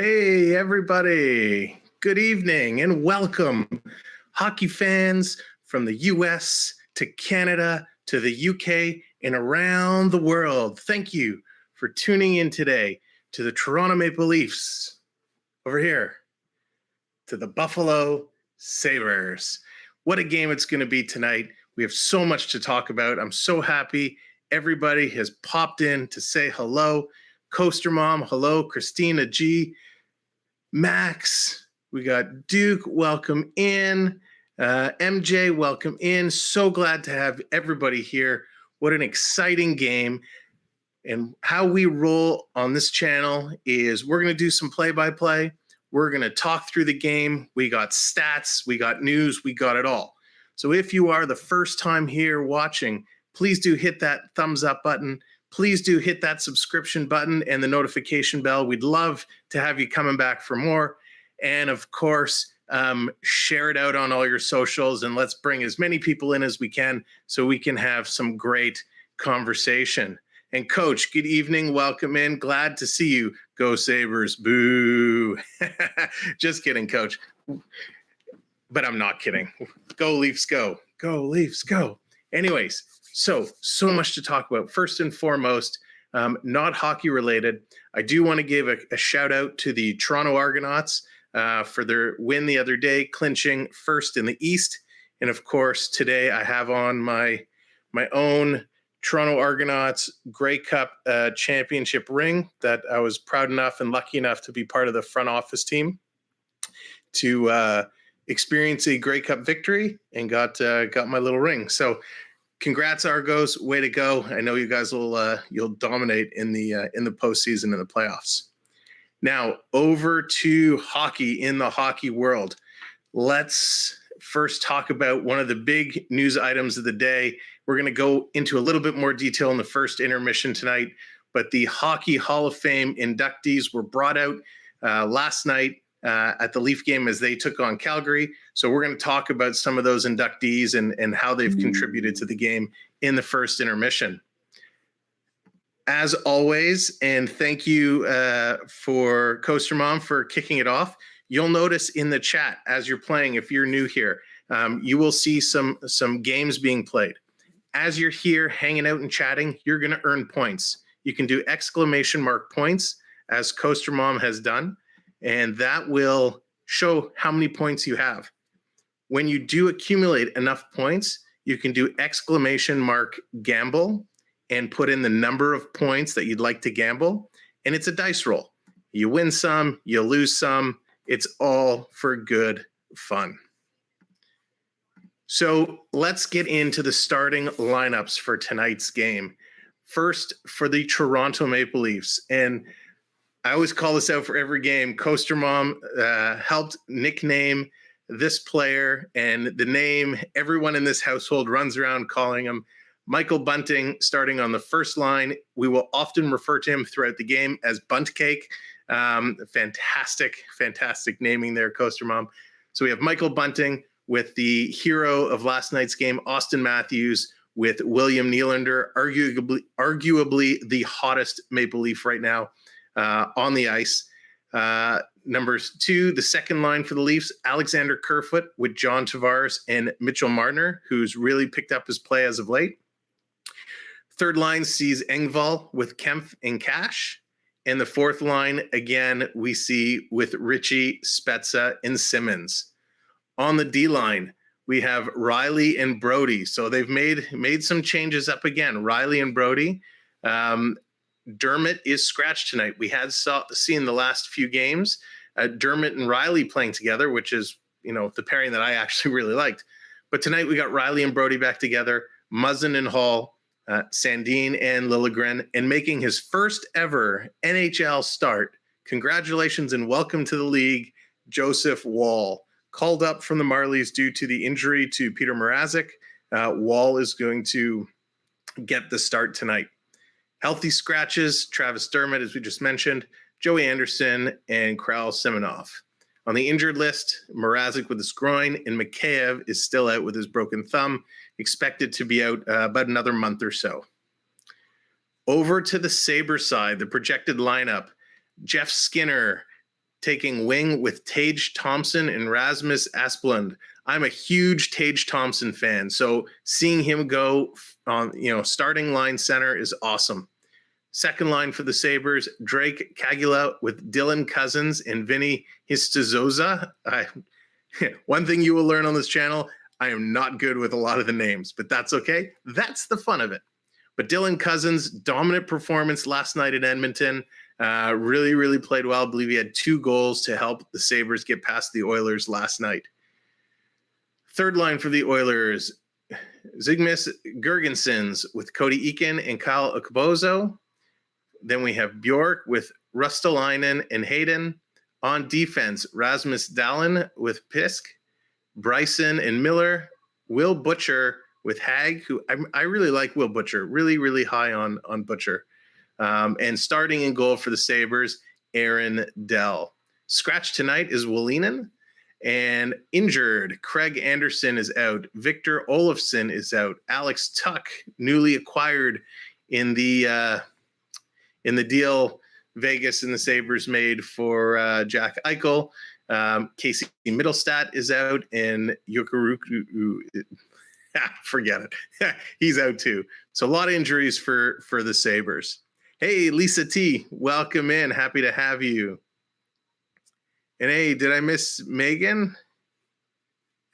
Hey, everybody. Good evening and welcome, hockey fans from the US to Canada to the UK and around the world. Thank you for tuning in today to the Toronto Maple Leafs over here to the Buffalo Sabres. What a game it's going to be tonight. We have so much to talk about. I'm so happy everybody has popped in to say hello. Coaster Mom, hello. Christina G, Max, we got Duke, welcome in. MJ, welcome in. So glad to have everybody here. What an exciting game. And how we roll on this channel is we're going to do some play-by-play. We're going to talk through the game. We got stats, we got news, we got it all. So if you are the first time here watching, please do hit that thumbs up button. Please do hit that subscription button and the notification bell. We'd love to have you coming back for more. And of course, share it out on all your socials and let's bring as many people in as we can so we can have some great conversation. And Coach, good evening. Welcome in. Glad to see you. Go Sabres. Boo. Just kidding, Coach. But I'm not kidding. Go Leafs, go. Go Leafs, go. Anyways, so much to talk about. First and foremost, not hockey related, I do want to give a shout out to the Toronto Argonauts for their win the other day, clinching first in the East. And of course, today I have on my own Toronto Argonauts Grey Cup championship ring that I was proud enough and lucky enough to be part of the front office team to experience a Grey Cup victory and got my little ring. So congrats, Argos! Way to go! I know you guys will you'll dominate in the postseason and the playoffs. Now over to hockey in the hockey world. Let's first talk about one of the big news items of the day. We're going to go into a little bit more detail in the first intermission tonight, but the Hockey Hall of Fame inductees were brought out last night at the Leaf game as they took on Calgary. So we're going to talk about some of those inductees and how they've contributed to the game in the first intermission. As always, and thank you for Coaster Mom for kicking it off. You'll notice in the chat as you're playing, if you're new here, you will see some games being played. As you're here hanging out and chatting, you're going to earn points. You can do exclamation mark points as Coaster Mom has done, and that will show how many points you have. When you do accumulate enough points, you can do exclamation mark gamble and put in the number of points that you'd like to gamble, and it's a dice roll. You win some, you lose some. It's all for good fun. So let's get into the starting lineups for tonight's game. First, for the Toronto Maple Leafs, and I always call this out for every game. Coaster Mom helped nickname this player, and the name everyone in this household runs around calling him Michael Bunting, starting on the first line. We will often refer to him throughout the game as Bunt Cake. Fantastic naming there, Coaster Mom. So we have Michael Bunting with the hero of last night's game, Austin Matthews, with William Nylander, arguably the hottest Maple Leaf right now on the ice. Numbers 2, the second line for the Leafs, Alexander Kerfoot with John Tavares and Mitchell Marner, who's really picked up his play as of late. Third line sees Engvall with Kempf and Cash. And the fourth line, again, we see with Richie, Spezza, and Simmons. On the D line, we have Riley and Brody. So they've made some changes up again. Riley and Brody. Dermott is scratched tonight. We had seen the last few games Dermott and Riley playing together, which is, the pairing that I actually really liked. But tonight we got Riley and Brody back together, Muzzin and Hall, Sandin and Liljegren, and making his first ever NHL start. Congratulations and welcome to the league, Joseph Woll. Called up from the Marlies due to the injury to Peter Mrazek. Woll is going to get the start tonight. Healthy scratches, Travis Dermott, as we just mentioned, Joey Anderson, and Kral Simonov. On the injured list, Mrazek with his groin, and Mikheyev is still out with his broken thumb, expected to be out about another month or so. Over to the Sabres side, the projected lineup, Jeff Skinner, taking wing with Tage Thompson and Rasmus Asplund. I'm a huge Tage Thompson fan, so seeing him go on, starting line center is awesome. Second line for the Sabres, Drake Kagula with Dylan Cozens and Vinny Histozoza. One thing you will learn on this channel, I am not good with a lot of the names, but that's okay. That's the fun of it. But Dylan Cozens, dominant performance last night in Edmonton. Really, really played well. I believe he had 2 goals to help the Sabres get past the Oilers last night. Third line for the Oilers, Zygmunt Girgensons with Cody Eakin and Kyle Okposo. Then we have Bjork with Rustalainen and Hayden. On defense, Rasmus Dahlin with Pisk, Bryson and Miller, Will Butcher with Hag, who I really like Will Butcher, really, really high on Butcher. And starting in goal for the Sabres, Aaron Dell. Scratch tonight is Wallinen, and injured, Craig Anderson is out. Victor Olofsson is out. Alex Tuck, newly acquired in the deal Vegas and the Sabres made for Jack Eichel. Casey Middlestat is out, and Yukaruku, forget it. He's out too. So a lot of injuries for the Sabres. Hey, Lisa T, welcome in. Happy to have you. And hey, did I miss Megan?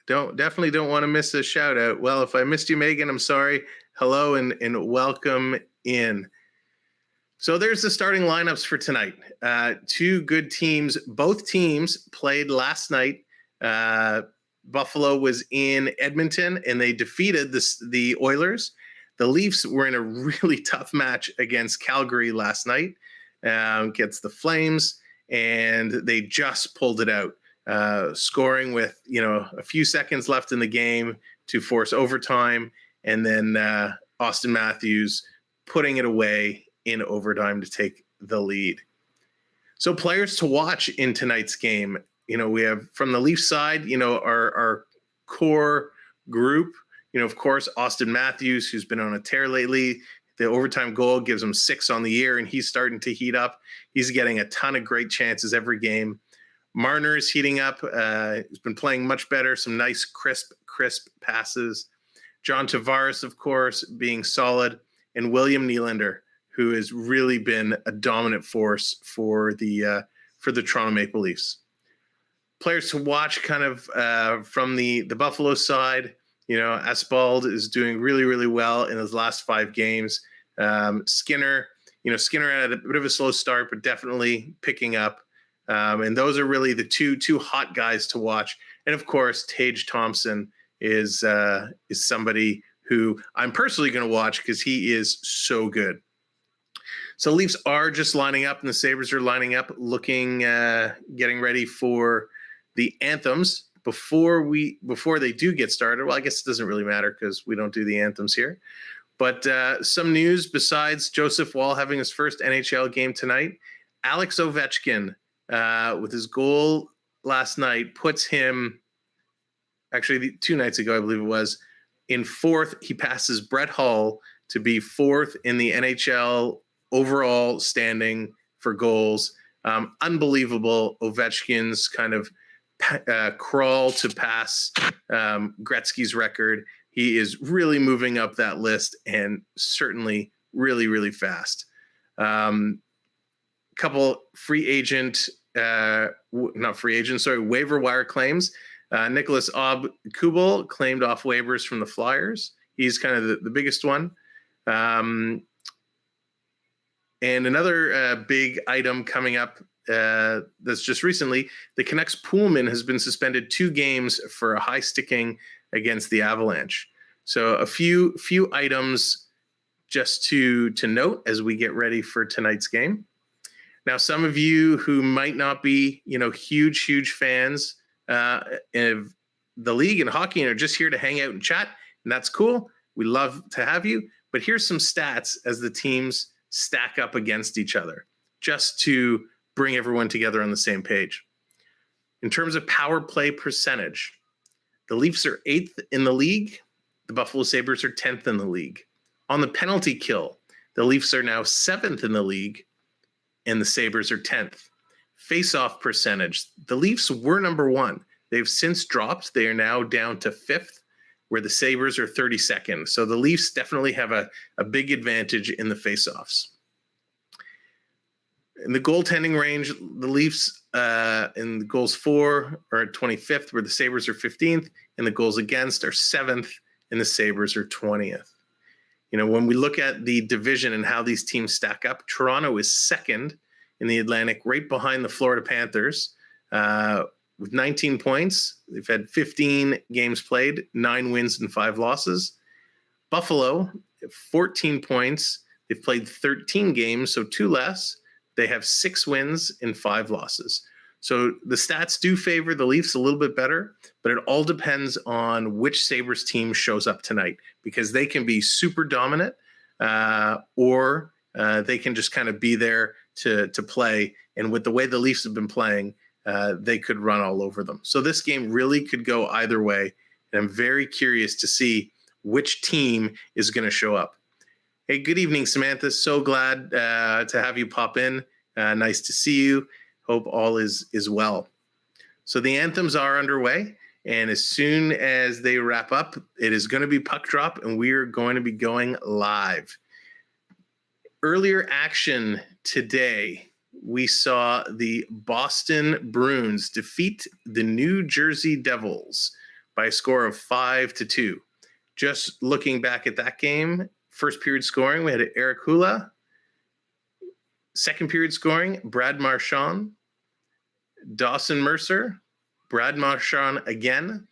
Definitely don't want to miss a shout out. Well, if I missed you, Megan, I'm sorry. Hello and welcome in. So there's the starting lineups for tonight. 2 good teams. Both teams played last night. Buffalo was in Edmonton, and they defeated the Oilers. The Leafs were in a really tough match against Calgary last night, against the Flames, and they just pulled it out, scoring with a few seconds left in the game to force overtime, and then Austin Matthews putting it away in overtime to take the lead. So players to watch in tonight's game. We have from the Leafs side, our core group. Of course, Austin Matthews, who's been on a tear lately. The overtime goal gives him 6 on the year, and he's starting to heat up. He's getting a ton of great chances every game. Marner is heating up. He's been playing much better. Some nice, crisp passes. John Tavares, of course, being solid. And William Nylander, who has really been a dominant force for the Toronto Maple Leafs. Players to watch kind of from the Buffalo side. Aspald is doing really, really well in his last 5 games. Skinner had a bit of a slow start, but definitely picking up. And those are really the two hot guys to watch. And of course, Tage Thompson is somebody who I'm personally going to watch because he is so good. So Leafs are just lining up, and the Sabres are lining up, looking, getting ready for the anthems. Before they do get started, well, I guess it doesn't really matter because we don't do the anthems here. But some news besides Joseph Woll having his first NHL game tonight. Alex Ovechkin, with his goal last night, puts him, actually 2 nights ago, I believe it was, in 4th. He passes Brett Hull to be 4th in the NHL overall standing for goals. Unbelievable. Ovechkin's kind of crawl to pass Gretzky's record. He is really moving up that list and certainly really, really fast. Couple waiver wire claims. Nicholas Ob-Kubel claimed off waivers from the Flyers. He's kind of the biggest one. And another big item coming up that's just recently, the Canucks Poolman has been suspended 2 games for a high sticking against the Avalanche. So a few items just to note as we get ready for tonight's game. Now, some of you who might not be, huge fans of the league and hockey and are just here to hang out and chat, and that's cool. We love to have you. But here's some stats as the teams stack up against each other, just to bring everyone together on the same page. In terms of power play percentage, the Leafs are 8th in the league. The Buffalo Sabres are 10th in the league. On the penalty kill, the Leafs are now 7th in the league, and the Sabres are 10th. Face-off percentage. The Leafs were number one. They've since dropped. They are now down to fifth, where the Sabres are 32nd. So the Leafs definitely have a big advantage in the face-offs. In the goaltending range, the Leafs in the goals for are at 25th, where the Sabres are 15th, and the goals against are 7th, and the Sabres are 20th. You know, when we look at the division and how these teams stack up, Toronto is second in the Atlantic, right behind the Florida Panthers, with 19 points. They've had 15 games played, 9 wins and 5 losses. Buffalo, 14 points. They've played 13 games, so 2 less. They have 6 wins and 5 losses. So the stats do favor the Leafs a little bit better, but it all depends on which Sabres team shows up tonight, because they can be super dominant or they can just kind of be there to play. And with the way the Leafs have been playing, they could run all over them. So this game really could go either way. And I'm very curious to see which team is going to show up. Hey, good evening, Samantha. So glad to have you pop in. Nice to see you. Hope all is well. So the anthems are underway, and as soon as they wrap up, it is going to be puck drop, and we are going to be going live. Earlier action today, we saw the Boston Bruins defeat the New Jersey Devils by a score of 5-2. Just looking back at that game, first period scoring, we had Eric Hula. Second period scoring, Brad Marchand, Dawson Mercer, Brad Marchand again,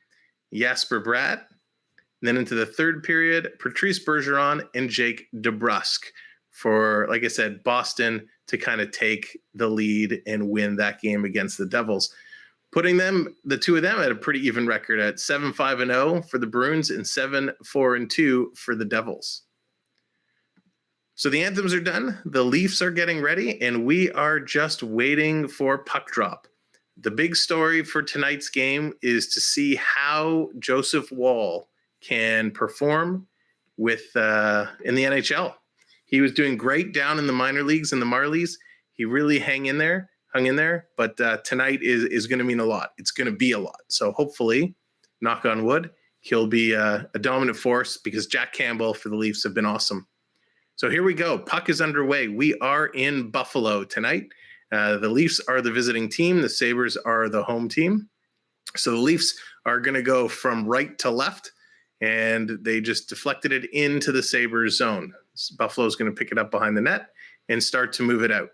Jasper Bratt. And then into the third period, Patrice Bergeron and Jake DeBrusk for, like I said, Boston to kind of take the lead and win that game against the Devils, putting them, the two of them, at a pretty even record at 7-5-0 for the Bruins and 7-4-2 for the Devils. So the anthems are done, the Leafs are getting ready, and we are just waiting for puck drop. The big story for tonight's game is to see how Joseph Woll can perform with in the NHL. He was doing great down in the minor leagues and the Marlies. He really hung in there, but tonight is going to mean a lot. It's going to be a lot. So hopefully, knock on wood, he'll be a dominant force, because Jack Campbell for the Leafs have been awesome. So here we go. Puck is underway. We are in Buffalo tonight. The Leafs are the visiting team. The Sabres are the home team. So the Leafs are going to go from right to left, and they just deflected it into the Sabres zone. Buffalo's going to pick it up behind the net and start to move it out.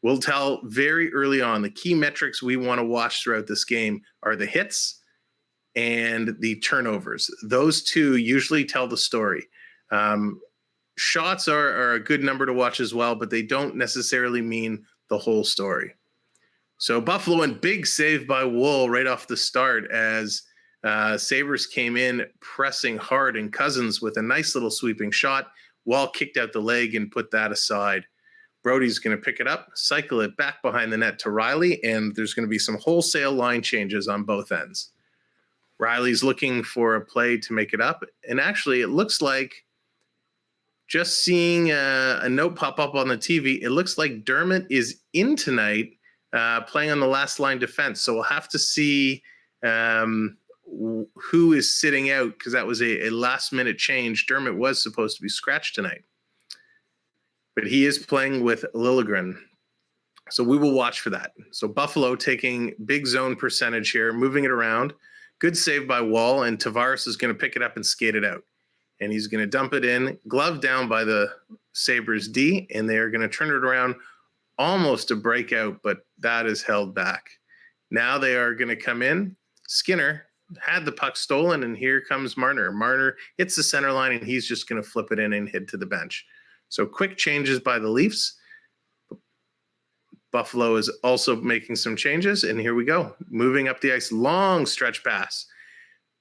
We'll tell very early on the key metrics we want to watch throughout this game are the hits and the turnovers. Those two usually tell the story. Shots are a good number to watch as well, but they don't necessarily mean the whole story. So Buffalo, and big save by Woll right off the start as Sabres came in pressing hard, and Cozens with a nice little sweeping shot. Woll kicked out the leg and put that aside. Brody's going to pick it up, cycle it back behind the net to Riley, and there's going to be some wholesale line changes on both ends. Riley's looking for a play to make it up, and actually it looks like, just seeing a note pop up on the TV, it looks like Dermott is in tonight playing on the last line defense. So we'll have to see who is sitting out, because that was a last-minute change. Dermott was supposed to be scratched tonight, but he is playing with Liljegren. So we will watch for that. So Buffalo taking big zone percentage here, moving it around. Good save by Woll, and Tavares is going to pick it up and skate it out. And he's going to dump it in, glove down by the Sabres D, and they are going to turn it around, almost a breakout, but that is held back. Now they are going to come in. Skinner had the puck stolen, and here comes Marner. Marner hits the center line, and he's just going to flip it in and head to the bench. So quick changes by the Leafs. Buffalo is also making some changes, and here we go. Moving up the ice, long stretch pass.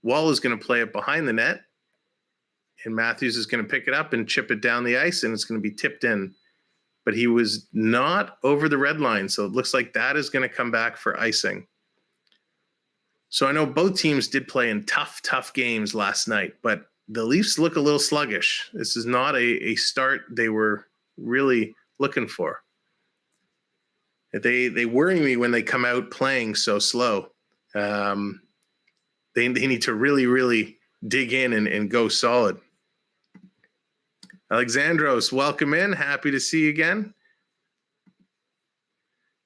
Woll is going to play it behind the net. And Matthews is going to pick it up and chip it down the ice, and it's going to be tipped in. But he was not over the red line, so it looks like that is going to come back for icing. So I know both teams did play in tough games last night, but the Leafs look a little sluggish. This is not a start they were really looking for. They worry me when they come out playing so slow. They need to really, really dig in and go solid. Alexandros, welcome in. Happy to see you again.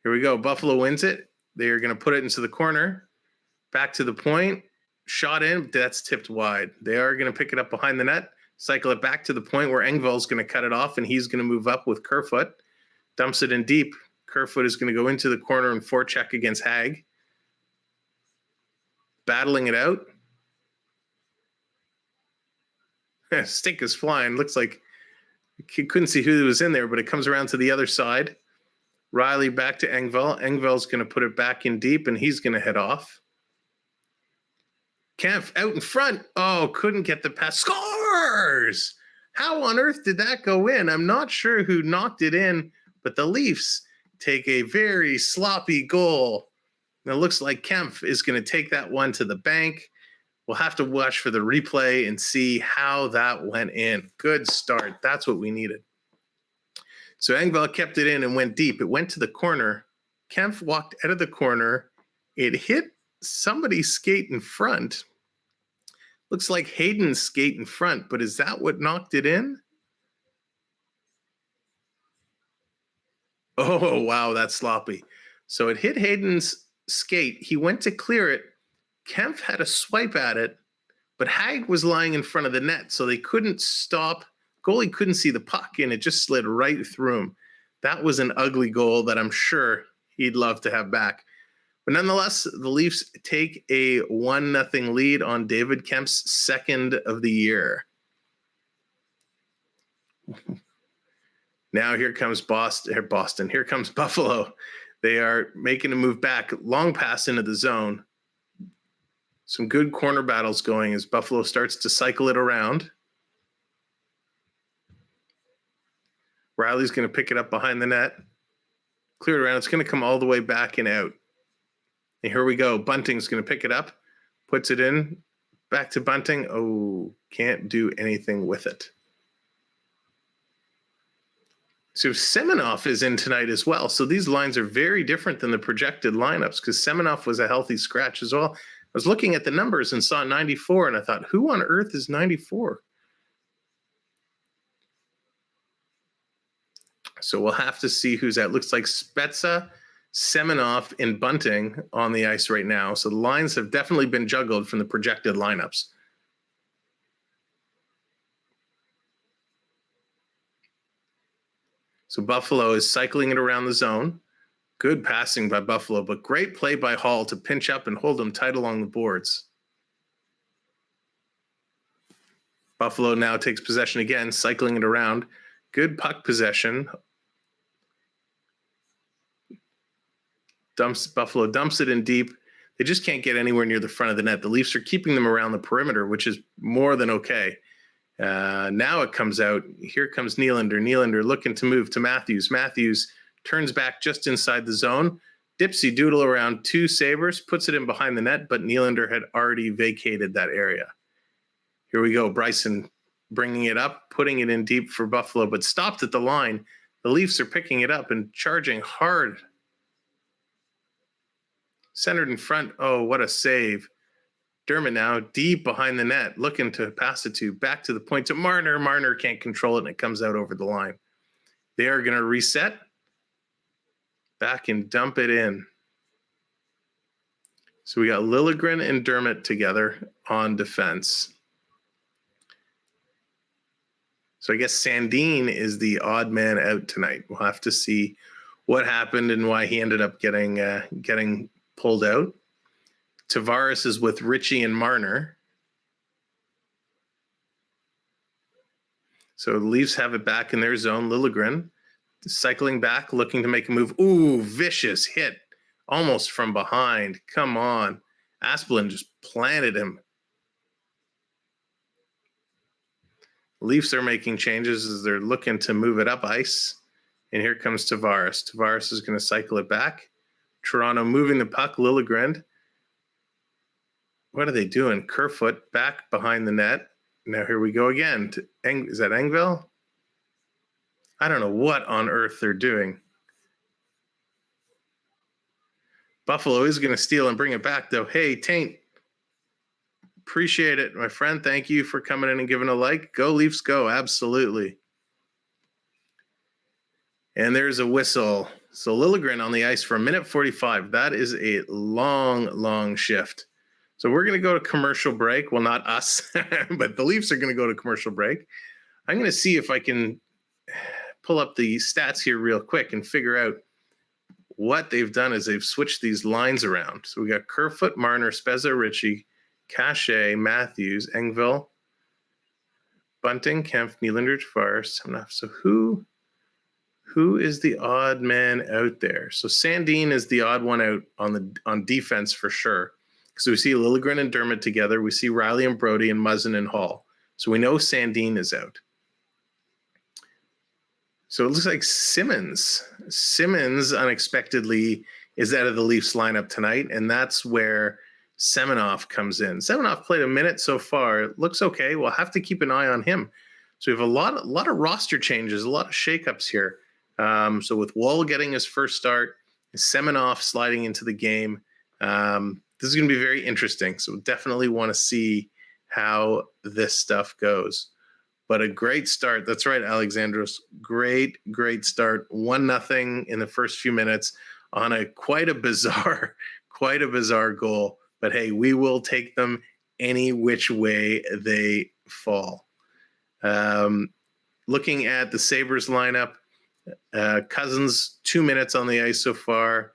Here we go. Buffalo wins it. They are going to put it into the corner. Back to the point. Shot in. That's tipped wide. They are going to pick it up behind the net. Cycle it back to the point where Engvall's going to cut it off, and he's going to move up with Kerfoot. Dumps it in deep. Kerfoot is going to go into the corner and forecheck against Hag. Battling it out. Stick is flying. Looks like you couldn't see who was in there, but it comes around to the other side. Riley back to Engvall. Engvall's going to put it back in deep, and he's going to head off. Kempf out in front. Oh, couldn't get the pass. Scores! How on earth did that go in? I'm not sure who knocked it in, but the Leafs take a very sloppy goal. And it looks like Kempf is going to take that one to the bank. We'll have to watch for the replay and see how that went in. Good start. That's what we needed. So Engvall kept it in and went deep. It went to the corner. Kempf walked out of the corner. It hit somebody's skate in front. Looks like Hayden's skate in front, but is that what knocked it in? Oh, wow, that's sloppy. So it hit Hayden's skate. He went to clear it. Kempf had a swipe at it, but Hag was lying in front of the net, so they couldn't stop. Goalie couldn't see the puck, and it just slid right through him. That was an ugly goal that I'm sure he'd love to have back. But nonetheless, the Leafs take a 1-0 lead on David Kemp's second of the year. Now here comes Boston. Here comes Buffalo. They are making a move back. Long pass into the zone. Some good corner battles going as Buffalo starts to cycle it around. Riley's going to pick it up behind the net. Clear it around. It's going to come all the way back and out. And here we go. Bunting's going to pick it up. Puts it in. Back to Bunting. Oh, can't do anything with it. So Semenoff is in tonight as well. So these lines are very different than the projected lineups because Semenoff was a healthy scratch as well. I was looking at the numbers and saw 94, and I thought, who on earth is 94? So we'll have to see who's at. Looks like Spezza, Semenoff, and Bunting on the ice right now. So the lines have definitely been juggled from the projected lineups. So Buffalo is cycling it around the zone. Good passing by Buffalo, but great play by Hall to pinch up and hold them tight along the boards. Buffalo now takes possession again, cycling it around. Good puck possession. Buffalo dumps it in deep. They just can't get anywhere near the front of the net. The Leafs are keeping them around the perimeter, which is more than okay. Now it comes out. Here comes Nylander. Nylander looking to move to Matthews. Matthews turns back just inside the zone. Dipsy doodle around two Sabres, puts it in behind the net, but Nylander had already vacated that area. Here we go. Bryson bringing it up, putting it in deep for Buffalo, but stopped at the line. The Leafs are picking it up and charging hard. Centered in front. Oh, what a save. Dermott now deep behind the net, looking to pass it to back to the point to Marner. Marner can't control it, and it comes out over the line. They are going to reset. Back and dump it in. So we got Liljegren and Dermott together on defense. So I guess Sandin is the odd man out tonight. We'll have to see what happened and why he ended up getting pulled out. Tavares is with Ritchie and Marner. So the Leafs have it back in their zone. Liljegren cycling back, looking to make a move. Ooh, vicious hit. Almost from behind. Come on. Asplund just planted him. Leafs are making changes as they're looking to move it up ice. And here comes Tavares. Tavares is going to cycle it back. Toronto moving the puck. Liljegren. What are they doing? Kerfoot back behind the net. Now here we go again. Is that Engvall? I don't know what on earth they're doing. Buffalo is going to steal and bring it back, though. Hey, Taint, appreciate it, my friend. Thank you for coming in and giving a like. Go Leafs, go. Absolutely. And there's a whistle. So Liljegren on the ice for 1:45. That is a long, long shift. So we're going to go to commercial break. Well, not us, but the Leafs are going to go to commercial break. I'm going to see if I can pull up the stats here real quick and figure out what they've done is they've switched these lines around. So we got Kerfoot, Marner, Spezza, Ritchie, Cachet, Matthews, Engvall, Bunting, Kempf, Nylander, Tavares. So who is the odd man out there? So Sandin is the odd one out on defense for sure. So we see Liljegren and Dermott together. We see Riley and Brody and Muzzin and Hall. So we know Sandin is out. So it looks like Simmons unexpectedly is out of the Leafs lineup tonight, and that's where Semenov comes in. Semenov played a minute so far. It looks okay. We'll have to keep an eye on him. So we have a lot of roster changes, a lot of shakeups here. So with Wall getting his first start, Semenov sliding into the game, this is going to be very interesting. So definitely want to see how this stuff goes. But a great start. That's right, Alexandros. Great start. 1-0 in the first few minutes on quite a bizarre goal. But hey, we will take them any which way they fall. Looking at the Sabres lineup, Cozens 2 minutes on the ice so far.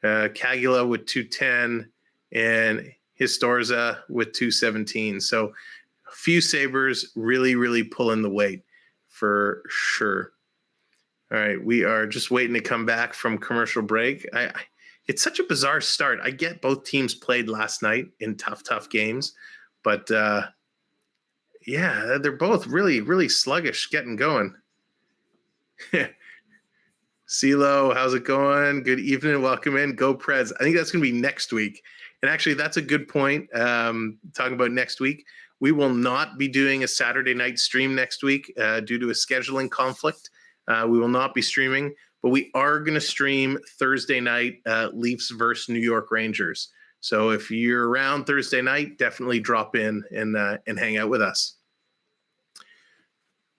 Kagula with 2:10 and Historza with 2:17. So a few Sabres really pulling the weight for sure. All right, we are just waiting to come back from commercial break. It's such a bizarre start. I get both teams played last night in tough games, but yeah, they're both really sluggish getting going. CeeLo, how's it going? Good evening. Welcome in. Go Preds. I think that's going to be next week. And actually, that's a good point. Talking about next week. We will not be doing a Saturday night stream next week due to a scheduling conflict. We will not be streaming, but we are going to stream Thursday night Leafs versus New York Rangers. So if you're around Thursday night, definitely drop in and hang out with us.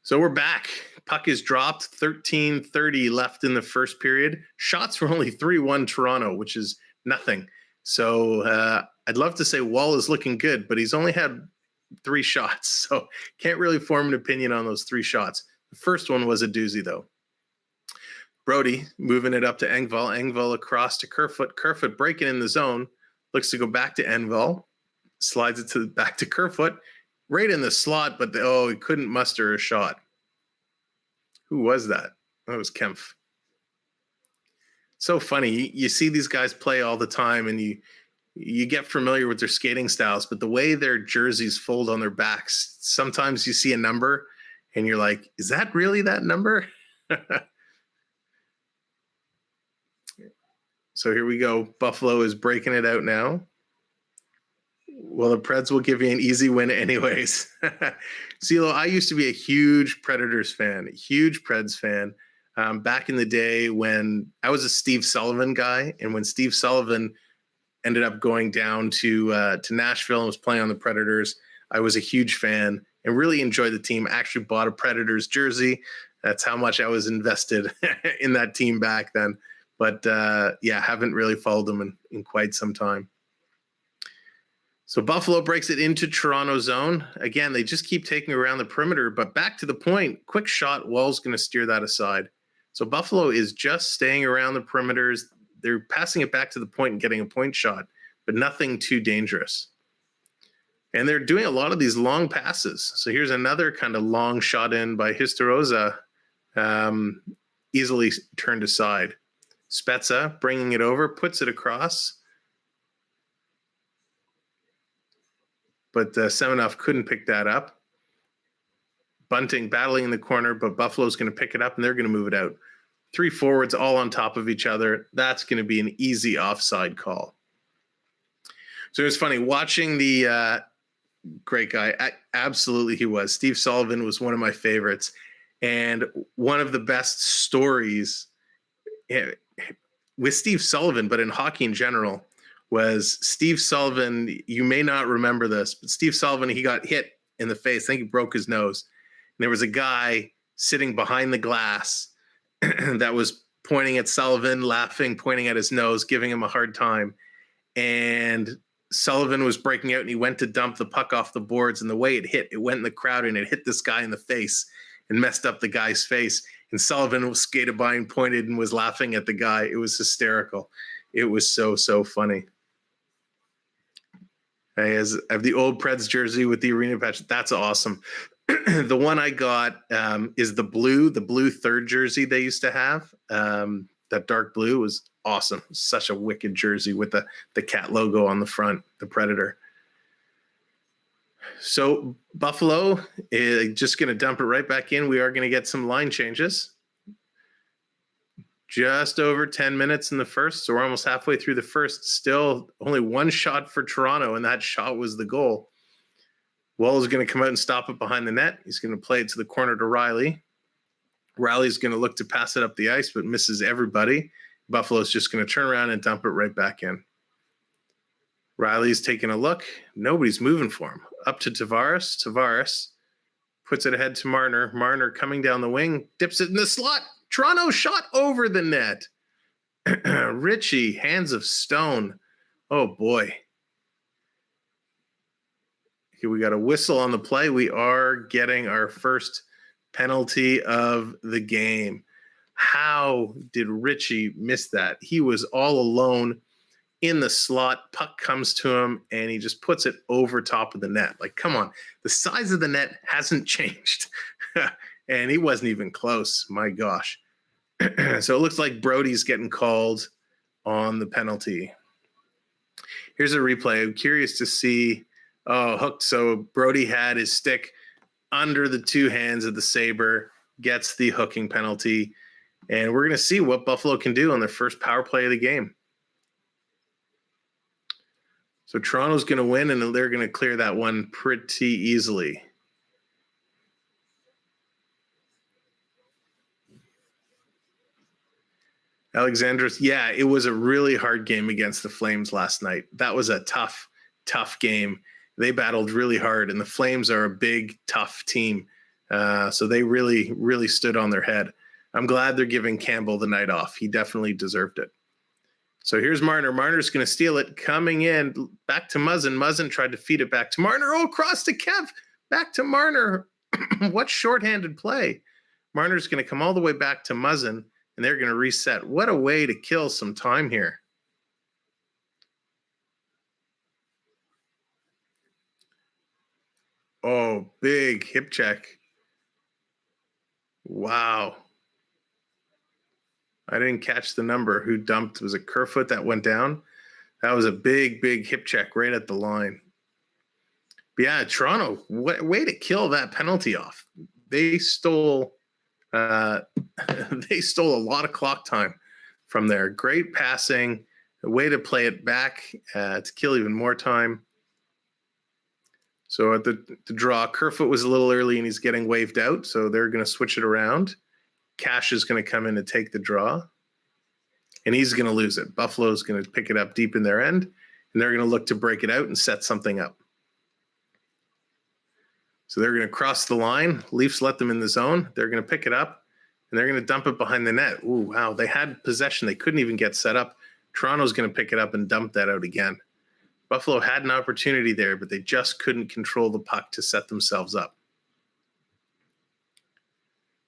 So we're back. Puck is dropped. 13:30 left in the first period. Shots were only 3-1 Toronto, which is nothing. So I'd love to say Wall is looking good, but he's only had 3 shots. So can't really form an opinion on those 3 shots. The first one was a doozy, though. Brody moving it up to Engvall. Engvall across to Kerfoot. Kerfoot breaking in the zone. Looks to go back to Engvall. Slides it back to Kerfoot. Right in the slot, but he couldn't muster a shot. Who was that? That was Kempf. So funny. You see these guys play all the time, and you get familiar with their skating styles, but the way their jerseys fold on their backs, sometimes you see a number, and you're like, is that really that number? So here we go. Buffalo is breaking it out now. Well, the Preds will give you an easy win anyways. CeeLo, I used to be a huge Predators fan, a huge Preds fan. Back in the day when I was a Steve Sullivan guy, and when Steve Sullivan ended up going down to Nashville and was playing on the Predators, I was a huge fan and really enjoyed the team. I actually bought a Predators jersey. That's how much I was invested in that team back then. But haven't really followed them in quite some time. So Buffalo breaks it into Toronto zone. Again, they just keep taking around the perimeter, but back to the point, quick shot, Wall's going to steer that aside. So Buffalo is just staying around the perimeters. They're passing it back to the point and getting a point shot, but nothing too dangerous. And they're doing a lot of these long passes. So here's another kind of long shot in by Historza, easily turned aside. Spezza bringing it over, puts it across. But Semenov couldn't pick that up. Bunting battling in the corner, but Buffalo's going to pick it up, and they're going to move it out. 3 forwards all on top of each other. That's going to be an easy offside call. So it was funny watching the great guy. Absolutely he was. Steve Sullivan was one of my favorites. And one of the best stories, with Steve Sullivan, but in hockey in general, was Steve Sullivan. You may not remember this, but Steve Sullivan, he got hit in the face. I think he broke his nose. And there was a guy sitting behind the glass that was pointing at Sullivan, laughing, pointing at his nose, giving him a hard time. And Sullivan was breaking out, and he went to dump the puck off the boards, and the way it hit, it went in the crowd, and it hit this guy in the face and messed up the guy's face. And Sullivan was skated by and pointed and was laughing at the guy. It was hysterical. It was so funny. I have the old Preds jersey with the arena patch. That's awesome. The one I got is the blue third jersey they used to have. That dark blue was awesome. Such a wicked jersey with the cat logo on the front, the Predator. So Buffalo is just going to dump it right back in. We are going to get some line changes. Just over 10 minutes in the first, so we're almost halfway through the first. Still only one shot for Toronto, and that shot was the goal. Wall is going to come out and stop it behind the net. He's going to play it to the corner to Riley. Riley's going to look to pass it up the ice, but misses everybody. Buffalo's just going to turn around and dump it right back in. Riley's taking a look. Nobody's moving for him. Up to Tavares. Tavares puts it ahead to Marner. Marner coming down the wing, dips it in the slot. Toronto shot over the net. Richie, hands of stone. Oh, boy. Here we got a whistle on the play. We are getting our first penalty of the game. How did Richie miss that? He was all alone in the slot. Puck comes to him, and he just puts it over top of the net. Like, come on. The size of the net hasn't changed. And he wasn't even close. My gosh. So it looks like Brody's getting called on the penalty. Here's a replay. I'm curious to see. Oh, hooked. So Brody had his stick under the two hands of the Sabre, gets the hooking penalty. And we're going to see what Buffalo can do on their first power play of the game. So Toronto's going to win, and they're going to clear that one pretty easily. Alexandros, yeah, it was a really hard game against the Flames last night. That was a tough game. They battled really hard, and the Flames are a big, tough team. So they really stood on their head. I'm glad they're giving Campbell the night off. He definitely deserved it. So here's Marner. Marner's going to steal it. Coming in, back to Muzzin. Muzzin tried to feed it back to Marner. Oh, cross to Kev. Back to Marner. What shorthanded play. Marner's going to come all the way back to Muzzin, and they're going to reset. What a way to kill some time here. Oh, big hip check. Wow. I didn't catch the number. Who dumped? Was it Kerfoot that went down? That was a big hip check right at the line. But yeah, Toronto, way to kill that penalty off. They stole a lot of clock time from there. Great passing, a way to play it back to kill even more time. So at the draw, Kerfoot was a little early and he's getting waved out, so they're going to switch it around. Cash is going to come in and take the draw, and he's going to lose it. Buffalo's going to pick it up deep in their end, and they're going to look to break it out and set something up. So they're going to cross the line. Leafs let them in the zone. They're going to pick it up, and they're going to dump it behind the net. Ooh, wow. They had possession. They couldn't even get set up. Toronto's going to pick it up and dump that out again. Buffalo had an opportunity there, but they just couldn't control the puck to set themselves up.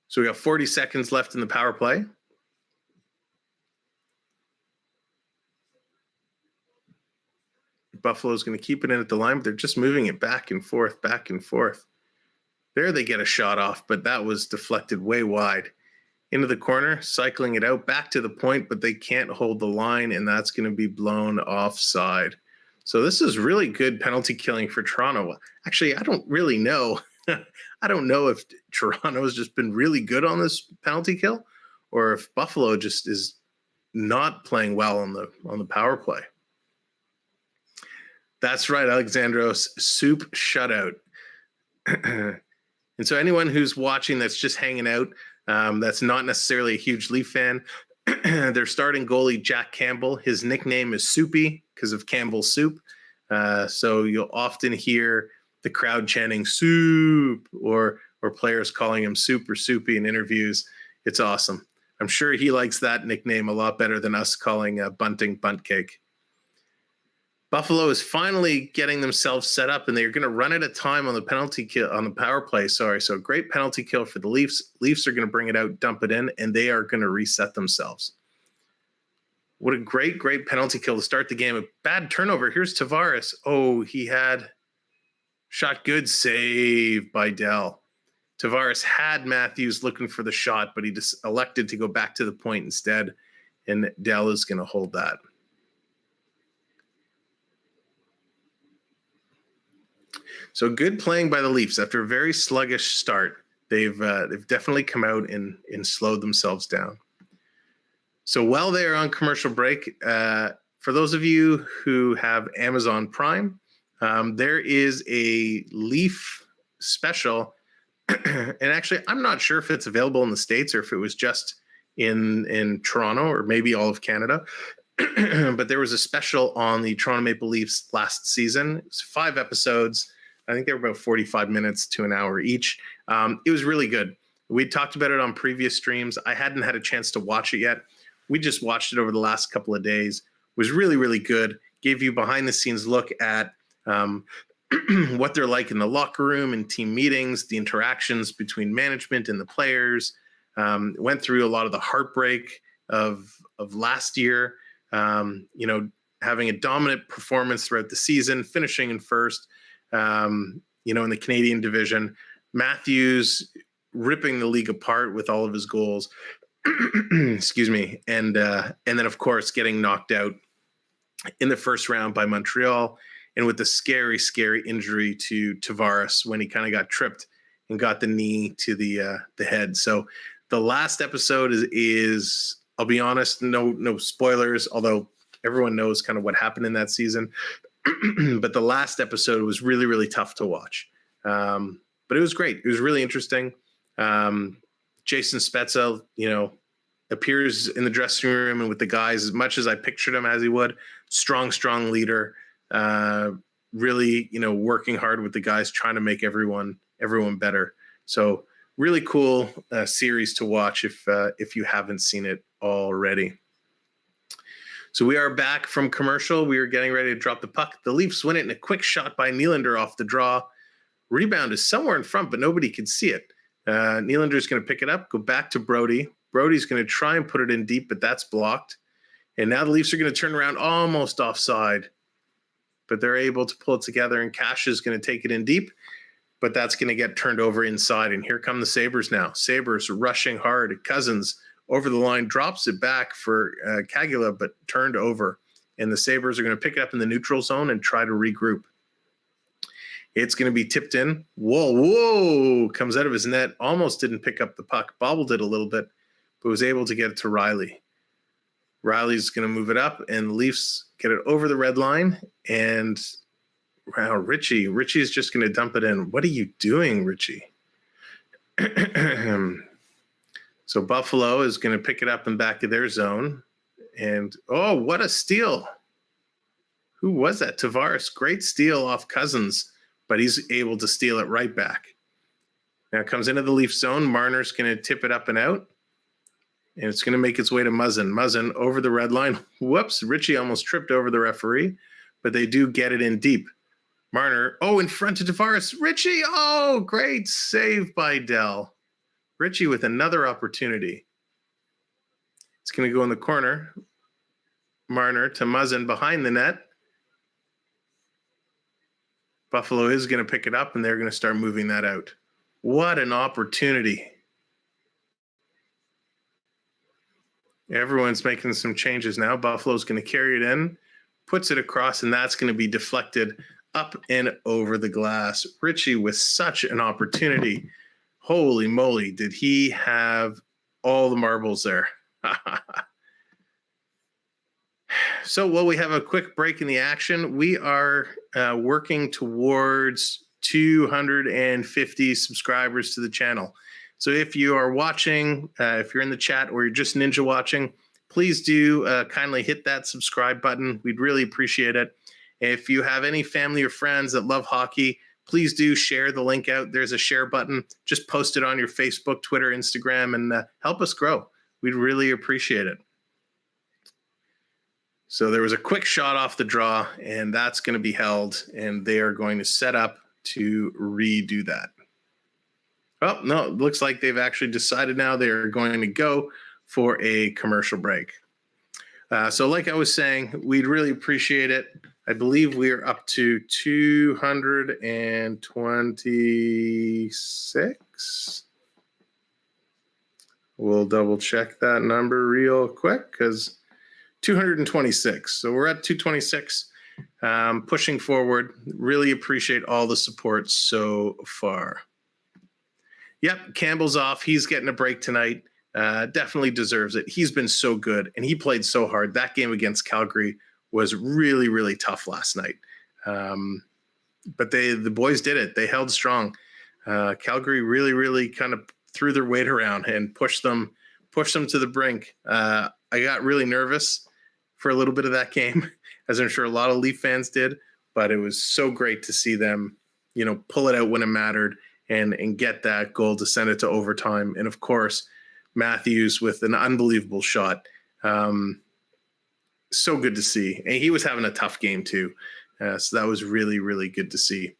So we got 40 seconds left in the power play. Buffalo's going to keep it in at the line, but they're just moving it back and forth, back and forth. There they get a shot off, but that was deflected way wide. Into the corner, cycling it out, back to the point, but they can't hold the line, and that's going to be blown offside. So this is really good penalty killing for Toronto. Actually, I don't really know. I don't know if Toronto has just been really good on this penalty kill, or if Buffalo just is not playing well on the power play. That's right, Alexandros, soup shutout. And so anyone who's watching that's just hanging out, that's not necessarily a huge Leaf fan, Their starting goalie, Jack Campbell, his nickname is Soupy because of Campbell's soup. So you'll often hear the crowd chanting soup or players calling him Soup or Soupy in interviews. It's awesome. I'm sure he likes that nickname a lot better than us calling Bunting Bunt Cake. Buffalo is finally getting themselves set up, and they're going to run out of time on the penalty kill on the power play. So great penalty kill for the Leafs. Leafs are going to bring it out, dump it in, and they are going to reset themselves. What a great penalty kill to start the game. A bad turnover. Here's Tavares. Oh, he had shot. Good save by Dell. Tavares had Matthews looking for the shot, but he just elected to go back to the point instead, and Dell is going to hold that. So good playing by the Leafs after a very sluggish start. They've definitely come out and slowed themselves down. So while they are on commercial break, for those of you who have Amazon Prime, there is a Leaf special. And actually, I'm not sure if it's available in the States or if it was just in Toronto or maybe all of Canada. But there was a special on the Toronto Maple Leafs last season. It's 5 episodes. I think they were about 45 minutes to an hour each. It was really good. We talked about it on previous streams. I hadn't had a chance to watch it yet. We just watched it over the last couple of days. It was really, really good. Gave you behind the scenes look at what they're like in the locker room and team meetings, the interactions between management and the players. Went through a lot of the heartbreak of last year. Having a dominant performance throughout the season, finishing in first. In the Canadian division, Matthews ripping the league apart with all of his goals. Excuse me. And then of course getting knocked out in the first round by Montreal, and with the scary injury to Tavares when he kind of got tripped and got the knee to the head. So the last episode is I'll be honest, no spoilers, although everyone knows kind of what happened in that season. But the last episode was really, really tough to watch. But it was great. It was really interesting. Jason Spezza, appears in the dressing room and with the guys as much as I pictured him as he would. Strong leader. Really, working hard with the guys, trying to make everyone better. So really cool series to watch if you haven't seen it already. So we are back from commercial. We are getting ready to drop the puck. The Leafs win it in a quick shot by Nylander off the draw. Rebound is somewhere in front, but nobody can see it. Nylander is going to pick it up, go back to Brody. Brody's going to try and put it in deep, but that's blocked. And now the Leafs are going to turn around almost offside, but they're able to pull it together, and Cash is going to take it in deep, but that's going to get turned over inside. And here come the Sabres now. Sabres rushing hard. Cozens over the line, drops it back for Kagula, but turned over. And the Sabres are going to pick it up in the neutral zone and try to regroup. It's going to be tipped in. Whoa, comes out of his net. Almost didn't pick up the puck. Bobbled it a little bit, but was able to get it to Riley. Riley's going to move it up, and the Leafs get it over the red line. And wow, Richie's just going to dump it in. What are you doing, Richie? So Buffalo is going to pick it up in back of their zone. And, oh, what a steal. Who was that? Tavares. Great steal off Cozens, but he's able to steal it right back. Now it comes into the Leaf zone. Marner's going to tip it up and out. And it's going to make its way to Muzzin. Muzzin over the red line. Whoops, Richie almost tripped over the referee, but they do get it in deep. Marner, in front of Tavares. Richie, great save by Dell. Richie with another opportunity. It's going to go in the corner. Marner to Muzzin behind the net. Buffalo is going to pick it up, and they're going to start moving that out. What an opportunity. Everyone's making some changes now. Buffalo's going to carry it in, puts it across, and that's going to be deflected up and over the glass. Richie with such an opportunity. Holy moly, did he have all the marbles there. So while we have a quick break in the action, we are working towards 250 subscribers to the channel. So if you are watching, if you're in the chat or you're just ninja watching, please do kindly hit that subscribe button. We'd really appreciate it. If you have any family or friends that love hockey, please do share the link out. There's a share button. Just post it on your Facebook, Twitter, Instagram, and help us grow. We'd really appreciate it. So there was a quick shot off the draw, and that's going to be held, and they are going to set up to redo that. Oh, no, it looks like they've actually decided now they're going to go for a commercial break. So like I was saying, we'd really appreciate it. I believe we are up to 226. We'll double check that number real quick because 226. So we're at 226, pushing forward. Really appreciate all the support so far. Yep, Campbell's off. He's getting a break tonight. Definitely deserves it. He's been so good, and he played so hard. That game against Calgary was really, really tough last night. But the boys did it. They held strong. Calgary really, really kind of threw their weight around and pushed them to the brink. I got really nervous for a little bit of that game, as I'm sure a lot of Leaf fans did. But it was so great to see them, pull it out when it mattered and get that goal to send it to overtime. And of course, Matthews with an unbelievable shot. So good to see. And he was having a tough game too. So that was really, really good to see.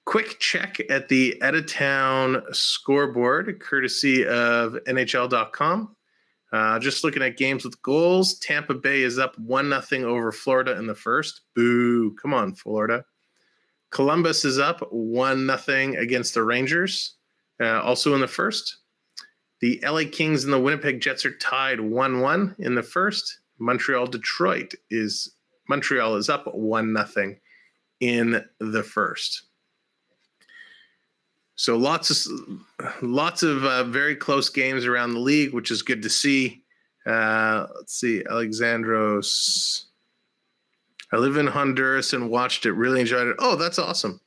Quick check at the out-of-town scoreboard, courtesy of NHL.com. Just looking at games with goals. Tampa Bay is up 1-0 over Florida in the first. Boo. Come on, Florida. Columbus is up 1-0 against the Rangers, also in the first. The LA Kings and the Winnipeg Jets are tied 1-1 in the first. Montreal is up 1-0 in the first. So lots of very close games around the league, which is good to see. Let's see, Alexandros. I live in Honduras and watched it. Really enjoyed it. Oh, that's awesome.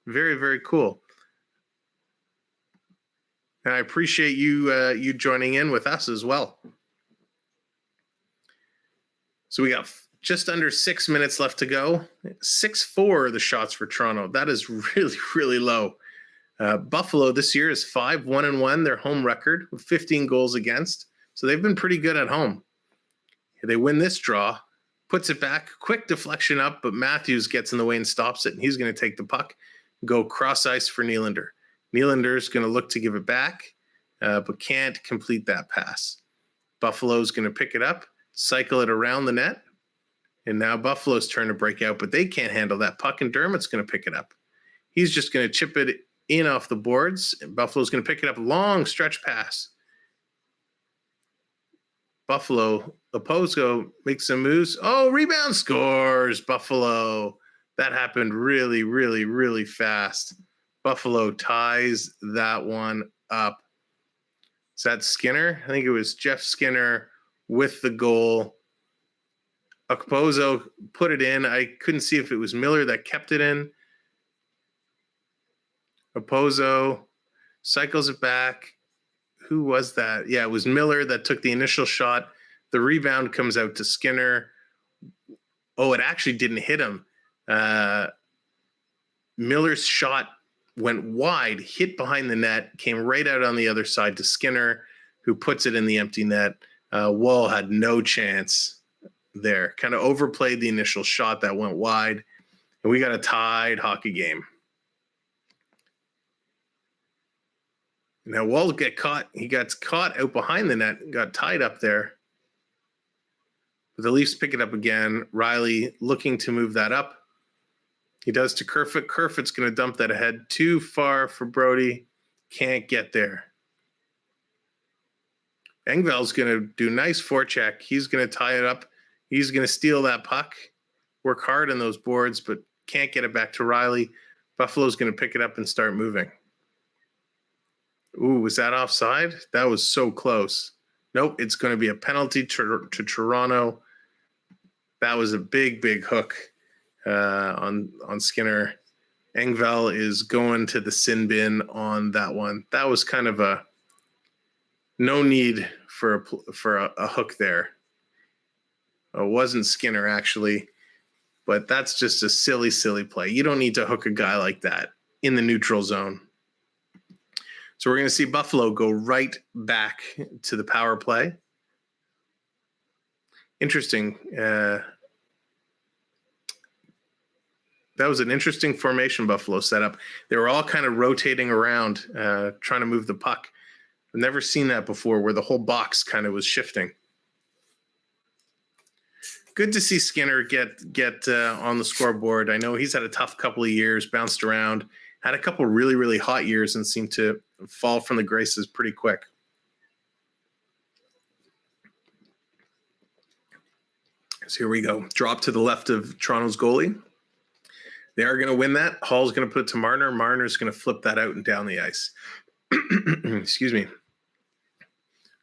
Very, very cool. And I appreciate you joining in with us as well. So we got just under 6 minutes left to go. 6-4 the shots for Toronto. That is really, really low. Buffalo this year is 5-1-1, their home record with 15 goals against. So they've been pretty good at home. They win this draw, puts it back, quick deflection up, but Matthews gets in the way and stops it, and he's going to take the puck, go cross ice for Nylander. Nylander's going to look to give it back, but can't complete that pass. Buffalo's going to pick it up, cycle it around the net, and now Buffalo's turn to break out, but they can't handle that puck, and Dermott's going to pick it up. He's just going to chip it in off the boards, and Buffalo's going to pick it up, long stretch pass. Buffalo, Opozo makes some moves. Oh, rebound, scores, Buffalo. That happened really, really, really fast. Buffalo ties that one up. Is that Skinner? I think it was Jeff Skinner with the goal. Opozo put it in. I couldn't see if it was Miller that kept it in. Opozo cycles it back. Who was that? Yeah, it was Miller that took the initial shot. The rebound comes out to Skinner. Oh, it actually didn't hit him. Miller's shot went wide, hit behind the net, came right out on the other side to Skinner, who puts it in the empty net. Wall had no chance there. Kind of overplayed the initial shot that went wide. And we got a tied hockey game. Now Wall get caught. He got caught out behind the net, got tied up there. But the Leafs pick it up again. Riley looking to move that up. He does to Kerfoot. Kerfoot's going to dump that ahead. Too far for Brody. Can't get there. Engvall's going to do nice forecheck. He's going to tie it up. He's going to steal that puck. Work hard on those boards, but can't get it back to Riley. Buffalo's going to pick it up and start moving. Ooh, was that offside? That was so close. Nope, it's going to be a penalty to Toronto. That was a big, big hook on Skinner. Engvall is going to the sin bin on that one. That was kind of a no need for a hook there. It wasn't Skinner, actually. But that's just a silly, silly play. You don't need to hook a guy like that in the neutral zone. So we're going to see Buffalo go right back to the power play. Interesting. That was an interesting formation Buffalo set up. They were all kind of rotating around, trying to move the puck. I've never seen that before, where the whole box kind of was shifting. Good to see Skinner get on the scoreboard. I know he's had a tough couple of years, bounced around, had a couple really, really hot years and seemed to fall from the graces pretty quick. So here we go. Drop to the left of Toronto's goalie. They are going to win that. Hall's going to put it to Marner. Marner's going to flip that out and down the ice. Excuse me.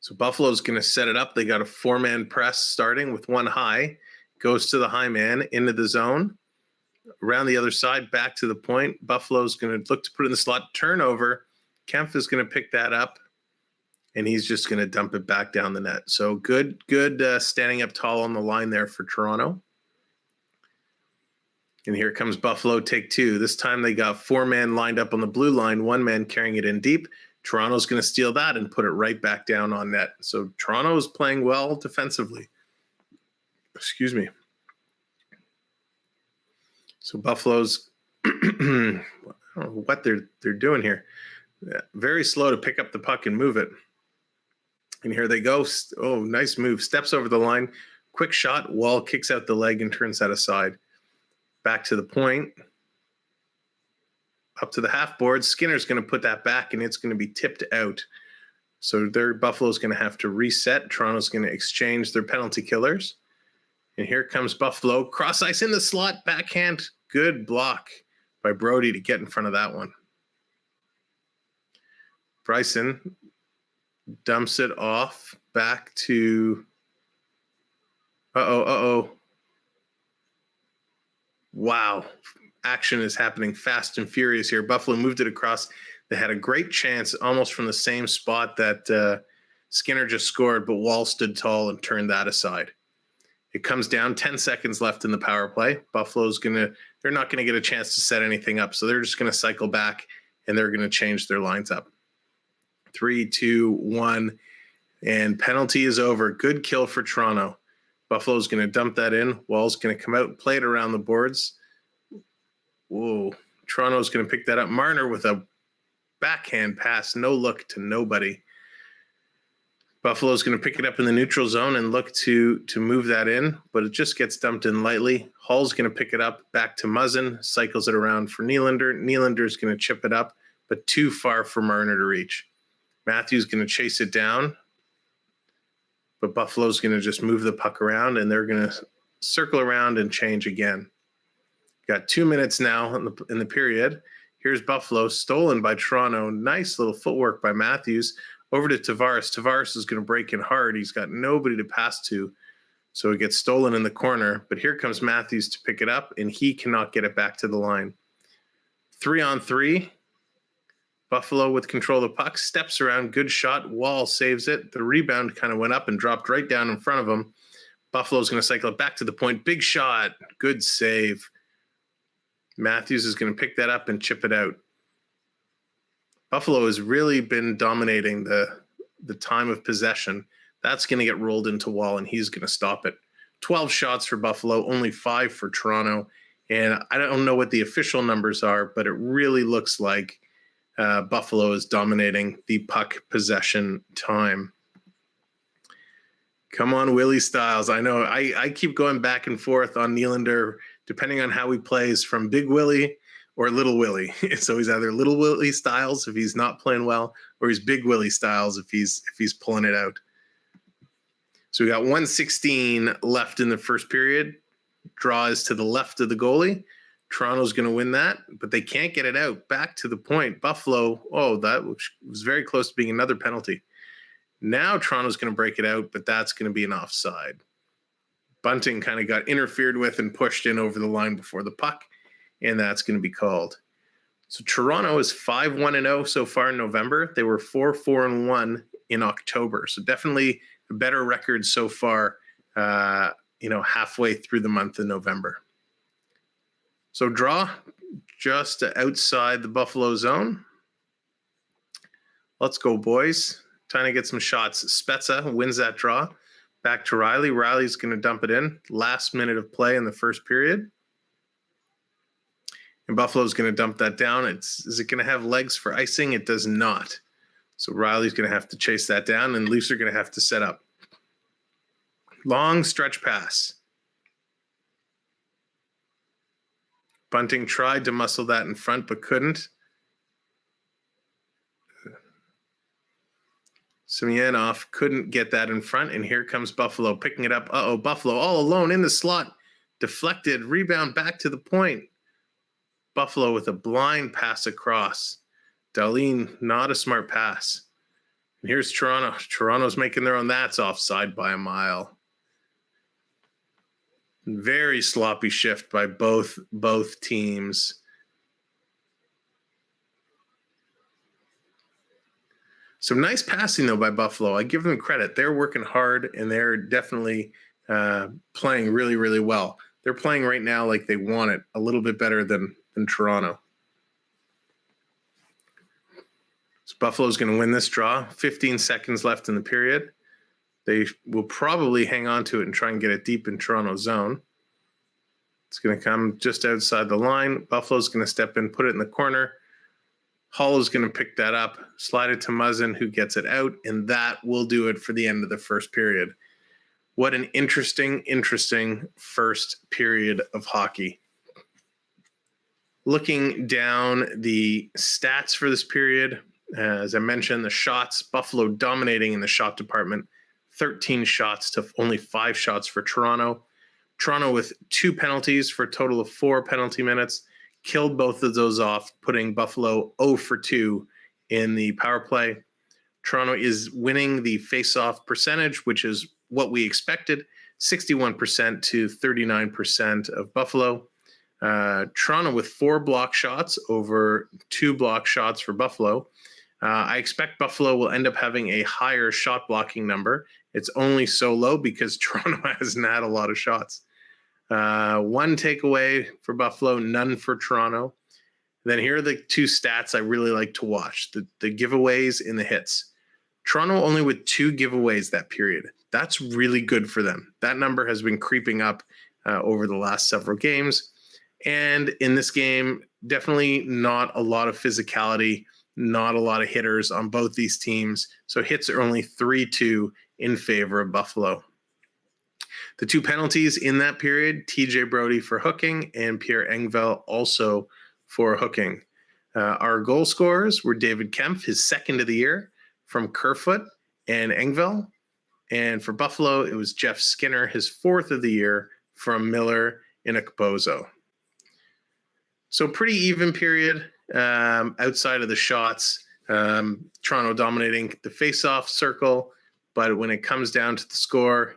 So Buffalo's going to set it up. They got a 4-man press starting with one high. Goes to the high man, into the zone. Around the other side, back to the point. Buffalo's going to look to put it in the slot. Turnover. Kempf is going to pick that up. And he's just going to dump it back down the net. So good standing up tall on the line there for Toronto. And here comes Buffalo, take two. This time they got 4-man lined up on the blue line, 1 man carrying it in deep. Toronto's going to steal that and put it right back down on net. So Toronto is playing well defensively. Excuse me. So Buffalo's, I don't know what they're doing here. Very slow to pick up the puck and move it. And here they go. Oh, nice move. Steps over the line. Quick shot. Wall kicks out the leg and turns that aside. Back to the point. Up to the half board. Skinner's going to put that back, and it's going to be tipped out. So Buffalo's going to have to reset. Toronto's going to exchange their penalty killers. And here comes Buffalo. Cross ice in the slot. Backhand. Good block by Brody to get in front of that one. Bryson dumps it off back to wow. Action is happening fast and furious here. Buffalo moved it across. They had a great chance almost from the same spot that Skinner just scored, but Wall stood tall and turned that aside. It comes down, 10 seconds left in the power play. They're not going to get a chance to set anything up, so they're just going to cycle back, and they're going to change their lines up. 3, 2, 1, and penalty is over. Good kill for Toronto. Buffalo's going to dump that in. Wall's going to come out, play it around the boards. Whoa. Toronto's going to pick that up. Marner with a backhand pass, no look to nobody. Buffalo's going to pick it up in the neutral zone and look to move that in, but it just gets dumped in lightly. Hall's going to pick it up back to Muzzin, cycles it around for Nylander. Nylander's going to chip it up, but too far for Marner to reach. Matthews going to chase it down, but Buffalo's going to just move the puck around, and they're going to circle around and change again. Got 2 minutes now in the period. Here's Buffalo, stolen by Toronto. Nice little footwork by Matthews. Over to Tavares. Tavares is going to break in hard. He's got nobody to pass to, so it gets stolen in the corner. But here comes Matthews to pick it up, and he cannot get it back to the line. 3-on-3. Buffalo with control of the puck. Steps around. Good shot. Wall saves it. The rebound kind of went up and dropped right down in front of him. Buffalo's going to cycle it back to the point. Big shot. Good save. Matthews is going to pick that up and chip it out. Buffalo has really been dominating the time of possession. That's going to get rolled into Wall, and he's going to stop it. 12 shots for Buffalo, only 5 for Toronto. And I don't know what the official numbers are, but it really looks like Buffalo is dominating the puck possession time. Come on, Willie Styles. I know I keep going back and forth on Nylander, depending on how he plays, from Big Willie or Little Willie. So he's either Little Willie Styles if he's not playing well, or he's Big Willie Styles if he's pulling it out. So we got 1:16 left in the first period. Draw is to the left of the goalie. Toronto's going to win that, but they can't get it out. Back to the point. Buffalo, that was very close to being another penalty. Now Toronto's going to break it out, but that's going to be an offside. Bunting kind of got interfered with and pushed in over the line before the puck, and that's going to be called. So Toronto is 5-1-0 so far in November. They were 4-4-1 in October. So definitely a better record so far halfway through the month of November. So draw just outside the Buffalo zone. Let's go, boys. Trying to get some shots. Spezza wins that draw. Back to Riley. Riley's going to dump it in. Last minute of play in the first period. And Buffalo's going to dump that down. Is it going to have legs for icing? It does not. So Riley's going to have to chase that down, and Leafs are going to have to set up. Long stretch pass. Bunting tried to muscle that in front, but couldn't. Semyonov couldn't get that in front, and here comes Buffalo picking it up. Buffalo all alone in the slot. Deflected, rebound back to the point. Buffalo with a blind pass across. Dahlin, not a smart pass. And here's Toronto. Toronto's making their own. That's offside by a mile. Very sloppy shift by both teams. Some nice passing, though, by Buffalo. I give them credit. They're working hard, and they're definitely playing really, really well. They're playing right now like they want it, a little bit better than Toronto. So Buffalo's going to win this draw. 15 seconds left in the period. They will probably hang on to it and try and get it deep in Toronto's zone. It's going to come just outside the line. Buffalo's going to step in, put it in the corner. Hall is going to pick that up, slide it to Muzzin, who gets it out, and that will do it for the end of the first period. What an interesting first period of hockey. Looking down the stats for this period, as I mentioned, the shots, Buffalo dominating in the shot department, 13 shots to only 5 shots for Toronto. Toronto with 2 penalties for a total of 4 penalty minutes, killed both of those off, putting Buffalo 0 for 2 in the power play. Toronto is winning the face-off percentage, which is what we expected, 61% to 39% of Buffalo. Toronto with 4 block shots over 2 block shots for Buffalo. I expect Buffalo will end up having a higher shot blocking number. It's only so low because Toronto hasn't had a lot of shots. 1 takeaway for Buffalo, none for Toronto. Then here are the 2 stats I really like to watch, the giveaways and the hits. Toronto only with 2 giveaways that period. That's really good for them. That number has been creeping up over the last several games. And in this game, definitely not a lot of physicality, not a lot of hitters on both these teams. So hits are only 3-2 in favor of Buffalo. The 2 penalties in that period, TJ Brodie for hooking and Pierre Engvall also for hooking. Our goal scorers were David Kempf, his second of the year, from Kerfoot and Engvall. And for Buffalo, it was Jeff Skinner, his 4th of the year, from Miller and Okposo. So pretty even period outside of the shots. Toronto dominating the face-off circle, but when it comes down to the score,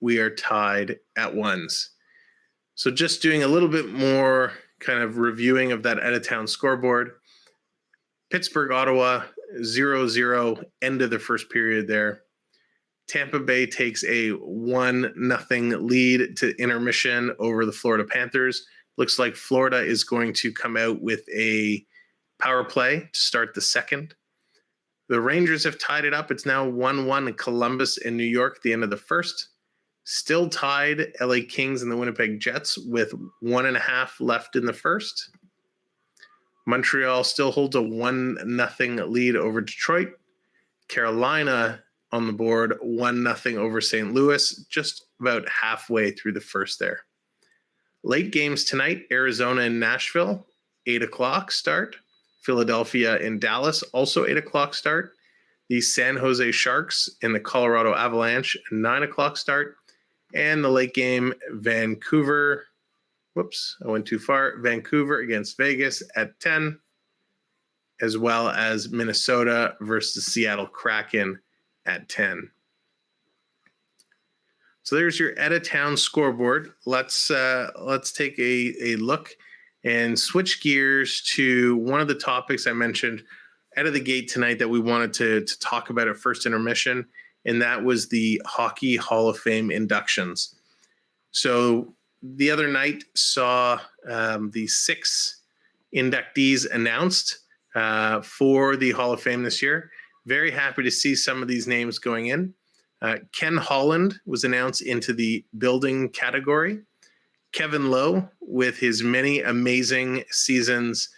we are tied at 1s. So just doing a little bit more kind of reviewing of that out-of-town scoreboard. Pittsburgh, Ottawa, 0-0, end of the first period there. Tampa Bay takes a 1-0 lead to intermission over the Florida Panthers. Looks like Florida is going to come out with a power play to start the second. The Rangers have tied it up. It's now 1-1 in Columbus and New York at the end of the first. Still tied, LA Kings and the Winnipeg Jets with 1.5 left in the first. Montreal still holds a 1-0 lead over Detroit. Carolina on the board, 1-0 over St. Louis, just about halfway through the first there. Late games tonight, Arizona and Nashville, 8 o'clock start. Philadelphia and Dallas, also 8 o'clock start. The San Jose Sharks and the Colorado Avalanche, 9 o'clock start. And the late game, Vancouver against Vegas at 10, as well as Minnesota versus Seattle Kraken at 10. So there's your out-of-town scoreboard. Let's take a look and switch gears to one of the topics I mentioned out of the gate tonight that we wanted to talk about at first intermission, and that was the Hockey Hall of Fame inductions. So the other night saw the 6 inductees announced for the Hall of Fame this year. Very happy to see some of these names going in. Ken Holland was announced into the building category. Kevin Lowe, with his many amazing seasons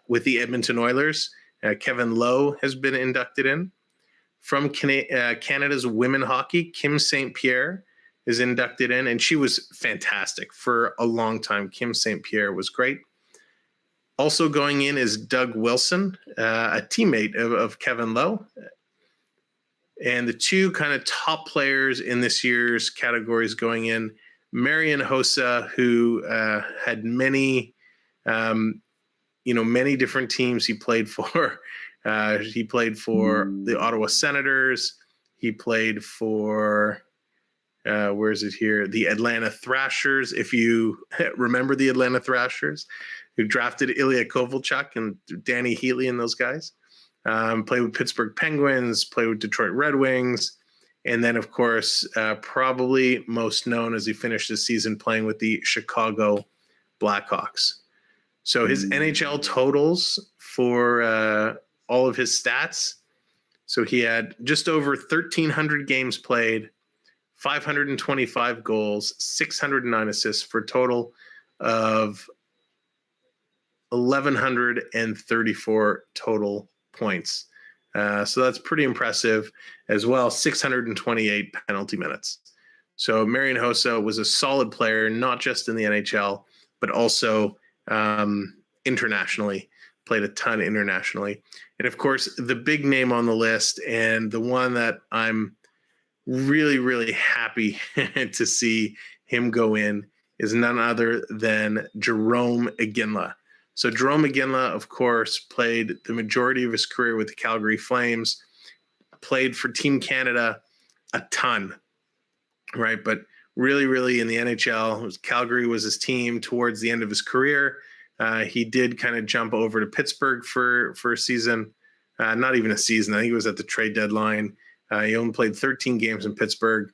with the Edmonton Oilers, Kevin Lowe has been inducted in. From Canada's women hockey, Kim St. Pierre is inducted in, and she was fantastic for a long time. Kim St. Pierre was great. Also going in is Doug Wilson, a teammate of Kevin Lowe. And the 2 kind of top players in this year's categories going in, Marian Hossa, who had many, many different teams he played for. He played for the Ottawa Senators. He played for, where is it here? The Atlanta Thrashers. If you remember the Atlanta Thrashers, who drafted Ilya Kovalchuk and Danny Heatley and those guys. Played with Pittsburgh Penguins, played with Detroit Red Wings. And then, of course, probably most known as he finished the season playing with the Chicago Blackhawks. So his NHL totals for all of his stats. So he had just over 1,300 games played, 525 goals, 609 assists for a total of 1,134 total points. So that's pretty impressive as well. 628 penalty minutes. So Marian Hossa was a solid player, not just in the NHL, but also internationally. Played a ton internationally. And of course, the big name on the list, and the one that I'm really, really happy to see him go in, is none other than Jarome Iginla. So Jarome Iginla, of course, played the majority of his career with the Calgary Flames, played for Team Canada a ton, right? But really, really in the NHL, Calgary was his team towards the end of his career. He did kind of jump over to Pittsburgh for a season, not even a season. I think it was at the trade deadline. He only played 13 games in Pittsburgh,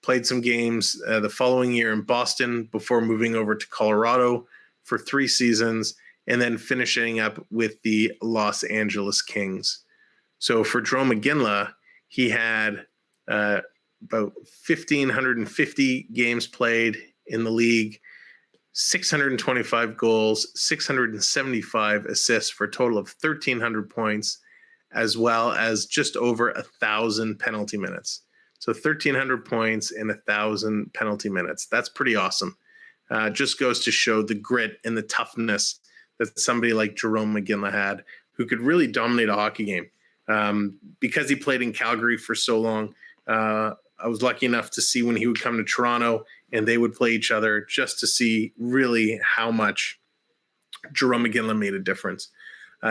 played some games the following year in Boston before moving over to Colorado for 3 seasons, and then finishing up with the Los Angeles Kings. So for Jarome Iginla, he had about 1,550 games played in the league, 625 goals, 675 assists for a total of 1,300 points, as well as just over 1,000 penalty minutes. So 1,300 points and 1,000 penalty minutes. That's pretty awesome. Just goes to show the grit and the toughness that somebody like Jarome Iginla had, who could really dominate a hockey game. Because he played in Calgary for so long, I was lucky enough to see when he would come to Toronto and they would play each other, just to see really how much Jarome Iginla made a difference.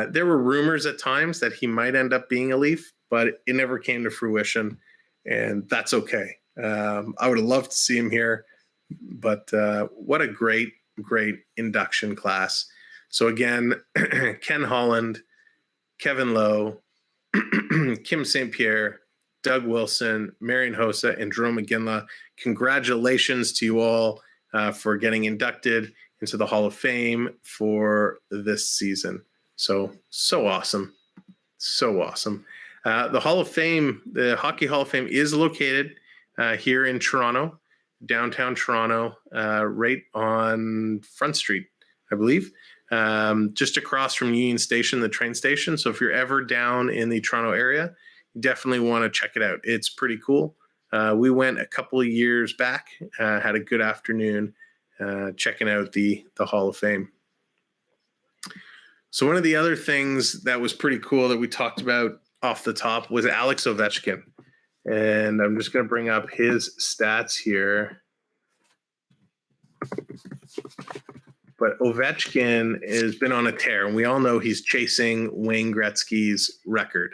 There were rumors at times that he might end up being a Leaf, but it never came to fruition, and that's okay. I would have loved to see him here, but what a great, great induction class. So again, Ken Holland, Kevin Lowe, Kim St. Pierre, Doug Wilson, Marian Hossa, and Jarome Iginla. Congratulations to you all for getting inducted into the Hall of Fame for this season. So awesome. So awesome. The Hall of Fame, the Hockey Hall of Fame, is located here in Toronto, downtown Toronto, right on Front Street, I believe. Just across from Union Station, the train station. So if you're ever down in the Toronto area, you definitely want to check it out. It's pretty cool. We went a couple of years back, had a good afternoon checking out the Hall of Fame. So one of the other things that was pretty cool that we talked about off the top was Alex Ovechkin. And I'm just going to bring up his stats here. But Ovechkin has been on a tear, and we all know he's chasing Wayne Gretzky's record.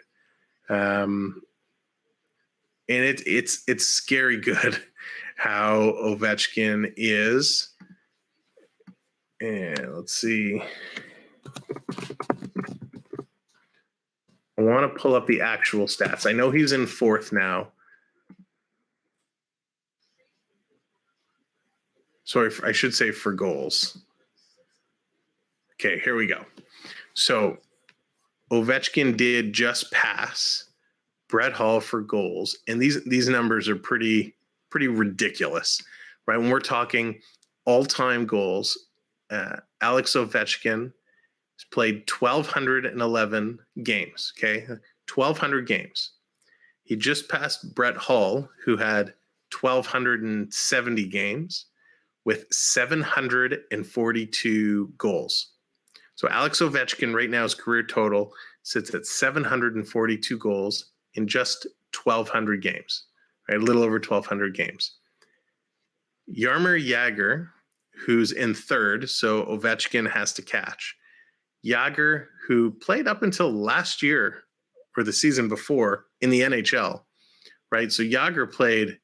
And it's scary good how Ovechkin is. And let's see. I want to pull up the actual stats. I know he's in 4th now. Sorry, I should say for goals. Okay, here we go. So Ovechkin did just pass Brett Hull for goals, and these numbers are pretty ridiculous, right? When we're talking all-time goals, Alex Ovechkin has played 1,211 games. Okay, 1,200 games. He just passed Brett Hull, who had 1,270 games with 742 goals. So Alex Ovechkin right now, his career total sits at 742 goals in just 1,200 games, right? A little over 1,200 games. Jaromir Jagr, who's in third, so Ovechkin has to catch. Jagr, who played up until last year or the season before in the NHL, right? So Jagr played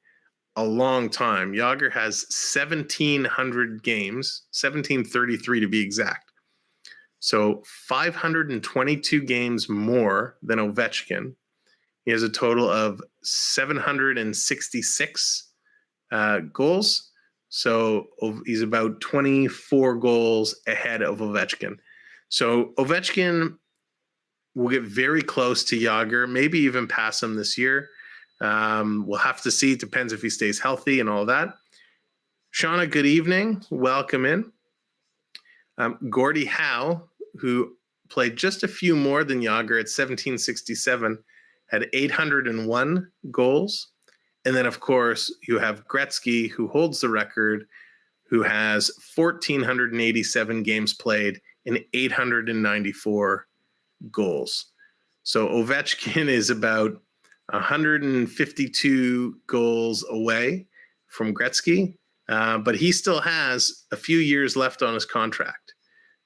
a long time. Jagr has 1,700 games, 1,733 to be exact. So 522 games more than Ovechkin. He has a total of 766 goals. So he's about 24 goals ahead of Ovechkin. So Ovechkin will get very close to Jagr, maybe even pass him this year. We'll have to see. It depends if he stays healthy and all that. Shauna, good evening. Welcome in. Gordie Howe, who played just a few more than Jagr at 1,767, had 801 goals. And then, of course, you have Gretzky, who holds the record, who has 1,487 games played and 894 goals. So Ovechkin is about 152 goals away from Gretzky, but he still has a few years left on his contract.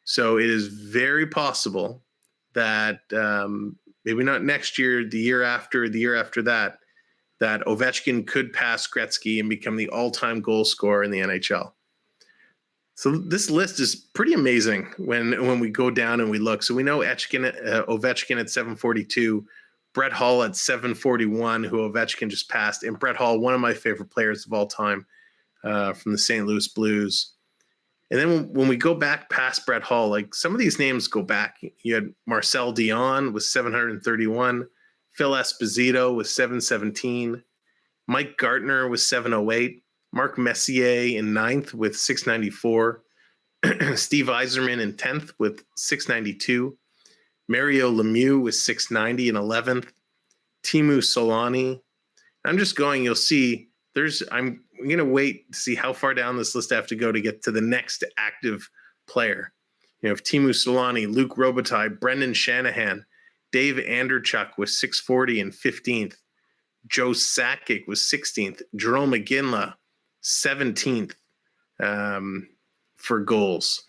So it is very possible that maybe not next year, the year after that, that Ovechkin could pass Gretzky and become the all-time goal scorer in the NHL. So this list is pretty amazing when we go down and we look. So we know Ovechkin at 742, Brett Hull at 741, who Ovechkin just passed, and Brett Hull, one of my favorite players of all time from the St. Louis Blues. And then when we go back past Brett Hull, like some of these names go back. You had Marcel Dion with 731, Phil Esposito with 717, Mike Gartner with 708, Mark Messier in 9th with 694, Steve Yzerman in 10th with 692, Mario Lemieux with 690 in 11th, Teemu Solani. I'm just going, you'll see, I'm going to wait to see how far down this list I have to go to get to the next active player. You know, if Teemu Solani, Luke Robitaille, Brendan Shanahan, Dave Anderchuk was 640 and 15th. Joe Sakic was 16th. Jerome McGinley, 17th for goals.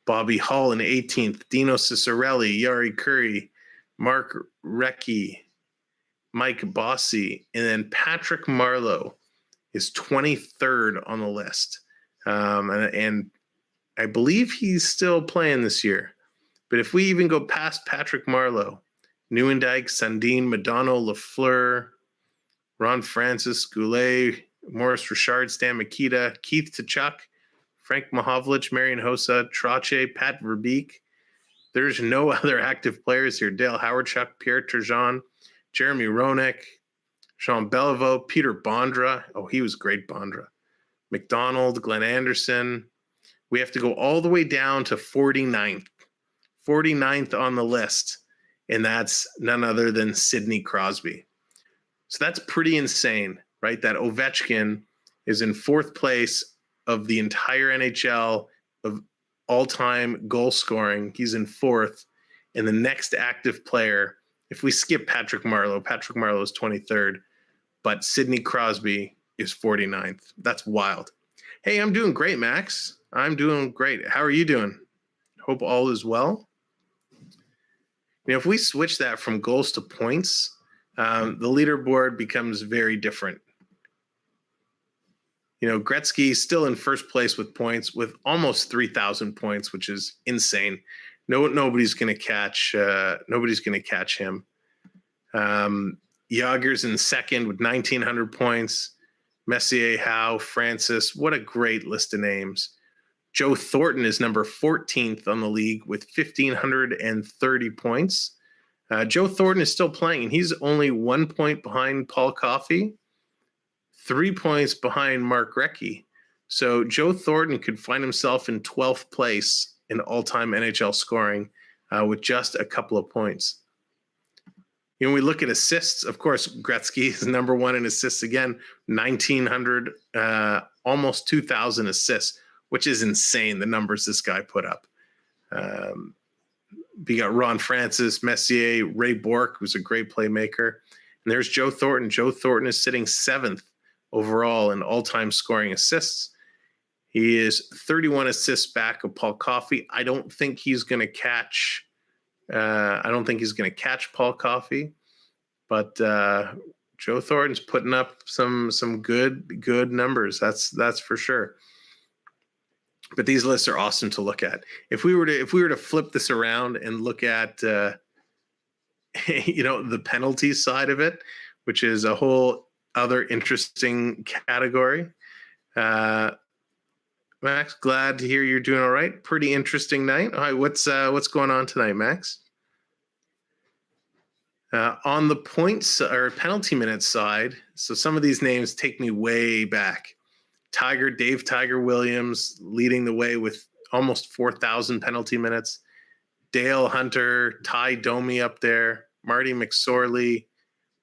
Bobby Hull in 18th. Dino Ciccarelli, Yari Curry, Mark Recchi, Mike Bossy, and then Patrick Marleau is 23rd on the list. And I believe he's still playing this year. But if we even go past Patrick Marleau, Nieuwendyk, Sundin, Madonna, Lafleur, Ron Francis, Goulet, Maurice Richard, Stan Mikita, Keith Tkachuk, Frank Mahovlich, Marian Hossa, Trache, Pat Verbeek. There's no other active players here. Dale Howardchuk, Pierre Turgeon, Jeremy Roenick, Sean Beliveau, Peter Bondra. Oh, he was great, Bondra. McDonald, Glenn Anderson. We have to go all the way down to 49th. 49th on the list, and that's none other than Sidney Crosby. So that's pretty insane, right? That Ovechkin is in 4th place of the entire NHL of all-time goal scoring. He's in 4th, and the next active player, if we skip Patrick Marleau is 23rd, but Sidney Crosby is 49th. That's wild. Hey, I'm doing great, Max. I'm doing great. How are you doing? Hope all is well. You know, if we switch that from goals to points, the leaderboard becomes very different. You know, Gretzky is still in first place with points, with almost 3,000 points, which is insane. Nobody's going to catch. Nobody's going to catch him. Jagr's in second with 1,900 points. Messier, Howe, Francis. What a great list of names. Joe Thornton is number 14th on the league with 1,530 points. Joe Thornton is still playing, and he's only 1 point behind Paul Coffey, 3 points behind Mark Recchi. So Joe Thornton could find himself in 12th place in all-time NHL scoring with just a couple of points. You know, we look at assists. Of course, Gretzky is number one in assists again, 1,900, almost 2,000 assists, which is insane, the numbers this guy put up. You got Ron Francis, Messier, Ray Bourque, who's a great playmaker. And there's Joe Thornton. Joe Thornton is sitting 7th overall in all-time scoring assists. He is 31 assists back of Paul Coffey. I don't think he's going to catch Paul Coffey, but Joe Thornton's putting up some good numbers. That's for sure. But these lists are awesome to look at. If we were to flip this around and look at the penalty side of it, which is a whole other interesting category. Max, glad to hear you're doing all right. Pretty interesting night. All right, what's going on tonight, Max? On the points or penalty minutes side, so some of these names take me way back. Dave Tiger Williams leading the way with almost 4,000 penalty minutes. Dale Hunter, Ty Domi up there, Marty McSorley,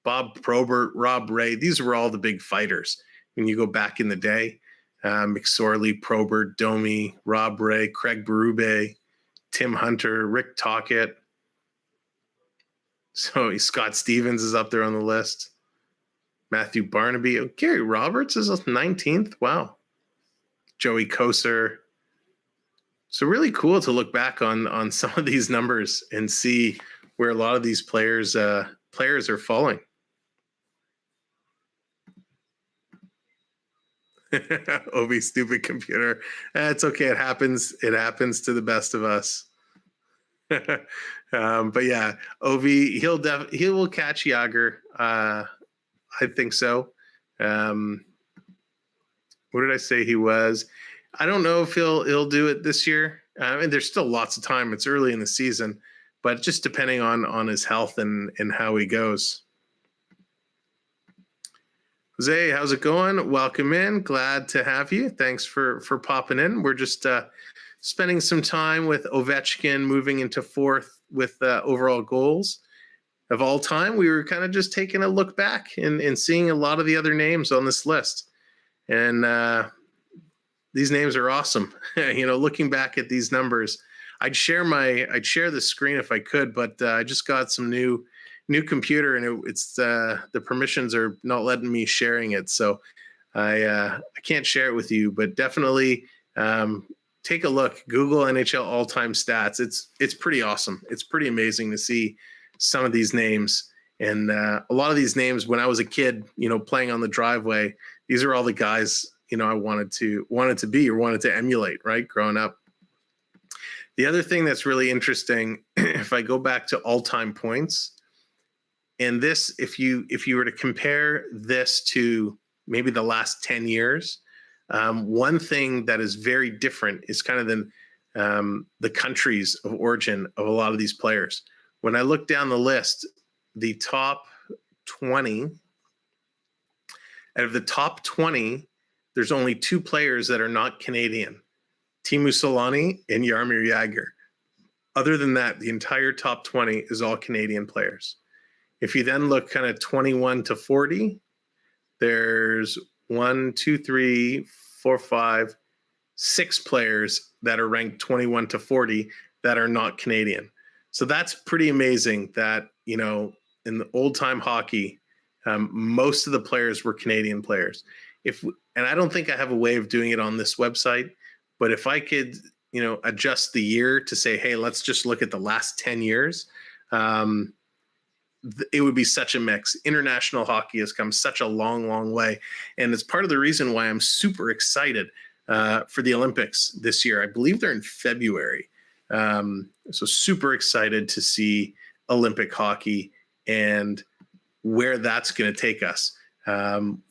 Bob Probert, Rob Ray. These were all the big fighters when you go back in the day. McSorley, Probert, Domi, Rob Ray, Craig Berube, Tim Hunter, Rick Tocchet. So Scott Stevens is up there on the list. Matthew Barnaby. Oh, Gary Roberts is 19th. Wow. Joey Kocur. So really cool to look back on some of these numbers and see where a lot of these players are falling. Ovi, stupid computer. It's okay. It happens. It happens to the best of us. But yeah, Ovi, he will catch Yager. I think so. What did I say he was? I don't know if he'll do it this year. And there's still lots of time. It's early in the season, but just depending on his health and how he goes. Jose, how's it going? Welcome in. Glad to have you. Thanks for popping in. We're just spending some time with Ovechkin moving into 4th with overall goals of all time. We were kind of just taking a look back and seeing a lot of the other names on this list. And these names are awesome. Looking back at these numbers, I'd share the screen if I could, but I just got some new computer and it's the permissions are not letting me sharing it. So I can't share it with you, but definitely take a look. Google NHL all-time stats. It's pretty awesome. It's pretty amazing to see some of these names. And a lot of these names, when I was a kid, playing on the driveway, these are all the guys, I wanted to be or wanted to emulate, right? Growing up. The other thing that's really interesting, if I go back to all-time points, and this, if you were to compare this to maybe the last 10 years, one thing that is very different is kind of the countries of origin of a lot of these players. When I look down the list, the top 20, out of the top 20, there's only 2 players that are not Canadian, Teemu Selanne and Jaromir Jagr. Other than that, the entire top 20 is all Canadian players. If you then look kind of 21 to 40, there's 1, 2, 3, 4, 5, 6 players that are ranked 21 to 40 that are not Canadian. So that's pretty amazing that, in the old time hockey, most of the players were Canadian players. And I don't think I have a way of doing it on this website, but if I could, adjust the year to say, hey, let's just look at the last 10 years, it would be such a mix. International hockey has come such a long, long way. And it's part of the reason why I'm super excited for the Olympics this year. I believe they're in February. So super excited to see Olympic hockey and where that's going to take us.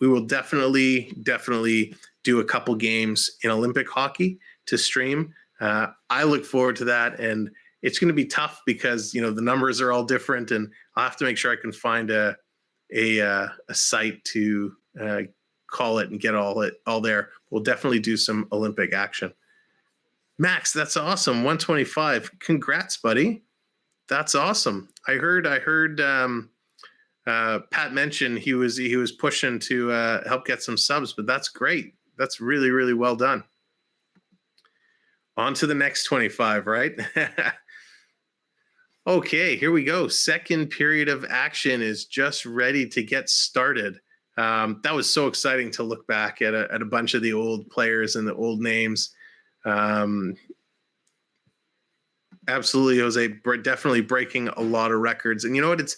We will definitely do a couple games in Olympic hockey to stream. I look forward to that, and it's going to be tough because the numbers are all different, and I'll have to make sure I can find a site to call it and get all there. We'll definitely do some Olympic action. Max, that's awesome. 125. Congrats, buddy. That's awesome. I heard Pat mentioned he was pushing to help get some subs, but that's great. That's really, really well done. On to the next 25, right? Okay, here we go. Second period of action is just ready to get started. That was so exciting to look back at a bunch of the old players and the old names. Absolutely, Jose, definitely breaking a lot of records. And you know what? It's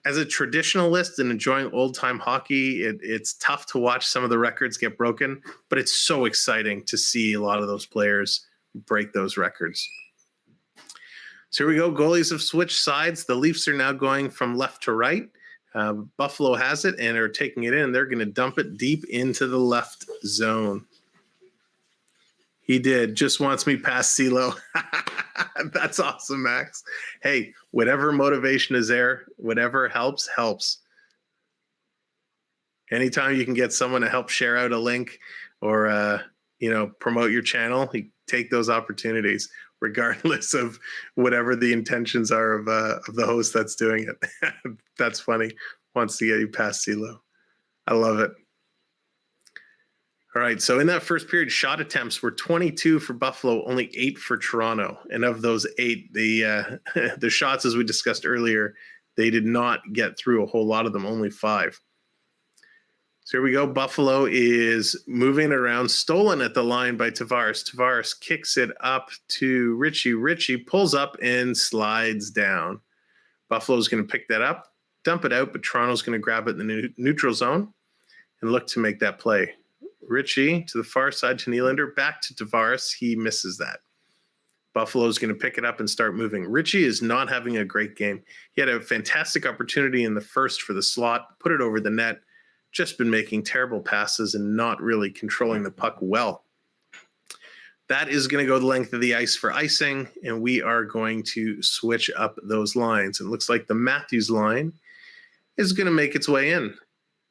as a traditionalist and enjoying old-time hockey, it's tough to watch some of the records get broken, but it's so exciting to see a lot of those players break those records. So here we go. Goalies have switched sides. The Leafs are now going from left to right. Buffalo has it and are taking it in. They're going to dump it deep into the left zone. He did. Just wants me past CeeLo. That's awesome, Max. Hey, whatever motivation is there, whatever helps. Anytime you can get someone to help share out a link or, promote your channel, you take those opportunities, regardless of whatever the intentions are of the host that's doing it. That's funny. Wants to get you past CeeLo. I love it. All right, so in that first period, shot attempts were 22 for Buffalo, only 8 for Toronto. And of those 8, the shots, as we discussed earlier, they did not get through a whole lot of them, only 5. So here we go. Buffalo is moving around, stolen at the line by Tavares. Tavares kicks it up to Ritchie. Ritchie pulls up and slides down. Buffalo's going to pick that up, dump it out, but Toronto's going to grab it in the neutral zone and look to make that play. Ritchie to the far side to Nylander, back to Tavares. He misses that. Buffalo's going to pick it up and start moving. Ritchie is not having a great game. He had a fantastic opportunity in the first for the slot, put it over the net, just been making terrible passes and not really controlling the puck well. That is going to go the length of the ice for icing, and we are going to switch up those lines. It looks like the Matthews line is going to make its way in.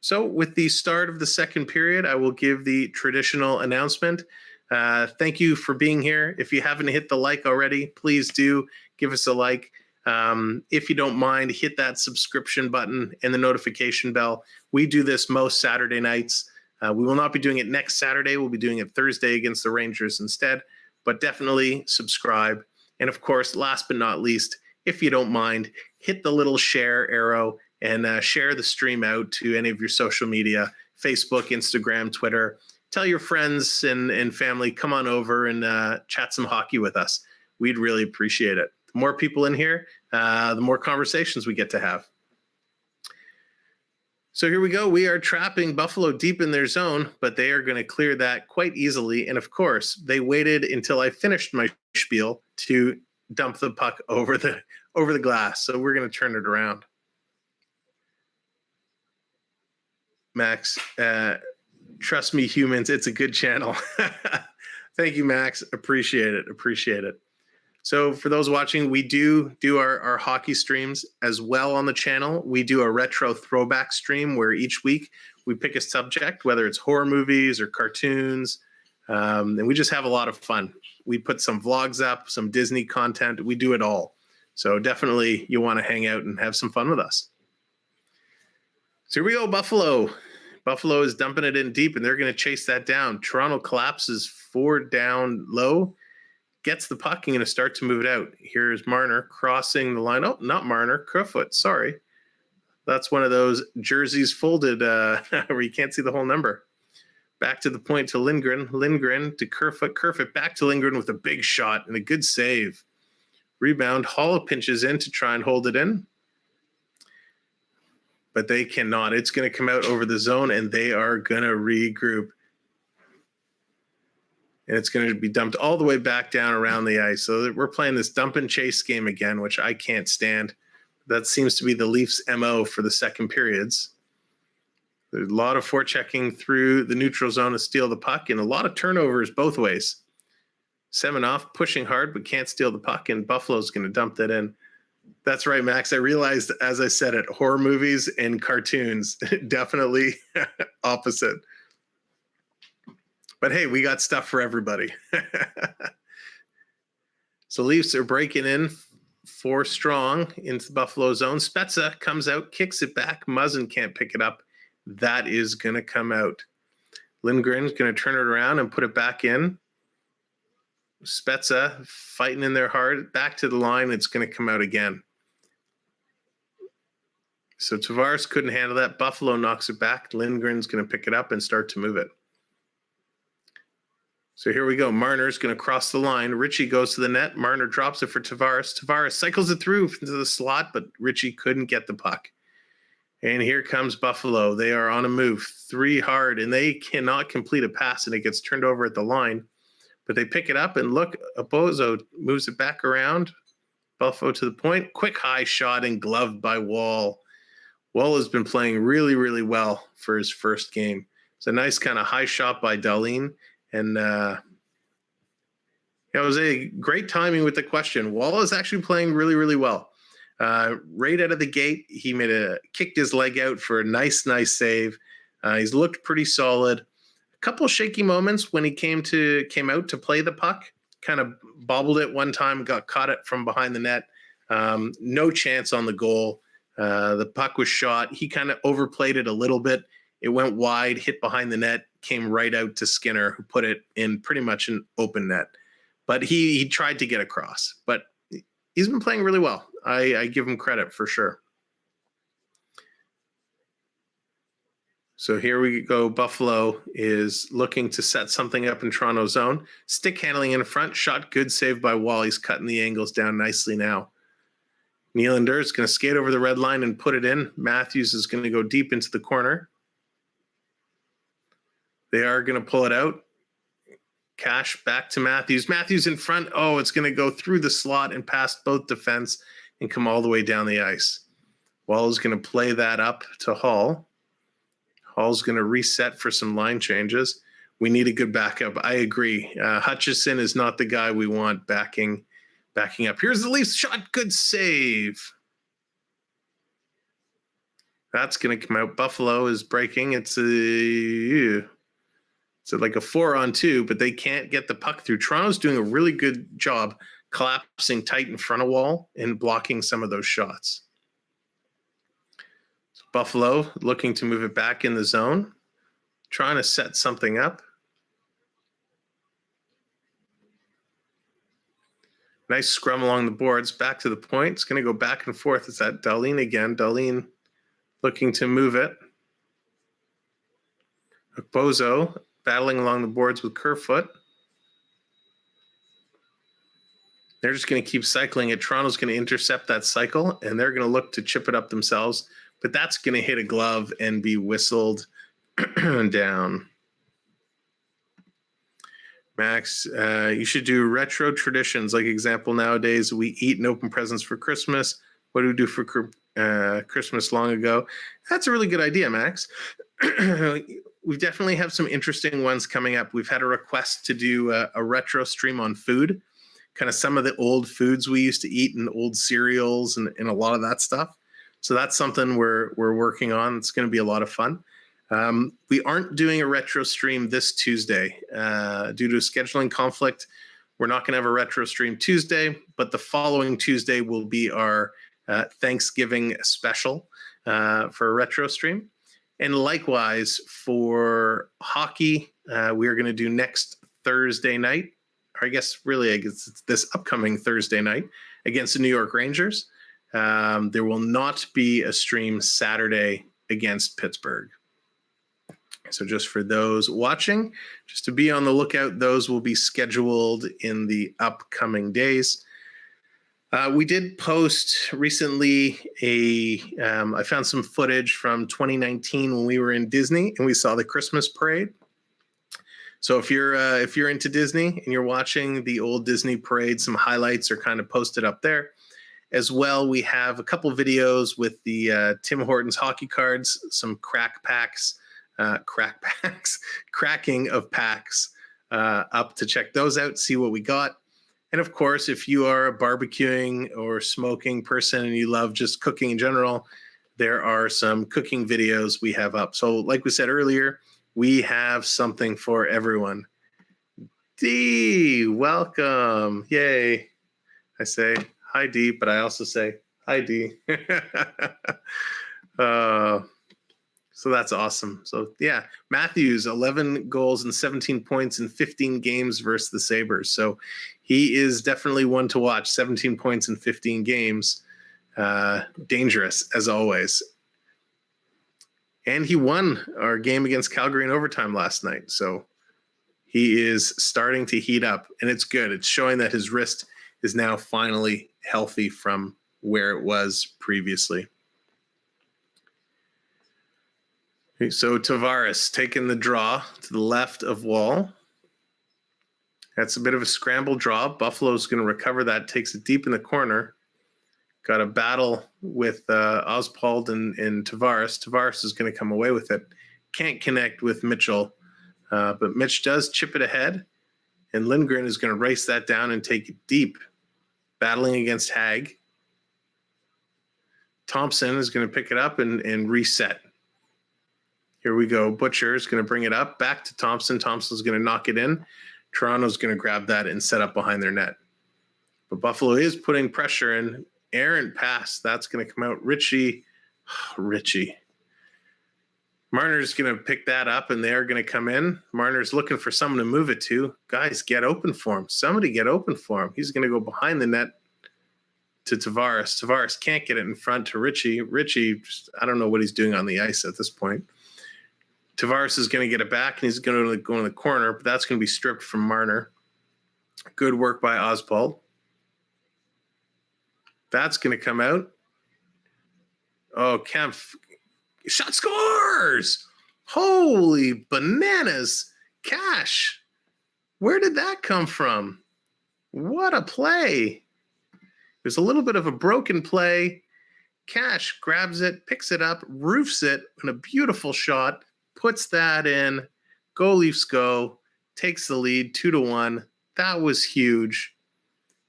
So with the start of the second period, I will give the traditional announcement. Thank you for being here. If you haven't hit the like already, please do give us a like. If you don't mind, hit that subscription button and the notification bell. We do this most Saturday nights. We will not be doing it next Saturday. We'll be doing it Thursday against the Rangers instead. But definitely subscribe. And of course, last but not least, if you don't mind, hit the little share arrow and share the stream out to any of your social media, Facebook, Instagram, Twitter. Tell your friends and family, come on over and chat some hockey with us. We'd really appreciate it. The more people in here, the more conversations we get to have. So here we go. We are trapping Buffalo deep in their zone, but they are going to clear that quite easily. And of course, they waited until I finished my spiel to dump the puck over the glass. So we're going to turn it around. Max, trust me, humans, it's a good channel. Thank you, Max. Appreciate it. So for those watching, we do our hockey streams as well on the channel. We do a retro throwback stream where each week we pick a subject, whether it's horror movies or cartoons, and we just have a lot of fun. We put some vlogs up, some Disney content. We do it all. So definitely you want to hang out and have some fun with us. So here we go, Buffalo. Buffalo is dumping it in deep, and they're going to chase that down. Toronto collapses 4 down low, gets the puck, and going to start to move it out. Here's Marner crossing the line. Oh, not Marner, Kerfoot, sorry. That's one of those jerseys folded where you can't see the whole number. Back to the point to Lindgren. Lindgren to Kerfoot. Kerfoot back to Lindgren with a big shot and a good save. Rebound. Hall pinches in to try and hold it in. But they cannot. It's going to come out over the zone, and they are going to regroup. And it's going to be dumped all the way back down around the ice. So we're playing this dump and chase game again, which I can't stand. That seems to be the Leafs' MO for the second periods. There's a lot of forechecking through the neutral zone to steal the puck, and a lot of turnovers both ways. Semenoff pushing hard but can't steal the puck, and Buffalo's going to dump that in. That's right, Max. I realized, as I said it, horror movies and cartoons, definitely opposite. But hey, we got stuff for everybody. So Leafs are breaking in 4 strong into the Buffalo zone. Spezza comes out, kicks it back. Muzzin can't pick it up. That is going to come out. Lindgren's going to turn it around and put it back in. Spezza fighting in there hard. Back to the line. It's going to come out again. So Tavares couldn't handle that. Buffalo knocks it back. Lindgren's going to pick it up and start to move it. So here we go. Marner's going to cross the line. Ritchie goes to the net. Marner drops it for Tavares. Tavares cycles it through into the slot, but Ritchie couldn't get the puck. And here comes Buffalo. They are on a move. 3 hard, and they cannot complete a pass, and it gets turned over at the line. But they pick it up, and look, Abozo moves it back around. Buffalo to the point. Quick high shot and gloved by Wall. Wall has been playing really, really well for his first game. It's a nice kind of high shot by Dahlin. And it was a great timing with the question. Wall is actually playing really, really well. Right out of the gate, he kicked his leg out for a nice save. He's looked pretty solid. A couple shaky moments when he came out to play the puck. Kind of bobbled it one time, got caught it from behind the net. No chance on the goal. The puck was shot. He kind of overplayed it a little bit. It went wide, hit behind the net, came right out to Skinner, who put it in pretty much an open net. But he tried to get across. But he's been playing really well. I give him credit for sure. So here we go. Buffalo is looking to set something up in Toronto zone. Stick handling in front. Shot good, save by Wall. He's cutting the angles down nicely now. Nylander is going to skate over the red line and put it in. Matthews is going to go deep into the corner. They are going to pull it out. Cash back to Matthews. Matthews in front. Oh, it's going to go through the slot and past both defense and come all the way down the ice. Wall is going to play that up to Hall. Hall's going to reset for some line changes. We need a good backup. I agree. Hutchison is not the guy we want backing up. Here's the Leafs shot. Good save. That's going to come out. Buffalo is breaking. It's like a 4-on-2, but they can't get the puck through. Toronto's doing a really good job collapsing tight in front of Wall and blocking some of those shots. So Buffalo looking to move it back in the zone, trying to set something up. Nice scrum along the boards, back to the point. It's going to go back and forth. It's at Dahlin again. Dahlin looking to move it. Bozo battling along the boards with Kerfoot. They're just going to keep cycling it. Toronto's going to intercept that cycle, and they're going to look to chip it up themselves. But that's going to hit a glove and be whistled down. Max, you should do retro traditions. Like example, nowadays we eat and open presents for Christmas. What do we do for Christmas long ago? That's a really good idea, Max. We definitely have some interesting ones coming up. We've had a request to do a retro stream on food, kind of some of the old foods we used to eat and old cereals and a lot of that stuff. So that's something we're working on. It's going to be a lot of fun. We aren't doing a retro stream this Tuesday due to a scheduling conflict. We're not going to have a retro stream Tuesday, but the following Tuesday will be our Thanksgiving special for a retro stream. And likewise for hockey, we are going to do next Thursday night, or I guess it's this upcoming Thursday night against the New York Rangers. There will not be a stream Saturday against Pittsburgh. So just for those watching, just to be on the lookout, those will be scheduled in the upcoming days. We did post recently I found some footage from 2019 when we were in Disney and we saw the Christmas parade. So if you're into Disney and you're watching the old Disney parade, some highlights are kind of posted up there. As well, we have a couple videos with the Tim Hortons hockey cards, some crack packs, cracking of packs up to check those out, see what we got. And of course, if you are a barbecuing or smoking person and you love just cooking in general, there are some cooking videos we have up. So like we said earlier, we have something for everyone. D, welcome. Yay. I say hi, D, but I also say hi, D. So that's awesome. So, yeah, Matthews, 11 goals and 17 points in 15 games versus the Sabres. So he is definitely one to watch. 17 points in 15 games. Dangerous, as always. And he won our game against Calgary in overtime last night. So he is starting to heat up, and it's good. It's showing that his wrist is now finally healthy from where it was previously. Okay, so Tavares taking the draw to the left of Wall. That's a bit of a scramble draw. Buffalo's going to recover that, takes it deep in the corner. Got a battle with Oswald and Tavares. Tavares is going to come away with it. Can't connect with Mitchell, but Mitch does chip it ahead, and Lindgren is going to race that down and take it deep, battling against Hag. Thompson is going to pick it up and reset. Here we go. Butcher is going to bring it up. Back to Thompson. Thompson's going to knock it in. Toronto's going to grab that and set up behind their net. But Buffalo is putting pressure in. Errant pass. That's going to come out. Richie. Marner's going to pick that up, and they're going to come in. Marner's looking for someone to move it to. Guys, get open for him. Somebody get open for him. He's going to go behind the net to Tavares. Tavares can't get it in front to Richie. Richie, I don't know what he's doing on the ice at this point. Tavares is going to get it back, and he's going to go in the corner, but that's going to be stripped from Marner. Good work by Oswald. That's going to come out. Oh, Kempf. Shot scores! Holy bananas. Cash. Where did that come from? What a play. There's a little bit of a broken play. Cash grabs it, picks it up, roofs it in a beautiful shot. Puts that in, go Leafs go, takes the lead 2-1. That was huge.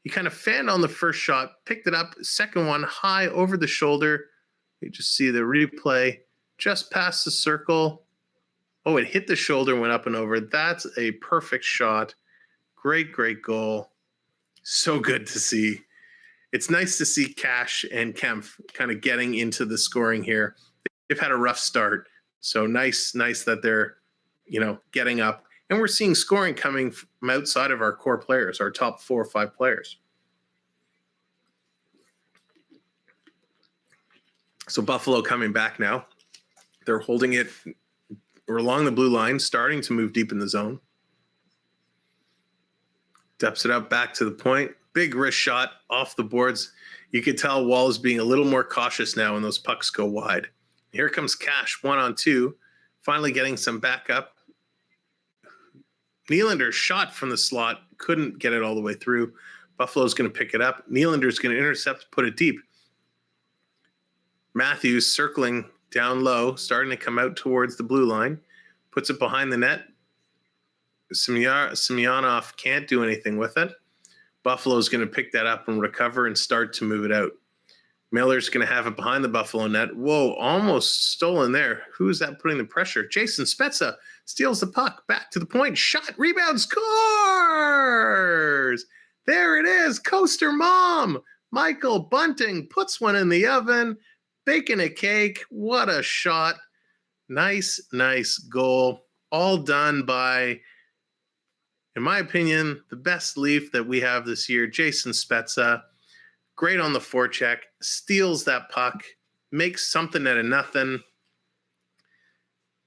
He kind of fanned on the first shot, picked it up, second one high over the shoulder. You just see the replay, just past the circle. Oh, it hit the shoulder, went up and over. That's a perfect shot. Great goal. So good to see. It's nice to see Cash and Kempf kind of getting into the scoring here. They've had a rough start. So nice that they're, getting up. And we're seeing scoring coming from outside of our core players, our top 4 or 5 players. So Buffalo coming back now. They're holding it along the blue line, starting to move deep in the zone. Steps it up back to the point. Big wrist shot off the boards. You could tell Wall is being a little more cautious now when those pucks go wide. Here comes Cash, 1-on-2, finally getting some backup. Nylander shot from the slot, couldn't get it all the way through. Buffalo's going to pick it up. Nylander's going to intercept, put it deep. Matthews circling down low, starting to come out towards the blue line, puts it behind the net. Semyonov can't do anything with it. Buffalo's going to pick that up and recover and start to move it out. Miller's going to have it behind the Buffalo net. Whoa, almost stolen there. Who's that putting the pressure? Jason Spezza steals the puck. Back to the point. Shot, rebound, scores! There it is. Coaster Mom. Michael Bunting puts one in the oven. Baking a cake. What a shot. Nice goal. All done by, in my opinion, the best Leaf that we have this year, Jason Spezza. Great on the forecheck, steals that puck, makes something out of nothing.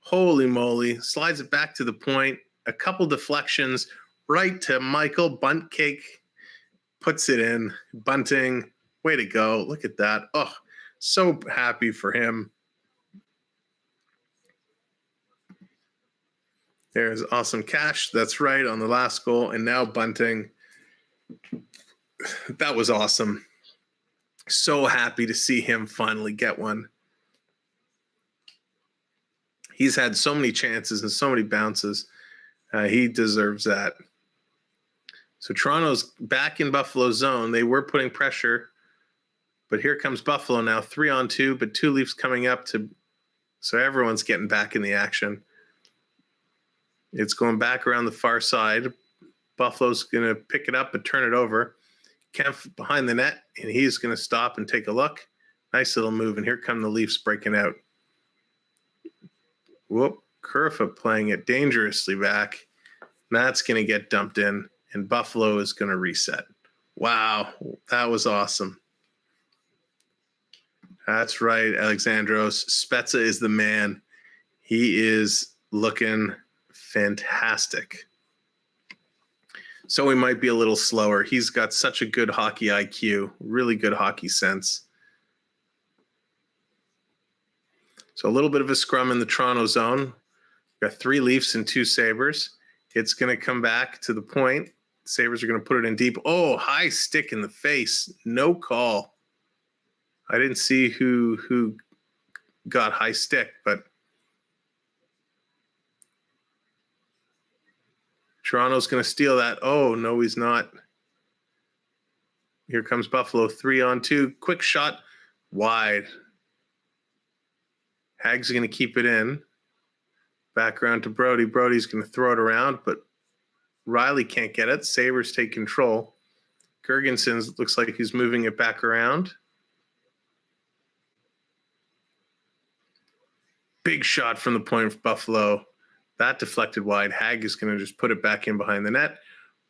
Holy moly, slides it back to the point, a couple deflections, right to Michael Buntcake, puts it in. Bunting, way to go. Look at that. Oh, so happy for him. There's awesome Cash. That's right, on the last goal. And now Bunting. That was awesome. So happy to see him finally get one. He's had so many chances and so many bounces. He deserves that. So Toronto's back in Buffalo zone. They were putting pressure, but here comes Buffalo now, 3-on-2, but 2 Leafs coming up so everyone's getting back in the action. It's going back around the far side. Buffalo's going to pick it up and turn it over. Kempf behind the net, and he's going to stop and take a look. Nice little move, and here come the Leafs breaking out. Whoop, Kerfoot playing it dangerously back. That's going to get dumped in, and Buffalo is going to reset. Wow, that was awesome. That's right, Alexandros. Spezza is the man. He is looking fantastic. So he might be a little slower. He's got such a good hockey IQ, really good hockey sense. So a little bit of a scrum in the Toronto zone. We've got 3 Leafs and 2 Sabres. It's going to come back to the point. Sabres are going to put it in deep. Oh, high stick in the face. No call. I didn't see who got high stick, but Toronto's going to steal that. Oh, no, he's not. Here comes Buffalo, 3-on-2. Quick shot, wide. Hag's going to keep it in. Back around to Brody. Brody's going to throw it around, but Riley can't get it. Sabres take control. Gergensen looks like he's moving it back around. Big shot from the point of Buffalo. That deflected wide. Hag is going to just put it back in behind the net.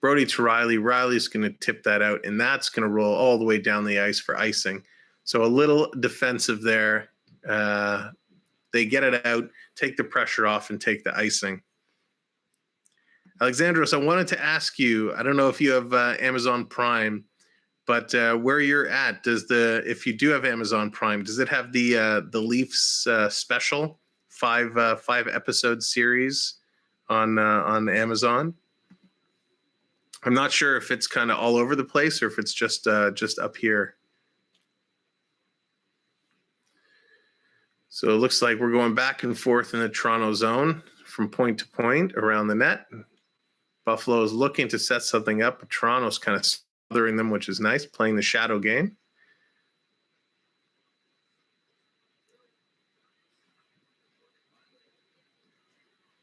Brody to Riley. Riley's going to tip that out, and that's going to roll all the way down the ice for icing. So a little defensive there. They get it out, take the pressure off, and take the icing. Alexandros, I wanted to ask you, I don't know if you have Amazon Prime, but where you're at, if you do have Amazon Prime, does it have the Leafs special 5 episode series on Amazon? I'm not sure if it's kind of all over the place or if it's just up here. So it looks like we're going back and forth in the Toronto zone from point to point around the net. Buffalo is looking to set something up, but Toronto's kind of smothering them, which is nice, playing the shadow game.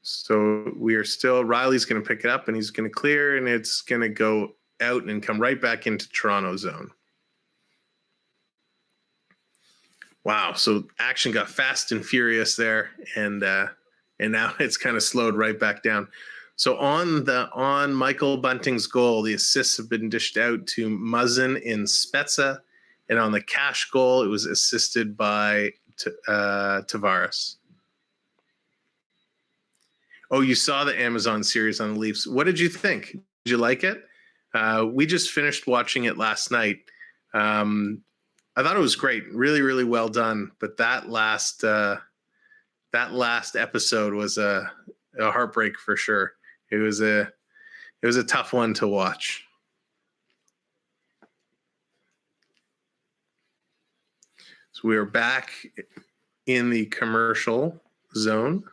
So we are still, Riley's going to pick it up, and he's going to clear, and it's going to go out and come right back into Toronto zone. Wow, so action got fast and furious there, and now it's kind of slowed right back down. So on Michael Bunting's goal, the assists have been dished out to Muzzin in Spezza, and on the Cash goal, it was assisted by Tavares. Oh, you saw the Amazon series on the Leafs. What did you think? Did you like it? We just finished watching it last night. I thought it was great, really, really well done. But that last episode was a heartbreak for sure. It was a tough one to watch. So we are back in the commercial zone,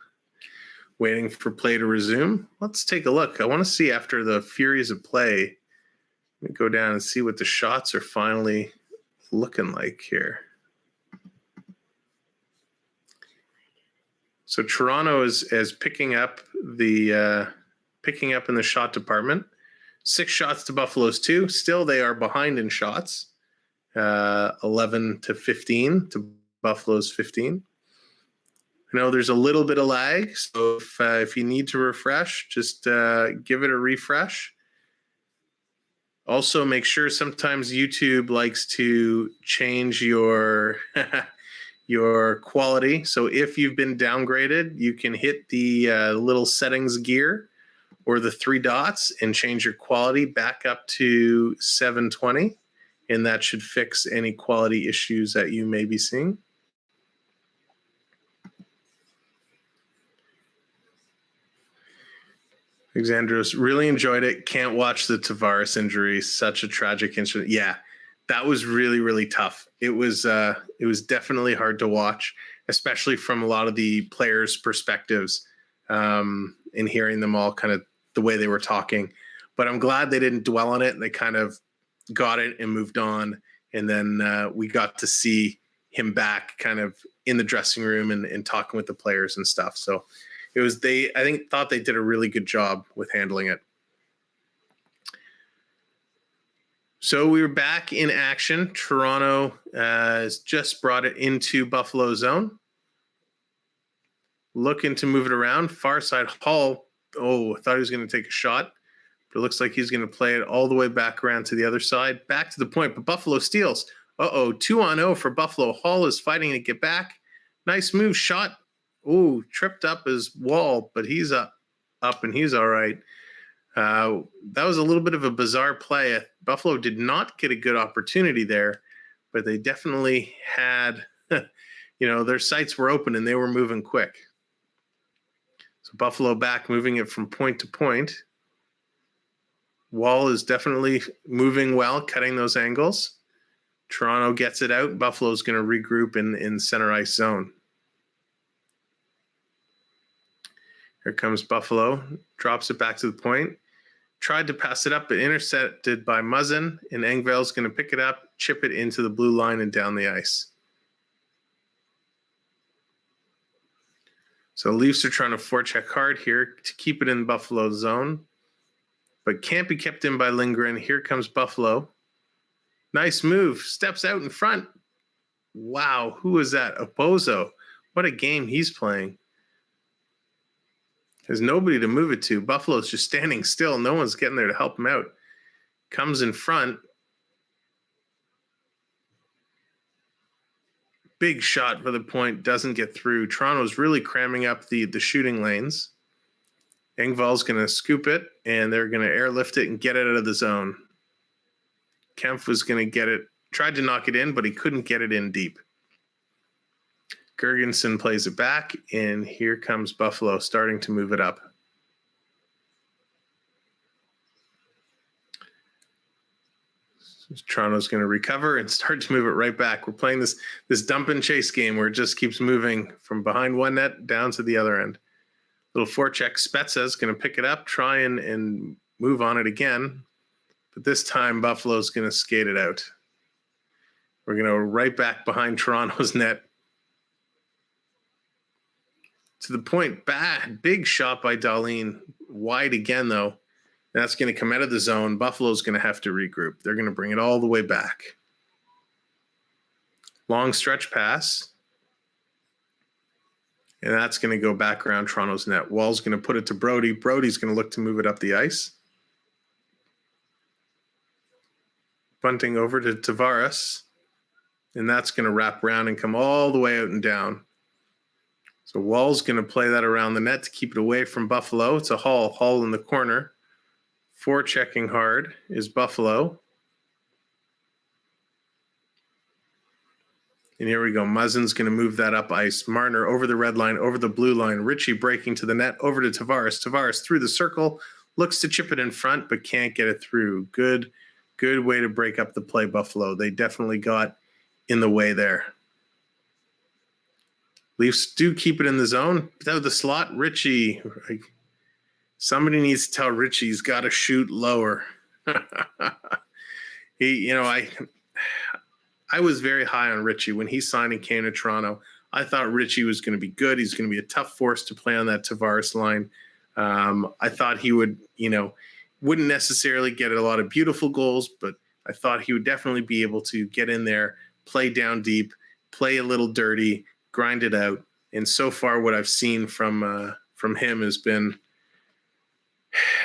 waiting for play to resume. Let's take a look. I want to see after the Furies of play. Let me go down and see what the shots are finally looking like here. So Toronto is picking up in the shot department. 6 shots to Buffalo's 2. Still, they are behind in shots. 11 to 15 to Buffalo's 15. I know there's a little bit of lag, so if you need to refresh, just give it a refresh. Also, make sure sometimes YouTube likes to change your your quality. So if you've been downgraded, you can hit the little settings gear or the 3 dots and change your quality back up to 720, and that should fix any quality issues that you may be seeing. Alexandros, really enjoyed it. Can't watch the Tavares injury. Such a tragic incident. Yeah, that was really, really tough. It was definitely hard to watch. especially from a lot of the players' perspectives, and hearing them all kind of the way they were talking. But I'm glad they didn't dwell on it, and they kind of got it and moved on. And then we got to see him back kind of in the dressing room and talking with the players and stuff. So it was, thought they did a really good job with handling it. So we were back in action. Toronto has just brought it into Buffalo zone. Looking to move it around. Far side, Hall. Oh, I thought he was going to take a shot. But it looks like he's going to play it all the way back around to the other side. Back to the point, but Buffalo steals. 2-on-0 for Buffalo. Hall is fighting to get back. Nice move, shot. Oh, tripped up his wall, but he's up and he's all right. That was a little bit of a bizarre play. Buffalo did not get a good opportunity there, but they definitely had, their sights were open and they were moving quick. So Buffalo back, moving it from point to point. Wall is definitely moving well, cutting those angles. Toronto gets it out. Buffalo's going to regroup in center ice zone. Here comes Buffalo. Drops it back to the point. Tried to pass it up, but intercepted by Muzzin. And Engvall's going to pick it up, chip it into the blue line and down the ice. So the Leafs are trying to forecheck hard here to keep it in Buffalo zone. But can't be kept in by Lindgren. Here comes Buffalo. Nice move. Steps out in front. Wow, who is that? Opozo. What a game he's playing. There's nobody to move it to. Buffalo's just standing still. No one's getting there to help him out. Comes in front. Big shot for the point. Doesn't get through. Toronto's really cramming up the shooting lanes. Engvall's going to scoop it, and they're going to airlift it and get it out of the zone. Kempf was going to get it. Tried to knock it in, but he couldn't get it in deep. Gergensen plays it back, and here comes Buffalo starting to move it up. Toronto's going to recover and start to move it right back. We're playing this dump and chase game where it just keeps moving from behind one net down to the other end. Little forecheck. Spezza's going to pick it up, try and move on it again. But this time, Buffalo's going to skate it out. We're going to right back behind Toronto's net. To the point, big shot by Dahlin. Wide again, though. That's going to come out of the zone. Buffalo's going to have to regroup. They're going to bring it all the way back. Long stretch pass. And that's going to go back around Toronto's net. Wall's going to put it to Brody. Brody's going to look to move it up the ice. Bunting over to Tavares. And that's going to wrap around and come all the way out and down. So Wall's going to play that around the net to keep it away from Buffalo. It's a Hall. Hall in the corner. Forechecking hard is Buffalo. And here we go. Muzzin's going to move that up ice. Marner over the red line, over the blue line. Ritchie breaking to the net, over to Tavares. Tavares through the circle, looks to chip it in front, but can't get it through. Good way to break up the play, Buffalo. They definitely got in the way there. Leafs do keep it in the zone. Without the slot, Ritchie. Somebody needs to tell Ritchie he's got to shoot lower. I was very high on Ritchie when he signed and came to Toronto. I thought Ritchie was going to be good. He's going to be a tough force to play on that Tavares line. I thought he would, wouldn't necessarily get a lot of beautiful goals, but I thought he would definitely be able to get in there, play down deep, play a little dirty, grind it out. And so far, what I've seen from him has been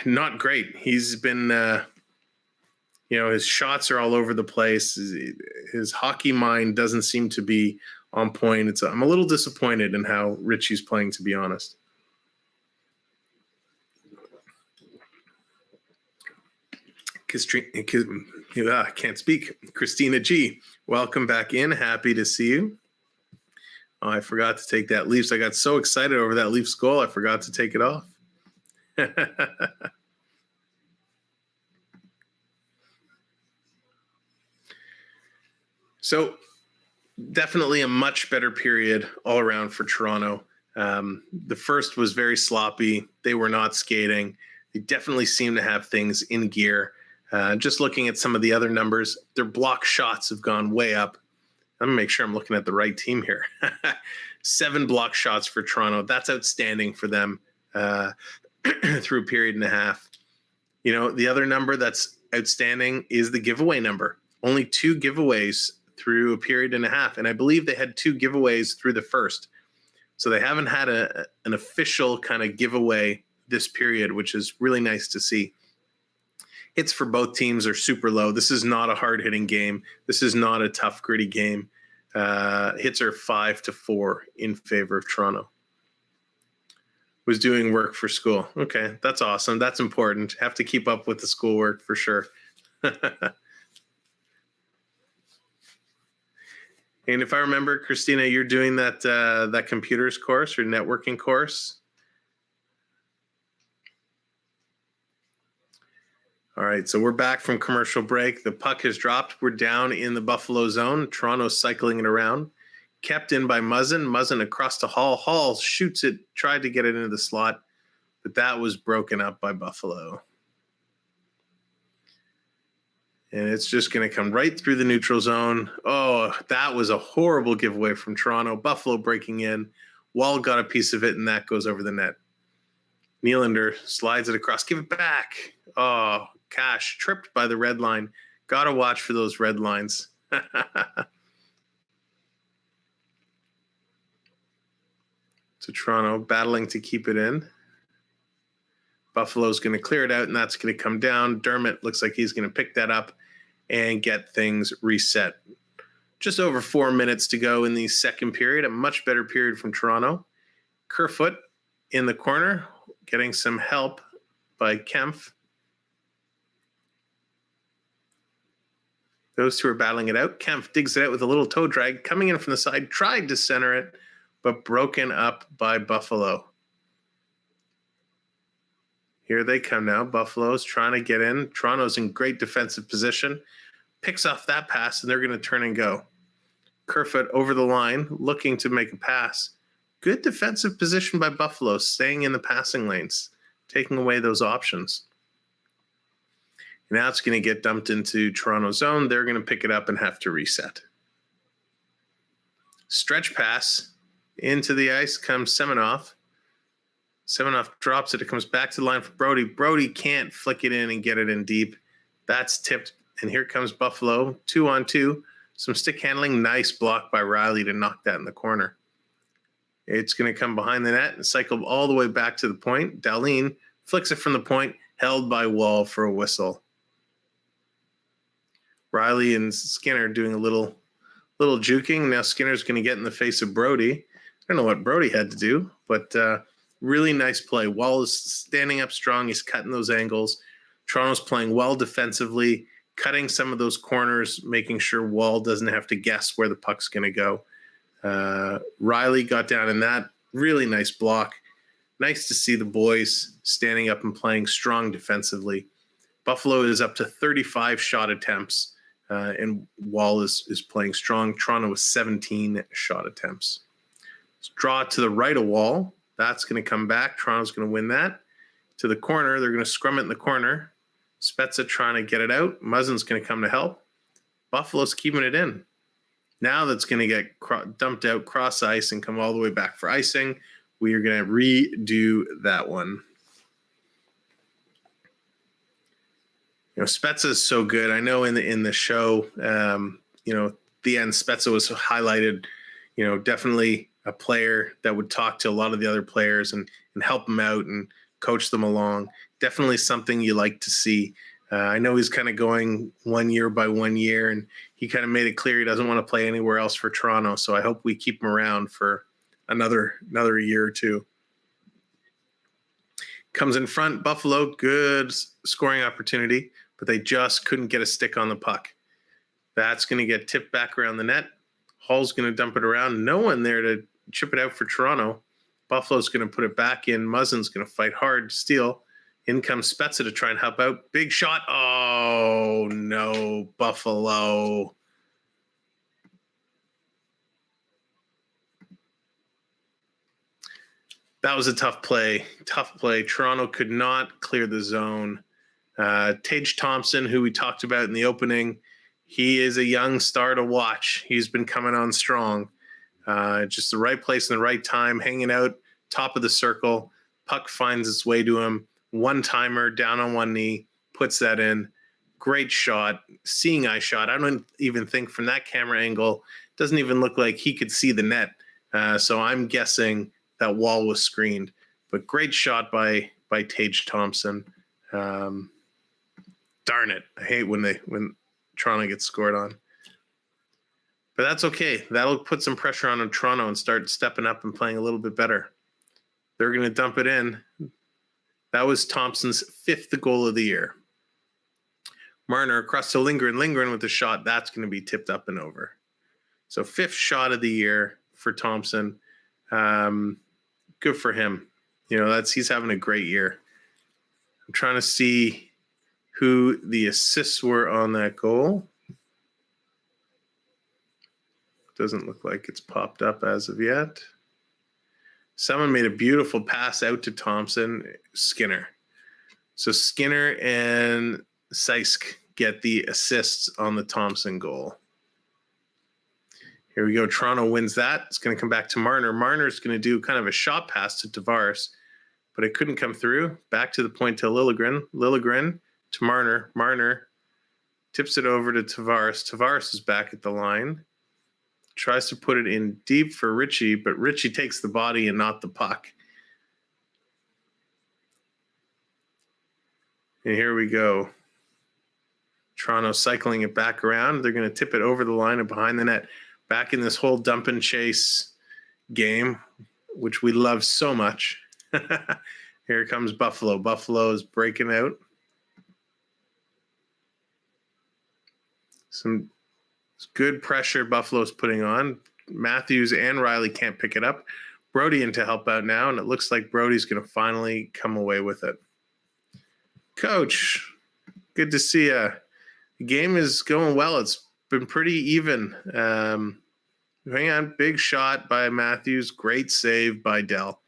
not great. He's been, his shots are all over the place. His hockey mind doesn't seem to be on point. I'm a little disappointed in how Ritchie's playing, to be honest. I can't speak. Christina G, welcome back in. Happy to see you. Oh, I forgot to take that Leafs. I got so excited over that Leafs goal, I forgot to take it off. So definitely a much better period all around for Toronto. The first was very sloppy. They were not skating. They definitely seem to have things in gear. Just looking at some of the other numbers, their block shots have gone way up. I'm going to make sure I'm looking at the right team here. 7 block shots for Toronto. That's outstanding for them through a period and a half. You know, the other number that's outstanding is the giveaway number. Only 2 giveaways through a period and a half. And I believe they had 2 giveaways through the first. So they haven't had an official kind of giveaway this period, which is really nice to see. Hits for both teams are super low. This is not a hard-hitting game. This is not a tough, gritty game. Hits are 5-4 in favor of Toronto. Was doing work for school. Okay, that's awesome. That's important. Have to keep up with the schoolwork for sure. And if I remember, Christina, you're doing that computers course or networking course. All right, so we're back from commercial break. The puck has dropped. We're down in the Buffalo zone. Toronto's cycling it around. Kept in by Muzzin. Muzzin across to Hall. Hall shoots it, tried to get it into the slot, but that was broken up by Buffalo. And it's just going to come right through the neutral zone. Oh, that was a horrible giveaway from Toronto. Buffalo breaking in. Wall got a piece of it, and that goes over the net. Nylander slides it across. Give it back. Oh, Cash tripped by the red line. Got to watch for those red lines. So Toronto battling to keep it in. Buffalo's going to clear it out, and that's going to come down. Dermott looks like he's going to pick that up and get things reset. Just over 4 minutes to go in the second period. A much better period from Toronto. Kerfoot in the corner, getting some help by Kempf. Those two are battling it out. Kempf digs it out with a little toe drag. Coming in from the side, tried to center it, but broken up by Buffalo. Here they come now. Buffalo's trying to get in. Toronto's in great defensive position. Picks off that pass, and they're going to turn and go. Kerfoot over the line, looking to make a pass. Good defensive position by Buffalo, staying in the passing lanes, taking away those options. Now it's going to get dumped into Toronto zone. They're going to pick it up and have to reset. Stretch pass into the ice comes Semenoff. Semenoff drops it. It comes back to the line for Brody. Brody can't flick it in and get it in deep. That's tipped. And here comes Buffalo, 2-on-2. Some stick handling. Nice block by Riley to knock that in the corner. It's going to come behind the net and cycle all the way back to the point. Dahlin flicks it from the point, held by Wall for a whistle. Riley and Skinner doing a little juking. Now Skinner's going to get in the face of Brody. I don't know what Brody had to do, but really nice play. Wall is standing up strong. He's cutting those angles. Toronto's playing well defensively, cutting some of those corners, making sure Wall doesn't have to guess where the puck's going to go. Riley got down in that. Really nice block. Nice to see the boys standing up and playing strong defensively. Buffalo is up to 35 shot attempts, and Wall is playing strong. Toronto with 17 shot attempts. Let's draw it to the right of Wall. That's going to come back. Toronto's going to win that. To the corner, they're going to scrum it in the corner. Spezza trying to get it out. Muzzin's going to come to help. Buffalo's keeping it in. Now that's going to get dumped out cross ice and come all the way back for icing. We are going to redo that one. You know, Spezza is so good. I know in the show, the end Spezza was highlighted, definitely a player that would talk to a lot of the other players and help them out and coach them along. Definitely something you like to see. I know he's kind of going 1 year by 1 year, and he kind of made it clear he doesn't want to play anywhere else for Toronto. So I hope we keep him around for another year or two. Comes in front, Buffalo, good scoring opportunity, but they just couldn't get a stick on the puck. That's going to get tipped back around the net. Hall's going to dump it around. No one there to chip it out for Toronto. Buffalo's going to put it back in. Muzzin's going to fight hard to steal. In comes Spezza to try and help out. Big shot. Oh, no, Buffalo. That was a tough play. Toronto could not clear the zone. Tage Thompson, who we talked about in the opening, he is a young star to watch. He's been coming on strong. Just the right place in the right time, hanging out top of the circle. Puck finds its way to him. One-timer, down on one knee, puts that in. Great shot, seeing eye shot. I don't even think from that camera angle, doesn't even look like he could see the net. So I'm guessing that wall was screened. But great shot by Tage Thompson. Darn it. I hate when Toronto gets scored on. But that's okay. That'll put some pressure on Toronto and start stepping up and playing a little bit better. They're going to dump it in. That was Thompson's 5th goal of the year. Marner across to Lindgren with the shot. That's going to be tipped up and over. So 5th shot of the year for Thompson. Good for him. He's having a great year. I'm trying to see who the assists were on that goal. Doesn't look like it's popped up as of yet. Someone made a beautiful pass out to Thompson. Skinner. So Skinner and Seisk get the assists on the Thompson goal. Here we go. Toronto wins that. It's going to come back to Marner. Marner's going to do kind of a shot pass to Tavares, but it couldn't come through. Back to the point to Liljegren. Liljegren to Marner. Marner tips it over to Tavares. Tavares is back at the line. Tries to put it in deep for Ritchie, but Ritchie takes the body and not the puck. And here we go. Toronto cycling it back around. They're going to tip it over the line and behind the net. Back in this whole dump and chase game, which we love so much. Here comes Buffalo. Buffalo is breaking out. Some good pressure Buffalo's putting on. Matthews and Riley can't pick it up. Brody in to help out now, and it looks like Brody's going to finally come away with it. Coach, good to see you. The game is going well. It's been pretty even. Hang on, big shot by Matthews. Great save by Dell.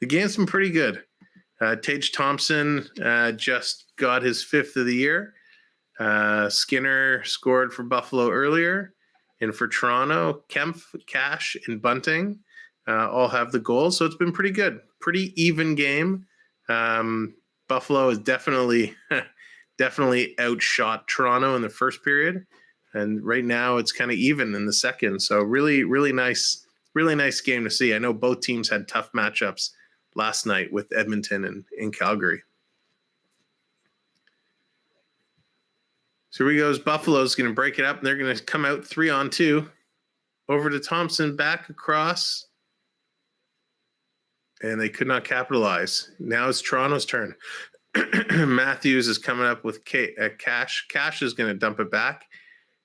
The game's been pretty good. Tage Thompson just got his 5th of the year. Skinner scored for Buffalo earlier. And for Toronto, Kempf, Cash, and Bunting all have the goals. So it's been pretty good. Pretty even game. Buffalo is definitely outshot Toronto in the first period. And right now it's kind of even in the second. So really, really nice game to see. I know both teams had tough matchups last night with Edmonton and in Calgary. So here we go. Buffalo's going to break it up, and they're going to come out 3-on-2. Over to Thompson, back across. And they could not capitalize. Now it's Toronto's turn. Matthews is coming up with Cash. Cash is going to dump it back.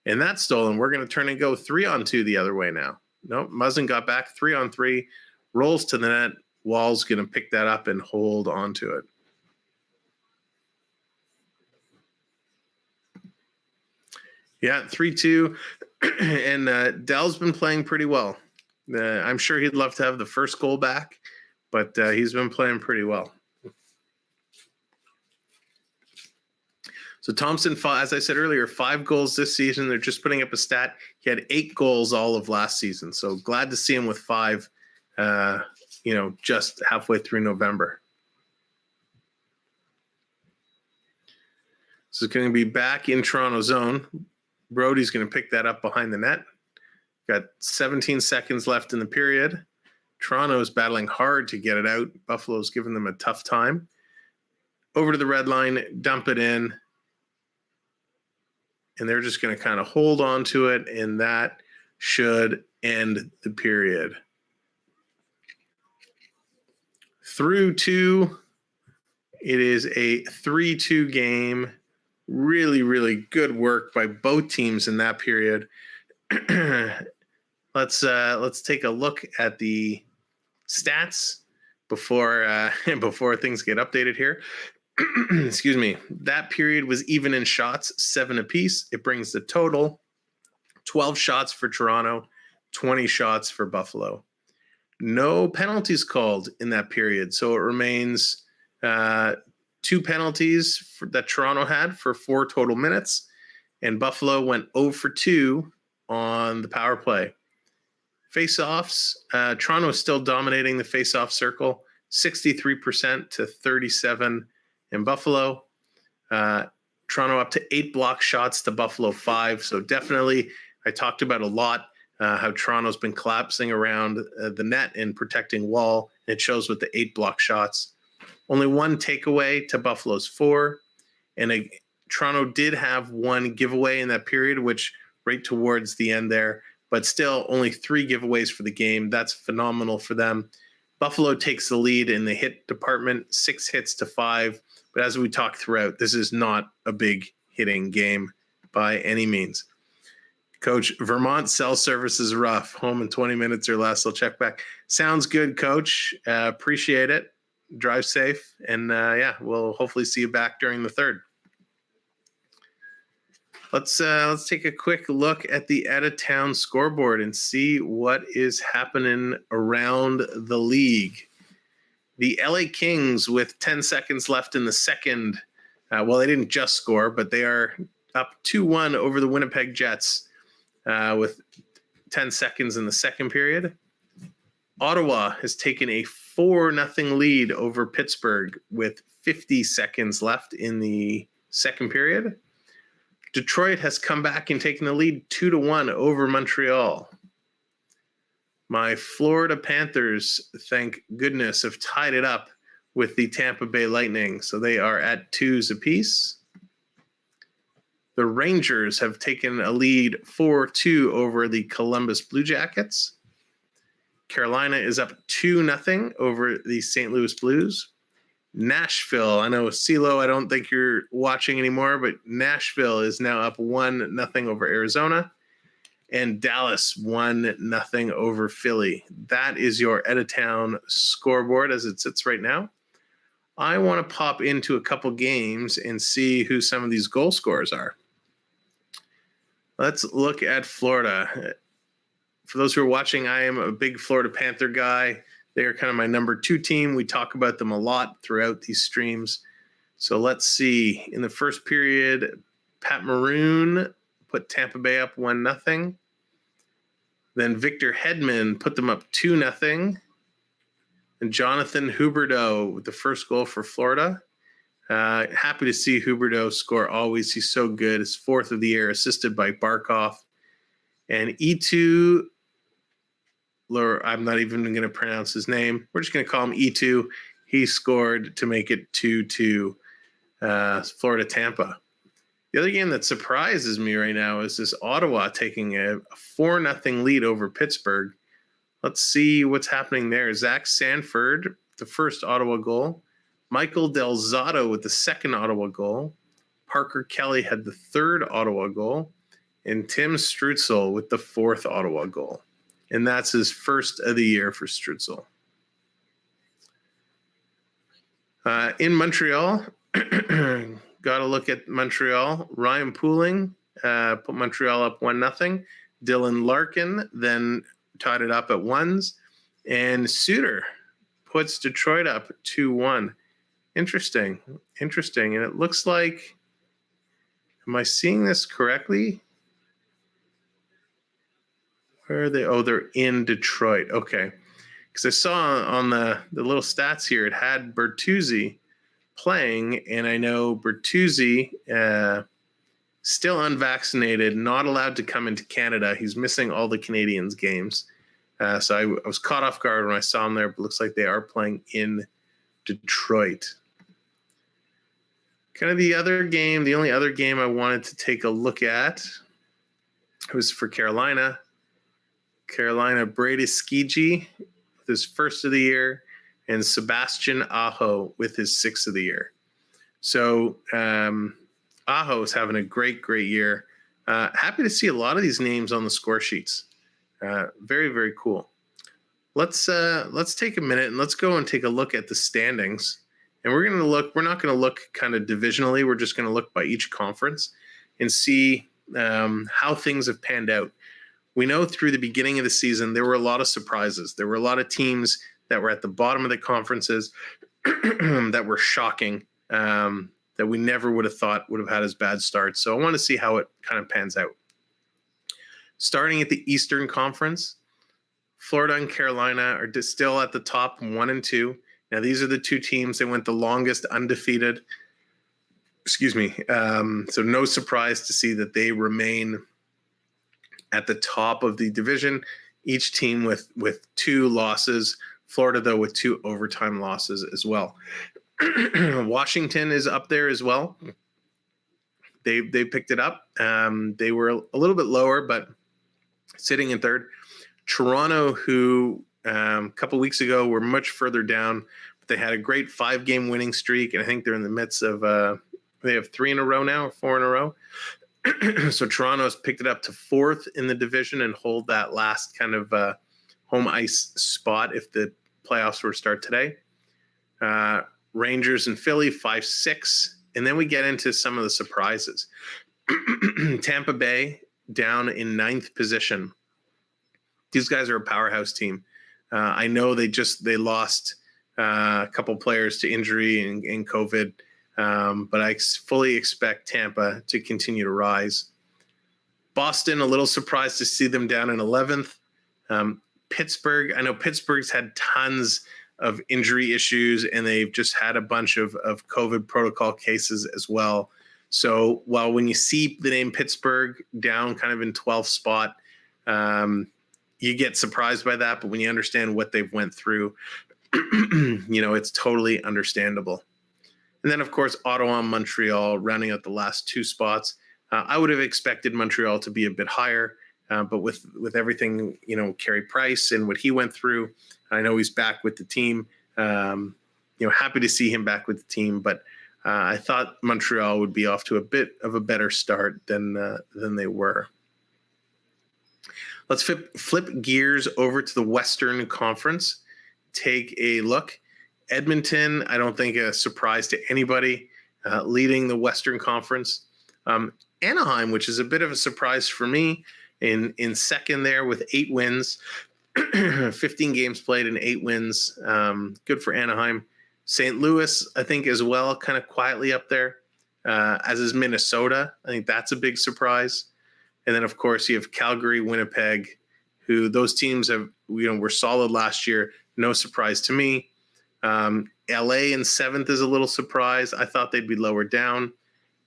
And that's stolen. We're going to turn and go 3-on-2 the other way now. Nope, Muzzin got back 3-on-3. Rolls to the net. Wall's going to pick that up and hold onto it. Yeah, 3-2. And Dell's been playing pretty well. I'm sure he'd love to have the first goal back, but he's been playing pretty well. So Thompson, as I said earlier, 5 goals this season. They're just putting up a stat. He had 8 goals all of last season. So glad to see him with 5, just halfway through November. So it's going to be back in Toronto zone. Brody's going to pick that up behind the net. Got 17 seconds left in the period. Toronto is battling hard to get it out. Buffalo's giving them a tough time. Over to the red line, dump it in. And they're just going to kind of hold on to it, and that should end the period. Through 2, it is a 3-2 game. Really, really good work by both teams in that period. Let's take a look at the stats before things get updated here. Excuse me. That period was even in shots, 7 apiece. It brings the total 12 shots for Toronto, 20 shots for Buffalo. No penalties called in that period. So it remains 2 penalties that Toronto had for 4 total minutes. And Buffalo went 0 for 2 on the power play. Face-offs, Toronto is still dominating the face-off circle, 63% to 37 in Buffalo. Toronto up to 8 block shots to Buffalo 5. So definitely, I talked about a lot how Toronto's been collapsing around the net and protecting wall. And it shows with the 8 block shots. Only 1 takeaway to Buffalo's 4. And Toronto did have 1 giveaway in that period, which right towards the end there. But still only 3 giveaways for the game. That's phenomenal for them. Buffalo takes the lead in the hit department, 6 hits to 5. But as we talk throughout, this is not a big hitting game by any means. Coach, Vermont cell service is rough. Home in 20 minutes or less. I'll check back. Sounds good, Coach. Appreciate it. Drive safe. And we'll hopefully see you back during the third. Let's take a quick look at the out-of-town scoreboard and see what is happening around the league. The LA Kings, with 10 seconds left in the second, they didn't just score, but they are up 2-1 over the Winnipeg Jets with 10 seconds in the second period. Ottawa has taken a 4-0 lead over Pittsburgh with 50 seconds left in the second period. Detroit has come back and taken the lead 2-1 over Montreal. My Florida Panthers, thank goodness, have tied it up with the Tampa Bay Lightning, so they are at 2s apiece. The Rangers have taken a lead 4-2 over the Columbus Blue Jackets. Carolina is up 2-0 over the St. Louis Blues. Nashville, I know CeeLo, I don't think you're watching anymore, but Nashville is now up 1-0 over Arizona. And Dallas 1-0 over Philly. That is your out-of-town scoreboard as it sits right now. I want to pop into a couple games and see who some of these goal scorers are. Let's look at Florida. For those who are watching, I am a big Florida Panther guy. They are kind of my number 2 team. We talk about them a lot throughout these streams. So let's see. In the first period, Pat Maroon put Tampa Bay up 1-0. Then Victor Hedman put them up 2-0. And Jonathan Huberdeau with the first goal for Florida. Happy to see Huberdeau score always. He's so good. His 4th of the year, assisted by Barkov. And E2, I'm not even going to pronounce his name. We're just going to call him E2. He scored to make it 2-2 Florida-Tampa. The other game that surprises me right now is this Ottawa taking a 4-0 lead over Pittsburgh. Let's see what's happening there. Zach Sanford, the first Ottawa goal. Michael Del Zotto with the second Ottawa goal. Parker Kelly had the third Ottawa goal. And Tim Strutzel with the 4th Ottawa goal. And that's his first of the year for Strutzel. In Montreal, got to look at Montreal. Ryan Pooling put Montreal up 1-0. Dylan Larkin then tied it up at 1s. And Suter puts Detroit up 2-1. Interesting. And it looks like, am I seeing this correctly? Where are they? Oh, they're in Detroit. Okay. Because I saw on the little stats here, it had Bertuzzi playing, and I know Bertuzzi, still unvaccinated, not allowed to come into Canada. He's missing all the Canadians' games. So I was caught off guard when I saw him there, but looks like they are playing in Detroit. Kind of the only other game I wanted to take a look at was for Carolina. Carolina, Brady Skiji with his 1st of the year, and Sebastian Aho with his 6th of the year. So Aho is having a great year. Happy to see a lot of these names on the score sheets. Very, very cool. Let's take a minute and let's go and take a look at the standings. And we're not going to look kind of divisionally. We're just going to look by each conference and see how things have panned out. we know through the beginning of the season, there were a lot of surprises. There were a lot of teams that were at the bottom of the conferences that were shocking, that we never would have thought would have had as bad starts. So I want to see how it kind of pans out. Starting at the Eastern Conference, Florida and Carolina are still at the top, 1 and 2. Now, these are the two teams that went the longest undefeated. Excuse me. So no surprise to see that they remain at the top of the division, each team with 2 losses. Florida, though, with 2 overtime losses as well. Washington is up there as well. They picked it up. They were a little bit lower, but sitting in third. Toronto, who a couple weeks ago were much further down, but they had a great 5-game winning streak, and I think they're in the midst of they have 3 in a row now, or 4 in a row. So Toronto's picked it up to 4th in the division and hold that last kind of home ice spot if the playoffs were to start today. Rangers and Philly, 5-6. And then we get into some of the surprises. Tampa Bay down in 9th position. These guys are a powerhouse team. I know they lost a couple players to injury and COVID, but I fully expect Tampa to continue to rise. Boston, a little surprised to see them down in 11th. Pittsburgh, I know Pittsburgh's had tons of injury issues, and they've just had a bunch of COVID protocol cases as well. So while when you see the name Pittsburgh down kind of in 12th spot, you get surprised by that. But when you understand what they've went through, it's totally understandable. And then, of course, Ottawa and Montreal rounding out the last 2 spots. I would have expected Montreal to be a bit higher, but with everything, Carey Price and what he went through, I know he's back with the team. Happy to see him back with the team, but I thought Montreal would be off to a bit of a better start than they were. Let's flip gears over to the Western Conference. Take a look. Edmonton, I don't think a surprise to anybody, leading the Western Conference. Anaheim, which is a bit of a surprise for me, in second there with 8 wins, 15 games played and 8 wins. Good for Anaheim. St. Louis, I think, as well, kind of quietly up there, as is Minnesota. I think that's a big surprise. And then, of course, you have Calgary, Winnipeg, who those teams were solid last year. No surprise to me. LA in 7th is a little surprise. I thought they'd be lower down.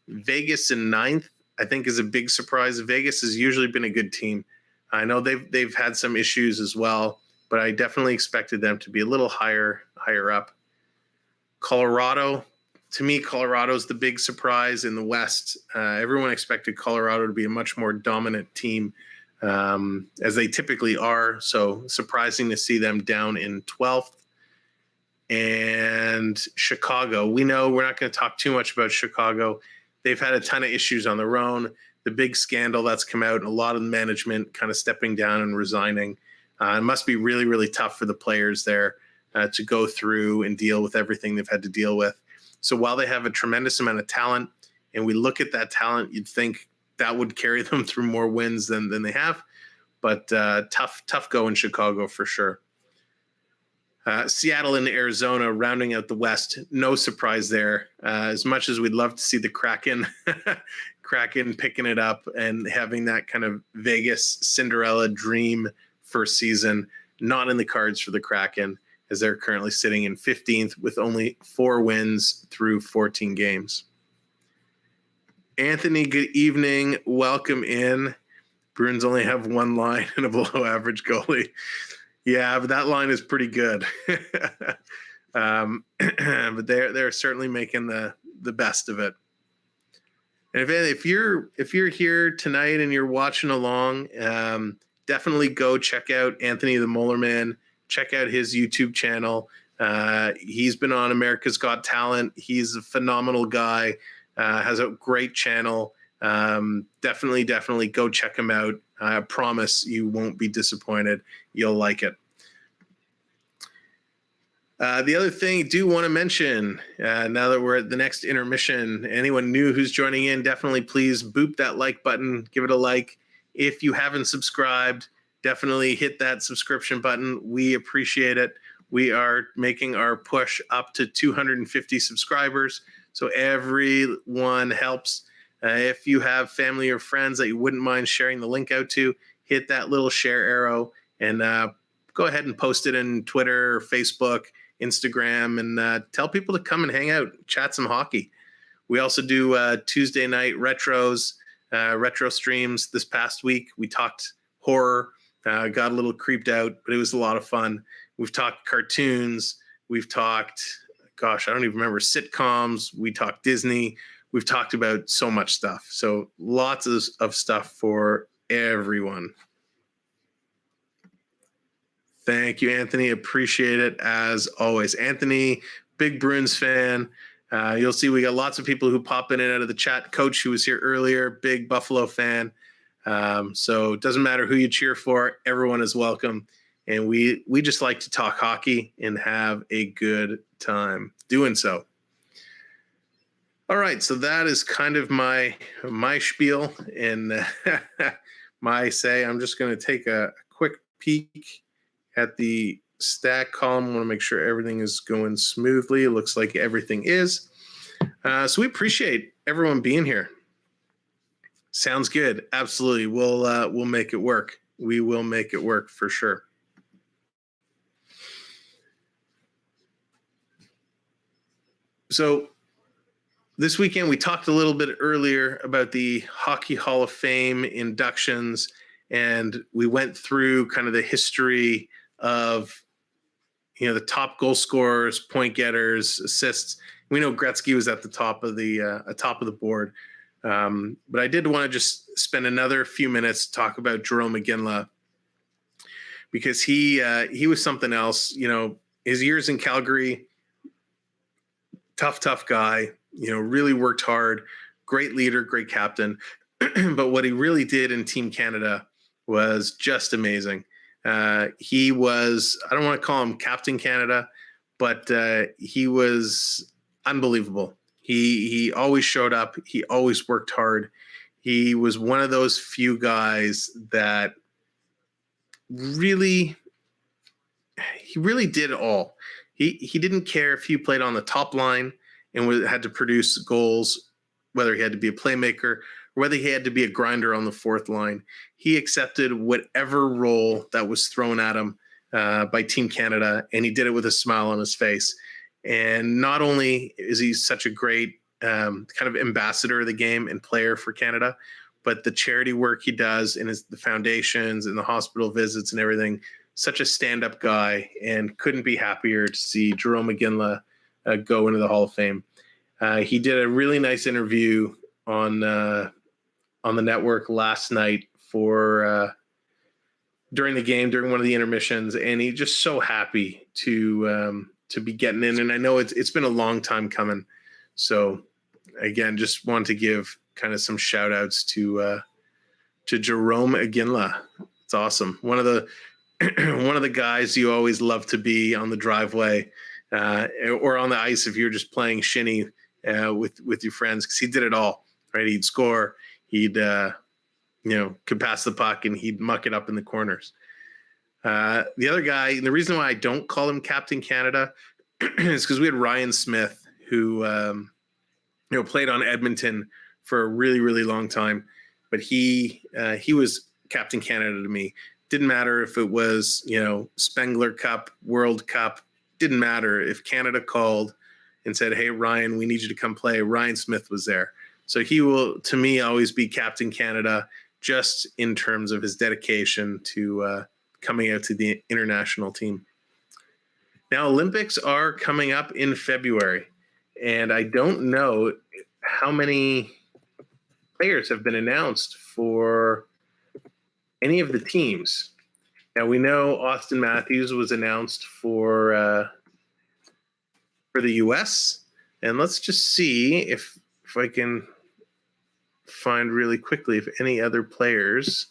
Vegas in 9th, I think, is a big surprise. Vegas has usually been a good team. I know they've had some issues as well, but I definitely expected them to be a little higher up. Colorado, to me, Colorado's the big surprise in the West. Everyone expected Colorado to be a much more dominant team, as they typically are. So surprising to see them down in 12th. And Chicago, we know we're not going to talk too much about Chicago. They've had a ton of issues on their own. The big scandal that's come out, and a lot of management kind of stepping down and resigning. It must be really, really tough for the players there to go through and deal with everything they've had to deal with. So while they have a tremendous amount of talent, and we look at that talent, you'd think that would carry them through more wins than they have. But tough go in Chicago for sure. Seattle and Arizona rounding out the West. No surprise there. As much as we'd love to see the Kraken picking it up and having that kind of Vegas Cinderella dream first season, not in the cards for the Kraken, as they're currently sitting in 15th with only 4 wins through 14 games. Anthony, good evening. Welcome in. Bruins only have 1 line and a below average goalie. Yeah, but that line is pretty good. But they're certainly making the best of it. And if you're here tonight and you're watching along, definitely go check out Anthony the Molar Man. Check out his YouTube channel. He's been on America's Got Talent. He's a phenomenal guy. Has a great channel. Definitely go check him out. I promise you won't be disappointed. You'll like it. The other thing I do want to mention, now that we're at the next intermission, anyone new who's joining in, definitely please boop that like button, give it a like. If you haven't subscribed, definitely hit that subscription button. We appreciate it. We are making our push up to 250 subscribers, so everyone helps. If you have family or friends that you wouldn't mind sharing the link out to, hit that little share arrow and go ahead and post it in Twitter, Facebook, Instagram, and tell people to come and hang out, chat some hockey. We also do Tuesday night retro streams. This past week, we talked horror, got a little creeped out, but it was a lot of fun. We've talked cartoons. We've talked, I don't even remember, sitcoms. We talked Disney. We've talked about so much stuff. So lots of stuff for everyone. Thank you, Anthony. Appreciate it as always. Anthony, big Bruins fan. You'll see we got lots of people who pop in and out of the chat. Coach, who was here earlier, big Buffalo fan. So it doesn't matter who you cheer for. Everyone is welcome. And we just like to talk hockey and have a good time doing so. All right, so that is kind of my spiel and my say. I'm just going to take a quick peek at the stat column. I want to make sure everything is going smoothly. It looks like everything is. So we appreciate everyone being here. Sounds good. Absolutely. We'll make it work. We will make it work for sure. So this weekend, we talked a little bit earlier about the Hockey Hall of Fame inductions, and we went through kind of the history of, the top goal scorers, point getters, assists. We know Gretzky was at the top of the board, but I did want to just spend another few minutes to talk about Jarome Iginla, because he was something else. His years in Calgary, tough guy. Really worked hard, great leader, great captain. But what he really did in Team Canada was just amazing. He was, I don't want to call him Captain Canada, but he was unbelievable. He always showed up. He always worked hard. He was one of those few guys that really did it all. He didn't care if he played on the top line and had to produce goals, whether he had to be a playmaker or whether he had to be a grinder on the fourth line. He accepted whatever role that was thrown at him by Team Canada, and he did it with a smile on his face. And not only is he such a great kind of ambassador of the game and player for Canada, but the charity work he does in the foundations and the hospital visits and everything, such a stand-up guy, and couldn't be happier to see Jarome Iginla go into the Hall of Fame. He did a really nice interview on the network last night during the game, during one of the intermissions, and he's just so happy to be getting in. And I know it's been a long time coming. So again, just want to give kind of some shout outs to Jarome Iginla. It's awesome. One of the guys you always love to be on the driveway or on the ice if you're just playing shinny with your friends, because he did it all, right? He'd score, he'd could pass the puck, and he'd muck it up in the corners. The other guy, and the reason why I don't call him Captain Canada is because we had Ryan Smith, who played on Edmonton for a really, really long time, but he was Captain Canada to me. Didn't matter if it was Spengler Cup, World Cup. Didn't matter if Canada called and said, "Hey Ryan, we need you to come play." Ryan Smith was there, so he will, to me, always be Captain Canada, just in terms of his dedication to coming out to the international team. Now, Olympics are coming up in February, and I don't know how many players have been announced for any of the teams. Now, we know Austin Matthews was announced for the U.S., and let's just see if I can find really quickly if any other players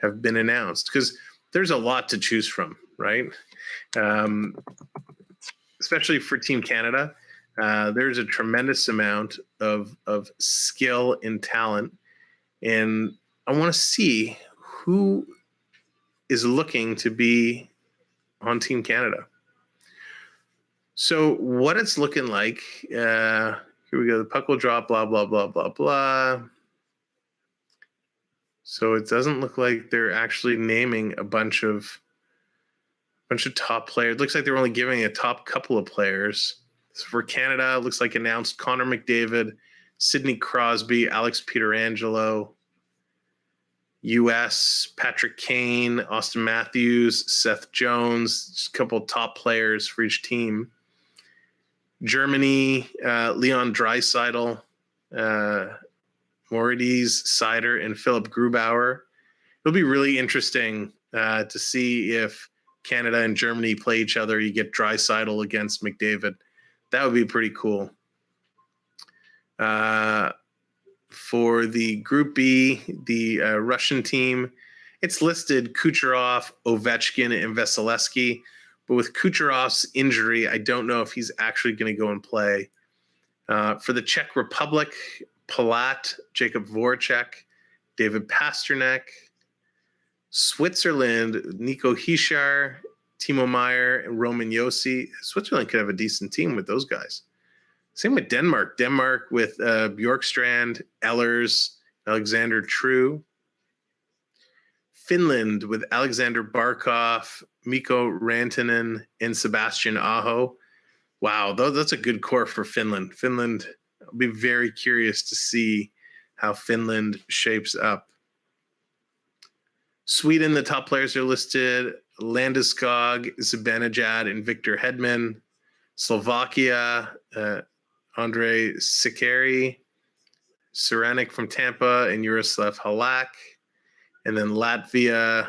have been announced, because there's a lot to choose from, right? Especially for Team Canada, there's a tremendous amount of skill and talent, and I want to see who is looking to be on Team Canada. So what it's looking like, here we go. The puck will drop, blah, blah, blah, blah, blah. So it doesn't look like they're actually naming a bunch of top players. It looks like they're only giving a top couple of players. So for Canada, it looks like announced Connor McDavid, Sidney Crosby, Alex Pietrangelo. U.S., Patrick Kane, Austin Matthews, Seth Jones, just a couple of top players for each team. Germany, Leon Draisaitl, Moritz Seider, and Philip Grubauer. It'll be really interesting to see if Canada and Germany play each other. You get Draisaitl against McDavid. That would be pretty cool. For the Group B, the Russian team, it's listed Kucherov, Ovechkin, and Vasilevsky. But with Kucherov's injury, I don't know if he's actually going to go and play. For the Czech Republic, Palat, Jacob Voracek, David Pasternak. Switzerland, Nico Hischier, Timo Meyer, and Roman Josi. Switzerland could have a decent team with those guys. Same with Denmark. Denmark with Bjorkstrand, Ehlers, Alexander True. Finland with Alexander Barkov, Mikko Rantanen, and Sebastian Aho. Wow, that's a good core for Finland. Finland, I'll be very curious to see how Finland shapes up. Sweden, the top players are listed. Landeskog, Zibanejad, and Victor Hedman. Slovakia, Andrei Sekeri, Ceranic from Tampa, and Jaroslav Halak. And then Latvia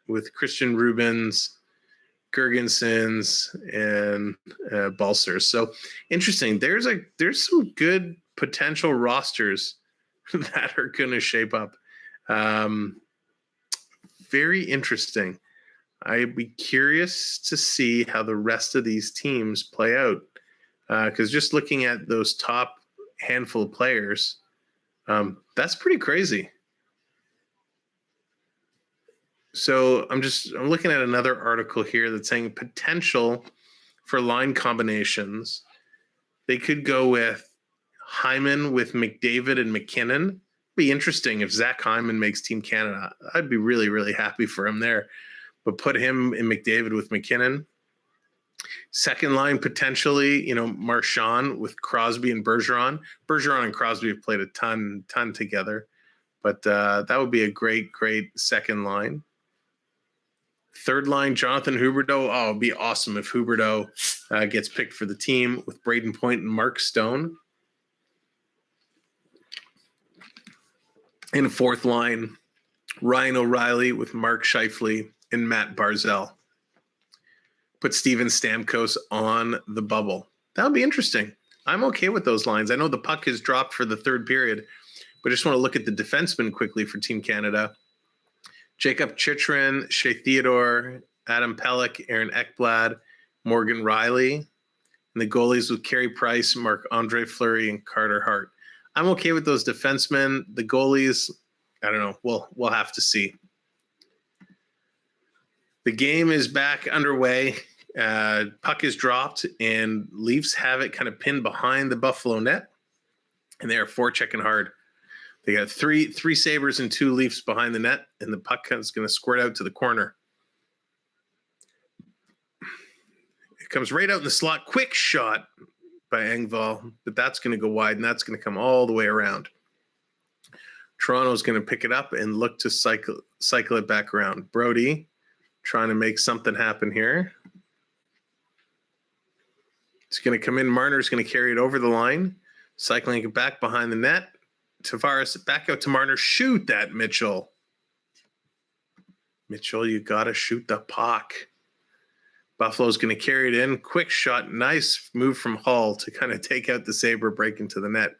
with Christian Rubens, Gergensons, and Balsers. So interesting. There's some good potential rosters that are going to shape up. Very interesting. I'd be curious to see how the rest of these teams play out. Because just looking at those top handful of players, that's pretty crazy. So I'm looking at another article here that's saying potential for line combinations. They could go with Hyman with McDavid and McKinnon. It'd be interesting if Zach Hyman makes Team Canada. I'd be really, really happy for him there. But put him in McDavid with McKinnon. Second line, potentially, Marchand with Crosby and Bergeron. Bergeron and Crosby have played a ton together. But that would be a great, great second line. Third line, Jonathan Huberdeau. Oh, it'd be awesome if Huberdeau gets picked for the team with Braden Point and Mark Stone. In fourth line, Ryan O'Reilly with Mark Scheifele and Matt Barzal. Put Steven Stamkos on the bubble. That would be interesting. I'm okay with those lines. I know the puck has dropped for the third period, but I just want to look at the defensemen quickly for Team Canada. Jacob Chychrun, Shea Theodore, Adam Pelech, Aaron Ekblad, Morgan Riley. And the goalies with Carey Price, Marc-Andre Fleury, and Carter Hart. I'm okay with those defensemen. The goalies, I don't know. We'll have to see. The game is back underway. Puck is dropped, and Leafs have it kind of pinned behind the Buffalo net, and they are forechecking hard. They got three Sabres and 2 Leafs behind the net, and the puck is going to squirt out to the corner. It comes right out in the slot. Quick shot by Engvall, but that's going to go wide, and that's going to come all the way around. Toronto's going to pick it up and look to cycle it back around. Brody trying to make something happen here. It's going to come in. Marner's going to carry it over the line, cycling it back behind the net. Tavares back out to Marner. Shoot that, Mitchell. Mitchell, you got to shoot the puck. Buffalo's going to carry it in. Quick shot. Nice move from Hull to kind of take out the Sabre, break into the net.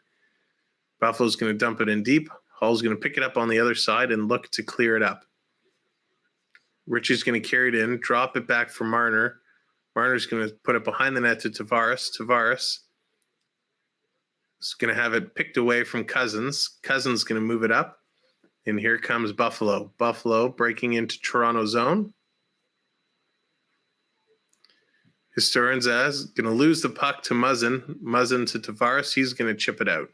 Buffalo's going to dump it in deep. Hull's going to pick it up on the other side and look to clear it up. Richie's going to carry it in, drop it back for Marner. Marner's going to put it behind the net to Tavares. Tavares is going to have it picked away from Cozens. Cozens going to move it up. And here comes Buffalo. Buffalo breaking into Toronto zone. Historians going to lose the puck to Muzzin. Muzzin to Tavares. He's going to chip it out.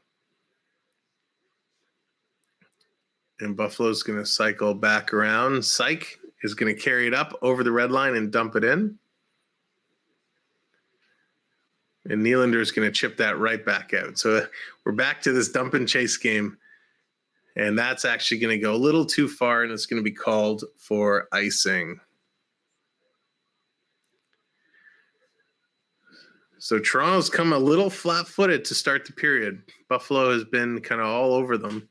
And Buffalo's going to cycle back around. Syke is going to carry it up over the red line and dump it in. And Nylander is going to chip that right back out. So we're back to this dump and chase game. And that's actually going to go a little too far, and it's going to be called for icing. So Toronto's come a little flat-footed to start the period. Buffalo has been kind of all over them.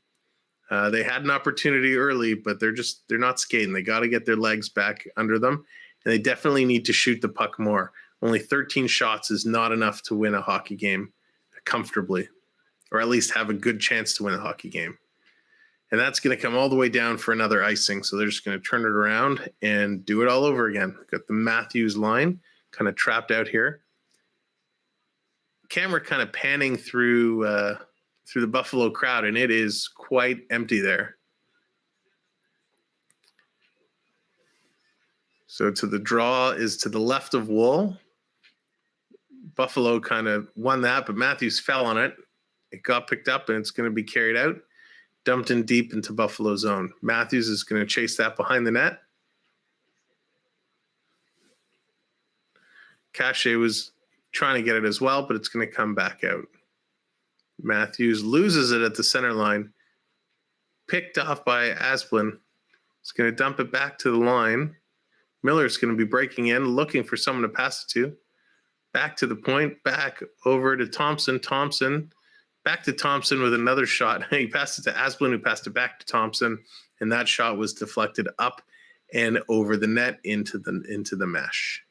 They had an opportunity early, but they're not skating. They got to get their legs back under them, and they definitely need to shoot the puck more. Only 13 shots is not enough to win a hockey game comfortably, or at least have a good chance to win a hockey game. And that's going to come all the way down for another icing. So they're just going to turn it around and do it all over again. Got the Matthews line kind of trapped out here. Camera kind of panning through the Buffalo crowd, and it is quite empty there. So to the draw is to the left of Wool. Buffalo kind of won that, but Matthews fell on it. It got picked up, and it's going to be carried out, dumped in deep into Buffalo zone. Matthews is going to chase that behind the net. Cachet was trying to get it as well, but it's going to come back out. Matthews loses it at the center line. Picked off by Asplund. It's going to dump it back to the line. Miller's going to be breaking in, looking for someone to pass it to. Back to the point, back over to Thompson. Thompson, back to Thompson with another shot. He passed it to Asplund, who passed it back to Thompson, and that shot was deflected up and over the net into the mesh.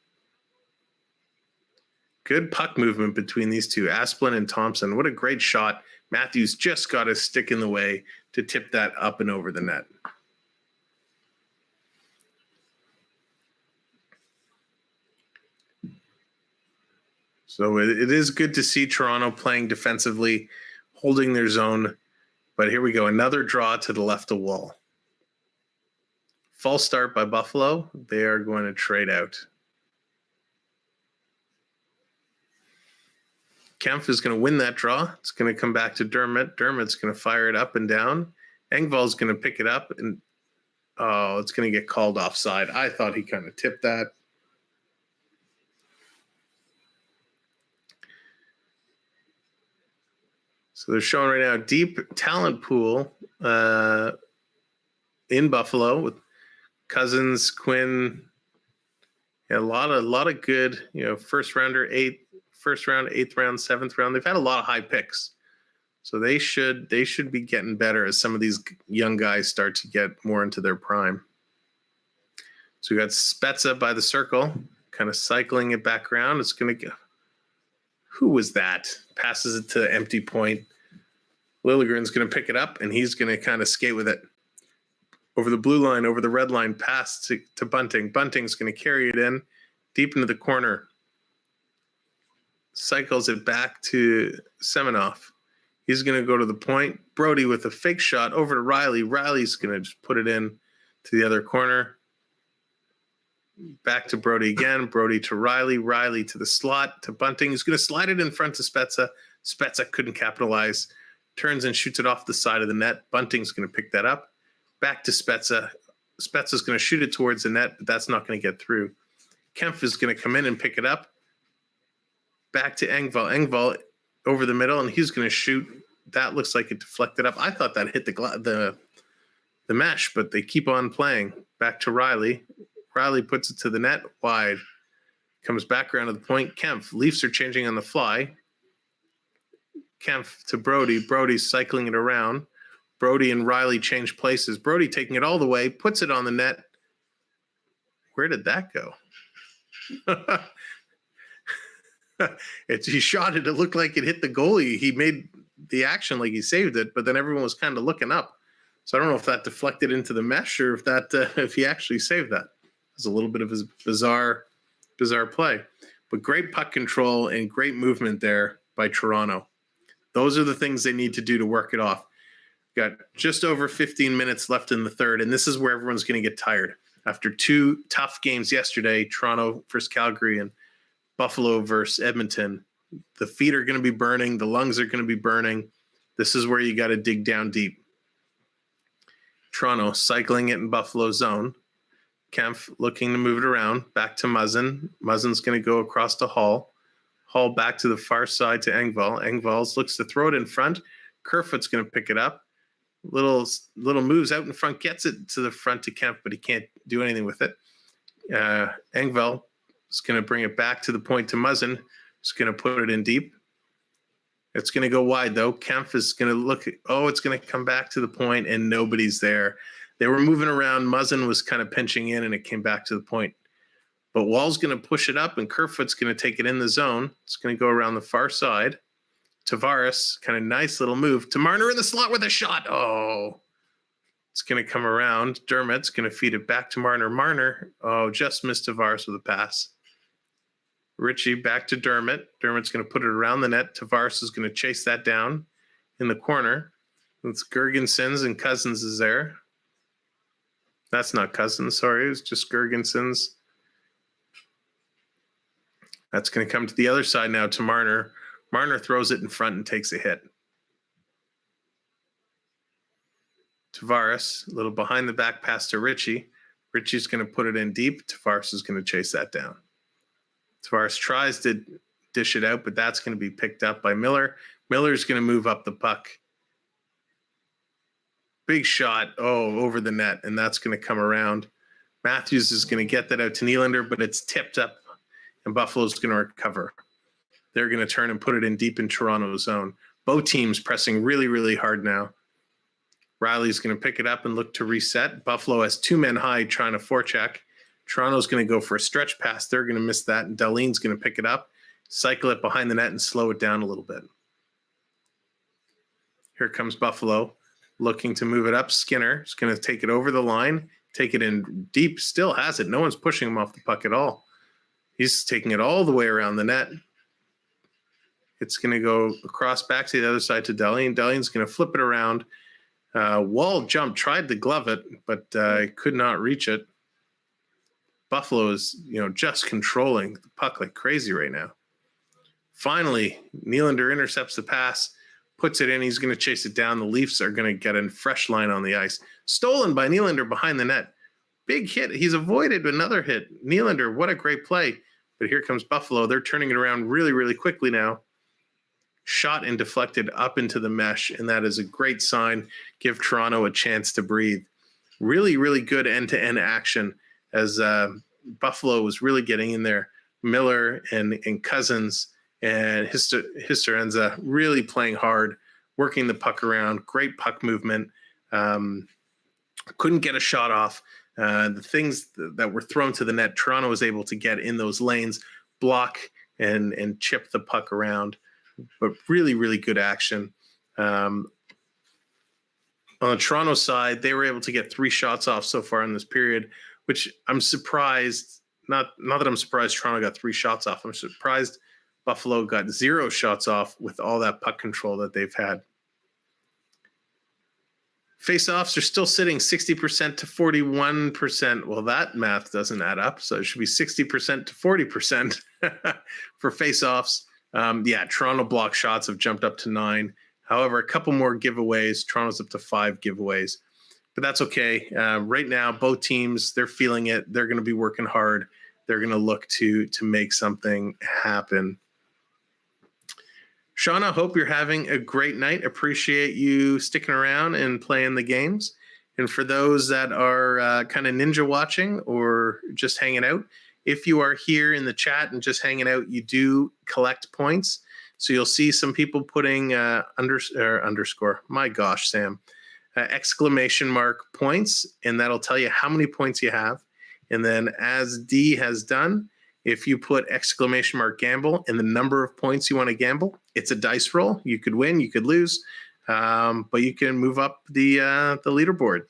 Good puck movement between these two, Asplund and Thompson. What a great shot. Matthews just got his stick in the way to tip that up and over the net. So it is good to see Toronto playing defensively, holding their zone. But here we go, another draw to the left of Wool. False start by Buffalo. They are going to trade out. Kempf is going to win that draw. It's going to come back to Dermott. Dermott's going to fire it up and down. Engvall's going to pick it up, and it's going to get called offside. I thought he kind of tipped that. So they're showing right now deep talent pool in Buffalo with Cozens, Quinn, a lot of good, first round, 8th round, 7th round. They've had a lot of high picks. So they should be getting better as some of these young guys start to get more into their prime. So we got Spezza by the circle, kind of cycling it back around. It's going to go. Who was that? Passes it to empty point. Liljegren's going to pick it up, and he's going to kind of skate with it. Over the blue line, over the red line, pass to Bunting. Bunting's going to carry it in deep into the corner. Cycles it back to Semenov. He's going to go to the point. Brody with a fake shot over to Riley. Riley's going to just put it in to the other corner. Back to Brody again. Brody to Riley. Riley to the slot to Bunting. He's going to slide it in front to Spezza. Spezza couldn't capitalize. Turns and shoots it off the side of the net. Bunting's going to pick that up. Back to Spezza. Spezza's going to shoot it towards the net, but that's not going to get through. Kempf is going to come in and pick it up. Back to Engvall. Engvall over the middle, and he's going to shoot. That looks like it deflected up. I thought that hit the mesh, but they keep on playing. Back to Riley. Riley puts it to the net wide. Comes back around to the point. Kempf. Leafs are changing on the fly. Kempf to Brody. Brody's cycling it around. Brody and Riley change places. Brody taking it all the way, puts it on the net. Where did that go? He shot it. It looked like it hit the goalie. He made the action like he saved it, but then everyone was kind of looking up. So I don't know if that deflected into the mesh or if he actually saved that. It was a little bit of a bizarre play. But great puck control and great movement there by Toronto. Those are the things they need to do to work it off. Got just over 15 minutes left in the third, and this is where everyone's going to get tired. After two tough games yesterday, Toronto versus Calgary and Buffalo versus Edmonton, the feet are going to be burning. The lungs are going to be burning. This is where you got to dig down deep. Toronto cycling it in Buffalo zone. Kempf looking to move it around. Back to Muzzin. Muzzin's going to go across to Hall. Hall back to the far side to Engvall. Engvall looks to throw it in front. Kerfoot's going to pick it up. Little moves out in front, gets it to the front to Kempf, but he can't do anything with it. Engvall is going to bring it back to the point to Muzzin. He's going to put it in deep. It's going to go wide, though. Kempf is going to look. It's going to come back to the point, and nobody's there. They were moving around. Muzzin was kind of pinching in, and it came back to the point. But Wall's going to push it up, and Kerfoot's going to take it in the zone. It's going to go around the far side. Tavares, kind of nice little move. To Marner in the slot with a shot. It's going to come around. Dermott's going to feed it back to Marner. Marner, just missed Tavares with a pass. Ritchie back to Dermott. Dermott's going to put it around the net. Tavares is going to chase that down in the corner. It's Girgensons and Cozens is there. That's not Cozens, sorry. It's just Girgensons. That's going to come to the other side now to Marner. Marner throws it in front and takes a hit. Tavares, a little behind the back pass to Ritchie. Ritchie's going to put it in deep. Tavares is going to chase that down. Tavares tries to dish it out, but that's going to be picked up by Miller. Miller's going to move up the puck. Big shot, over the net, and that's going to come around. Matthews is going to get that out to Nylander, but it's tipped up, and Buffalo's going to recover. They're going to turn and put it in deep in Toronto's zone. Both teams pressing really, really hard now. Riley's going to pick it up and look to reset. Buffalo has two men high trying to forecheck. Toronto's going to go for a stretch pass. They're going to miss that, and Dahlin's going to pick it up, cycle it behind the net, and slow it down a little bit. Here comes Buffalo, looking to move it up. Skinner is going to take it over the line, take it in deep, still has it. No one's pushing him off the puck at all. He's taking it all the way around the net. It's going to go across back to the other side to Dahlin. Dahlin's going to flip it around. Wall jumped, tried to glove it, but could not reach it. Buffalo is, just controlling the puck like crazy right now. Finally, Nylander intercepts the pass, puts it in. He's going to chase it down. The Leafs are going to get a fresh line on the ice. Stolen by Nylander behind the net. Big hit. He's avoided another hit. Nylander, what a great play. But here comes Buffalo. They're turning it around really, really quickly now. Shot and deflected up into the mesh, and that is a great sign. Give Toronto a chance to breathe. Really, really good end-to-end action as Buffalo was really getting in there. Miller and Cozens and Histerenza really playing hard, working the puck around. Great puck movement. Couldn't get a shot off. The things that were thrown to the net, Toronto was able to get in those lanes, block and chip the puck around. But really, really good action. On the Toronto side, they were able to get 3 shots off so far in this period, which I'm surprised. Not that I'm surprised Toronto got 3 shots off. I'm surprised Buffalo got 0 shots off with all that puck control that they've had. Face-offs are still sitting 60% to 41%. Well, that math doesn't add up, so it should be 60% to 40% for face-offs. Toronto block shots have jumped up to 9. However, a couple more giveaways. Toronto's up to 5 giveaways. But that's okay. Right now, both teams, they're feeling it. They're going to be working hard. They're going to look to make something happen. Shauna, hope you're having a great night. Appreciate you sticking around and playing the games. And for those that are kind of ninja watching or just hanging out, if you are here in the chat and just hanging out, you do collect points. So you'll see some people putting underscore. My gosh, Sam. Exclamation mark points, and that'll tell you how many points you have. And then as D has done, if you put exclamation mark gamble and the number of points you want to gamble, it's a dice roll. You could win, you could lose, but you can move up the leaderboard.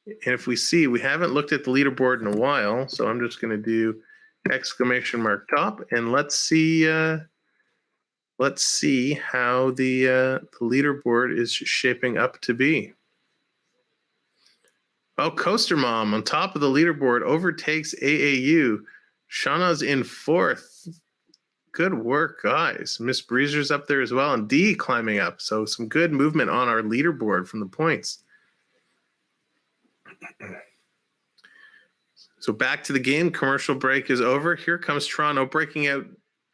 And if we see, we haven't looked at the leaderboard in a while, so I'm just going to do exclamation mark top, and let's see let's see how the leaderboard is shaping up to be. Oh, Coaster Mom on top of the leaderboard overtakes AAU. Shauna's in fourth. Good work, guys. Miss Breezer's up there as well, and D climbing up. So some good movement on our leaderboard from the points. So back to the game. Commercial break is over. Here comes Toronto breaking out.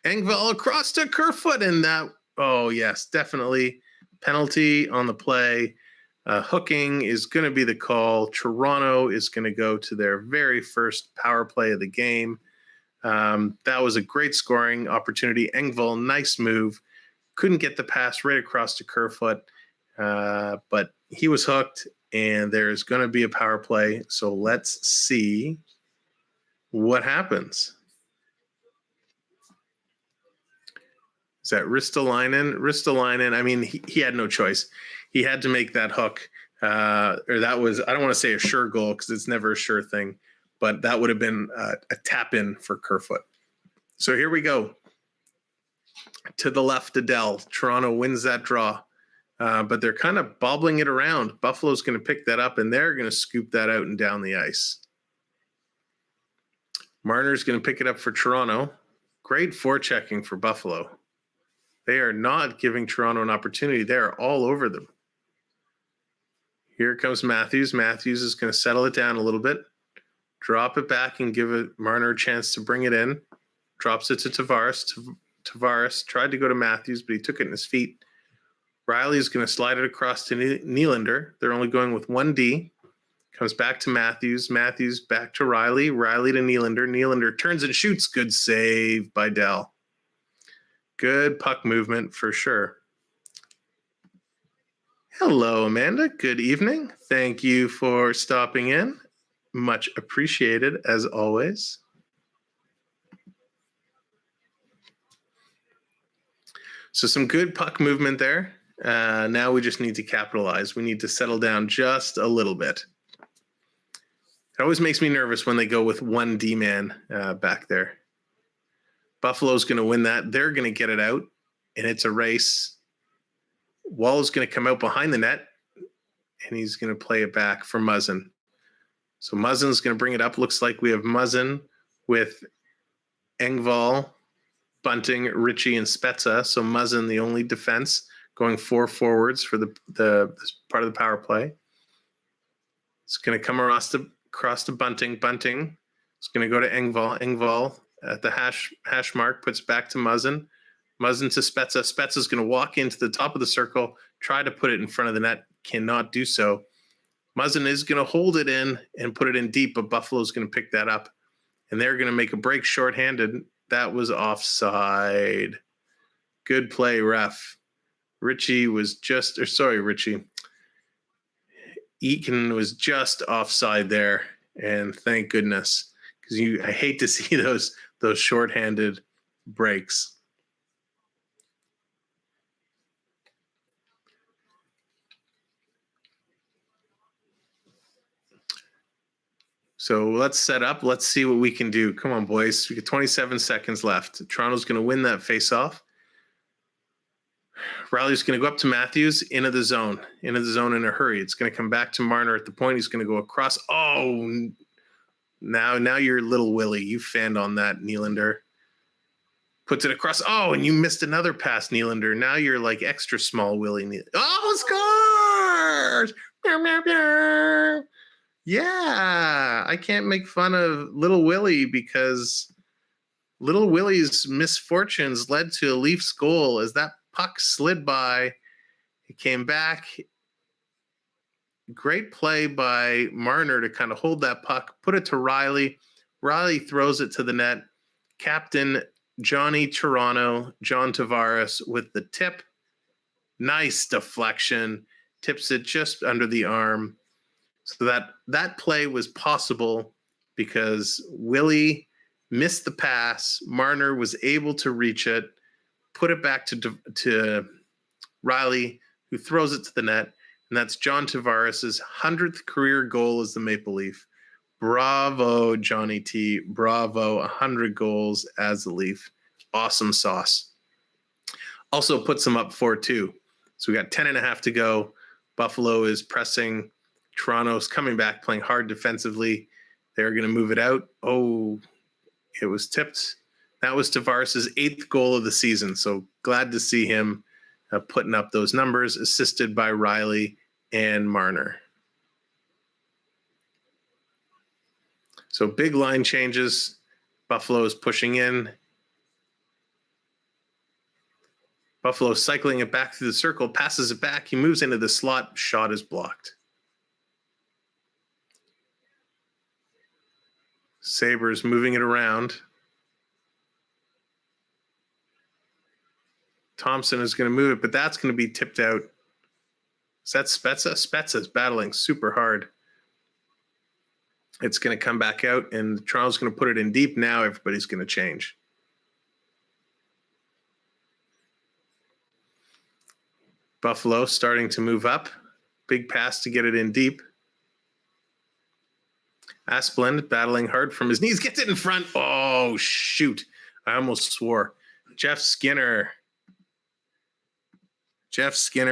Engvall across to Kerfoot, and that, oh yes, definitely penalty on the play. Hooking is going to be the call. Toronto is going to go to their very first power play of the game. That was a great scoring opportunity. Engvall, nice move. Couldn't get the pass right across to Kerfoot, but he was hooked, and there's going to be a power play. So let's see what happens. Is that Ristolainen? Ristolainen, I mean, he had no choice. He had to make that hook. Or that was, I don't want to say a sure goal because it's never a sure thing, but that would have been a tap in for Kerfoot. So here we go. To the left, Adele. Toronto wins that draw. But they're kind of bobbling it around. Buffalo's going to pick that up, and they're going to scoop that out and down the ice. Marner's going to pick it up for Toronto. Great forechecking for Buffalo. They are not giving Toronto an opportunity. They are all over them. Here comes Matthews. Matthews is going to settle it down a little bit, drop it back, and give Marner a chance to bring it in. Drops it to Tavares. Tavares tried to go to Matthews, but he took it in his feet. Riley is going to slide it across to Nylander. They're only going with 1D. Comes back to Matthews. Matthews back to Riley. Riley to Nylander. Nylander turns and shoots. Good save by Dell. Good puck movement for sure. Hello, Amanda. Good evening. Thank you for stopping in. Much appreciated, as always. So some good puck movement there. Now we just need to capitalize. We need to settle down just a little bit. It always makes me nervous when they go with 1D man back there. Buffalo's going to win that. They're going to get it out, and it's a race. Wall's going to come out behind the net, and he's going to play it back for Muzzin. So Muzzin's going to bring it up. Looks like we have Muzzin with Engvall, Bunting, Ritchie, and Spezza. So Muzzin, the only defense, going 4 forwards for the part of the power play. It's going to come across to Bunting. Bunting is going to go to Engvall. Engvall at the hash mark puts back to Muzzin. Muzzin to Spezza. Spezza's going to walk into the top of the circle, try to put it in front of the net. Cannot do so. Muzzin is going to hold it in and put it in deep, but Buffalo's going to pick that up. And they're going to make a break shorthanded. That was offside. Good play, ref. Ritchie. Eakin was just offside there, and thank goodness, because I hate to see those shorthanded breaks. So let's set up. Let's see what we can do. Come on, boys. We got 27 seconds left. Toronto's going to win that face-off. Riley's going to go up to Matthews, into the zone in a hurry. It's going to come back to Marner at the point. He's going to go across. Oh, now you're little Willie. You fanned on that, Nylander. Puts it across. Oh, and you missed another pass, Nylander. Now you're like extra small Willie. Oh, scores! Meow, meow, meow. Yeah, I can't make fun of little Willie because little Willie's misfortunes led to a Leafs goal as that puck slid by. It came back. Great play by Marner to kind of hold that puck, put it to Riley. Riley throws it to the net. Captain Johnny Toronto, John Tavares with the tip. Nice deflection. Tips it just under the arm. So that play was possible because Willie missed the pass. Marner was able to reach it, put it back to Riley, who throws it to the net. And that's John Tavares' 100th career goal as the Maple Leaf. Bravo, Johnny T. Bravo, 100 goals as the Leaf. Awesome sauce. Also puts them up 4-2. So we got 10.5 to go. Buffalo is pressing. Toronto's coming back, playing hard defensively. They're going to move it out. Oh, it was tipped. That was Tavares' 8th goal of the season. So glad to see him putting up those numbers, assisted by Riley and Marner. So big line changes. Buffalo is pushing in. Buffalo cycling it back through the circle, passes it back. He moves into the slot. Shot is blocked. Sabres moving it around. Thompson is going to move it, but that's going to be tipped out. Is that Spezza? Spezza's battling super hard. It's going to come back out, and Toronto's going to put it in deep. Now everybody's going to change. Buffalo starting to move up. Big pass to get it in deep. Asplund battling hard from his knees. Gets it in front. Oh, shoot. I almost swore. Jeff Skinner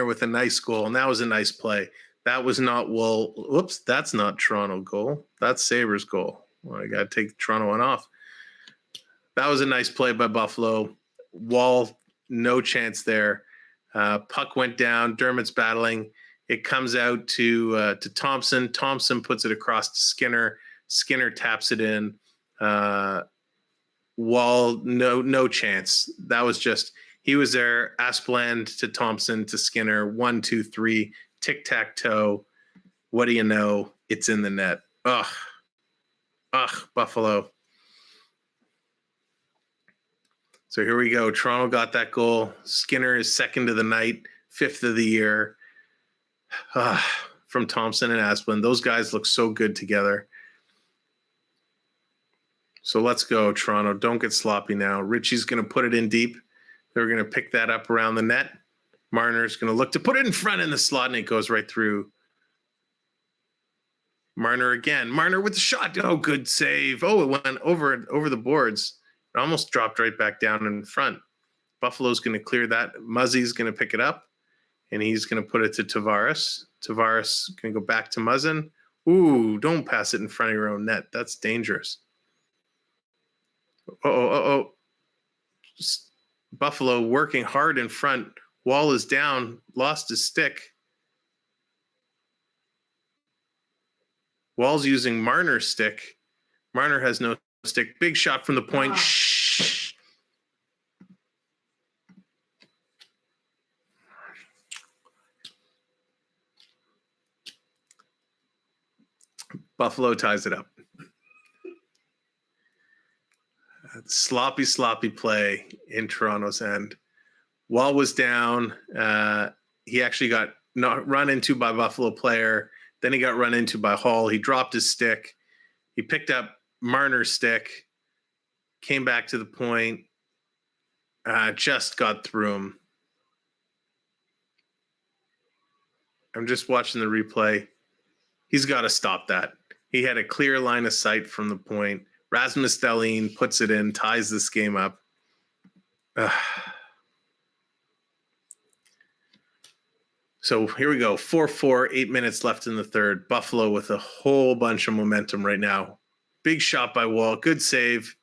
with a nice goal. And that was a nice play. That was not whoops, that's not Toronto goal. That's Sabres goal. Well, I got to take the Toronto one off. That was a nice play by Buffalo. Wall, no chance there. Puck went down. Dermott's battling. It comes out to Thompson. Thompson puts it across to Skinner. Skinner taps it in. Wall, no chance. That was just, he was there. Asplund to Thompson to Skinner. 1, 2, 3. Tic-tac-toe. What do you know? It's in the net. Ugh, Buffalo. So here we go. Toronto got that goal. Skinner is 2nd of the night, 5th of the year. From Thompson and Asplund. Those guys look so good together. So let's go, Toronto. Don't get sloppy now. Ritchie's going to put it in deep. They're going to pick that up around the net. Marner's going to look to put it in front in the slot, and it goes right through. Marner again. Marner with the shot. Oh, good save. Oh, it went over the boards. It almost dropped right back down in front. Buffalo's going to clear that. Muzzy's going to pick it up, and he's going to put it to Tavares. Tavares going to go back to Muzzin. Ooh, don't pass it in front of your own net. That's dangerous. Just Buffalo working hard in front. Wall is down, lost his stick. Wall's using Marner's stick. Marner has no stick. Big shot from the point. Shh. Buffalo ties it up. Sloppy play in Toronto's end. Wall was down. He actually got run into by Buffalo player. Then he got run into by Hall. He dropped his stick. He picked up Marner's stick, came back to the point, just got through him. I'm just watching the replay. He's got to stop that. He had a clear line of sight from the point. Rasmus Dahlin puts it in, ties this game up. So here we go. 4-4, 8 minutes left in the third. Buffalo with a whole bunch of momentum right now. Big shot by Wall. Good save.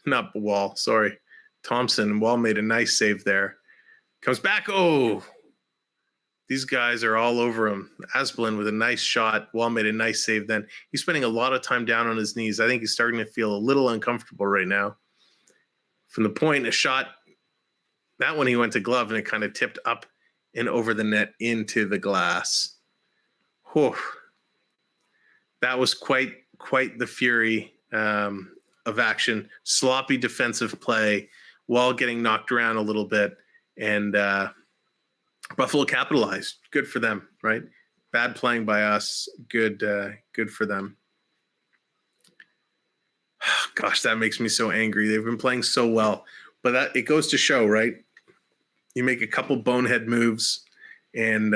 Not Wall, sorry. Thompson. Wall made a nice save there. Comes back. Oh, these guys are all over him. Asplund with a nice shot. Wall made a nice save then. He's spending a lot of time down on his knees. I think he's starting to feel a little uncomfortable right now. From the point, a shot. That one he went to glove, and it kind of tipped up and over the net into the glass. Whew. That was quite the fury of action. Sloppy defensive play. Wall getting knocked around a little bit. And Buffalo capitalized. Good for them, right? Bad playing by us. Good for them. Gosh, that makes me so angry. They've been playing so well. But it goes to show, right? You make a couple bonehead moves, and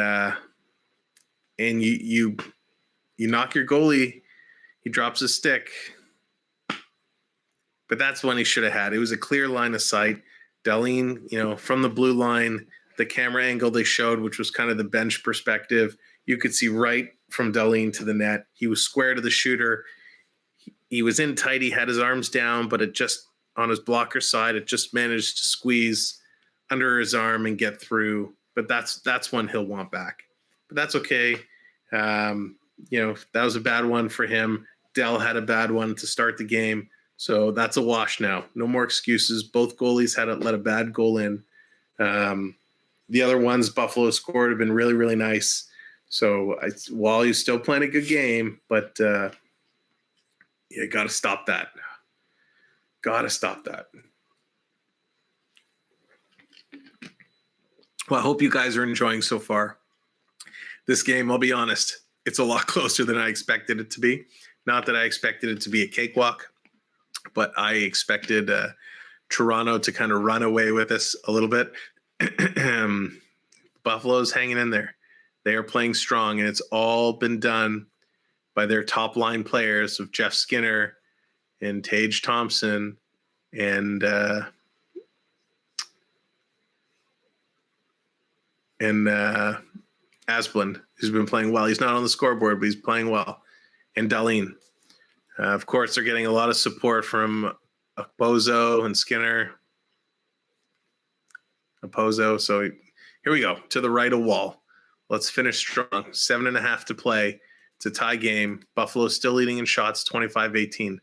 you knock your goalie. He drops his stick. But that's when he should have had. It was a clear line of sight. Dahlin, from the blue line, the camera angle they showed, which was kind of the bench perspective, you could see right from Dahlin to the net. He was square to the shooter. He was in tight. He had his arms down, but it just on his blocker side, it just managed to squeeze under his arm and get through. But that's one he'll want back. But that's okay. That was a bad one for him. Dell had a bad one to start the game. So that's a wash now. No more excuses. Both goalies had let a bad goal in. The other ones Buffalo scored have been really, really nice. So Wally's still playing a good game, but you got to stop that. Got to stop that. Well, I hope you guys are enjoying so far. This game, I'll be honest, it's a lot closer than I expected it to be. Not that I expected it to be a cakewalk, but I expected Toronto to kind of run away with us a little bit. Buffalo's hanging in there. They are playing strong, and it's all been done by their top line players of Jeff Skinner and Tage Thompson and Asplund, who's been playing well. He's not on the scoreboard, but he's playing well. And Dahlin. Of course, they're getting a lot of support from Okposo and Skinner. Okposo. So here we go, to the right of Wall. Let's finish strong. 7.5 to play. It's a tie game. Buffalo's still leading in shots, 25-18.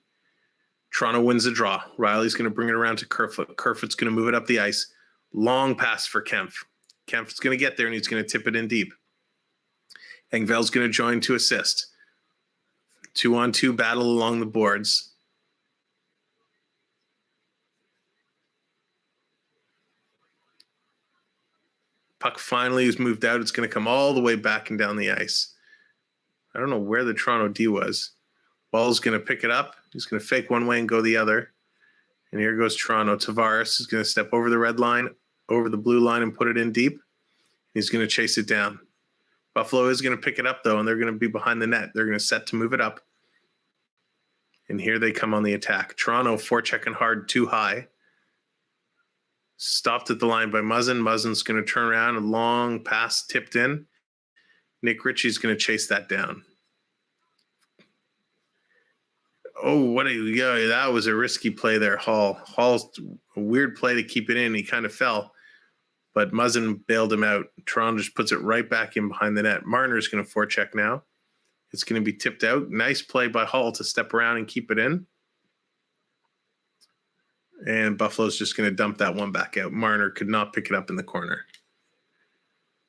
Toronto wins the draw. Riley's going to bring it around to Kerfoot. Kerfoot's going to move it up the ice. Long pass for Kempf. Kempf's going to get there, and he's going to tip it in deep. Engvall's going to join to assist. 2-on-2 battle along the boards. Puck finally is moved out. It's going to come all the way back and down the ice. I don't know where the Toronto D was. Wall's going to pick it up. He's going to fake one way and go the other. And here goes Toronto. Tavares is going to step over the red line, over the blue line, and put it in deep. He's going to chase it down. Buffalo is going to pick it up, though, and they're going to be behind the net. They're going to set to move it up. And here they come on the attack. Toronto forechecking hard, too high. Stopped at the line by Muzzin. Muzzin's going to turn around. A long pass tipped in. Nick Ritchie's going to chase that down. Oh, that was a risky play there, Hall. Hall's a weird play to keep it in. He kind of fell, but Muzzin bailed him out. Toronto just puts it right back in behind the net. Marner's going to forecheck now. It's going to be tipped out. Nice play by Hall to step around and keep it in. And Buffalo's just going to dump that one back out. Marner could not pick it up in the corner.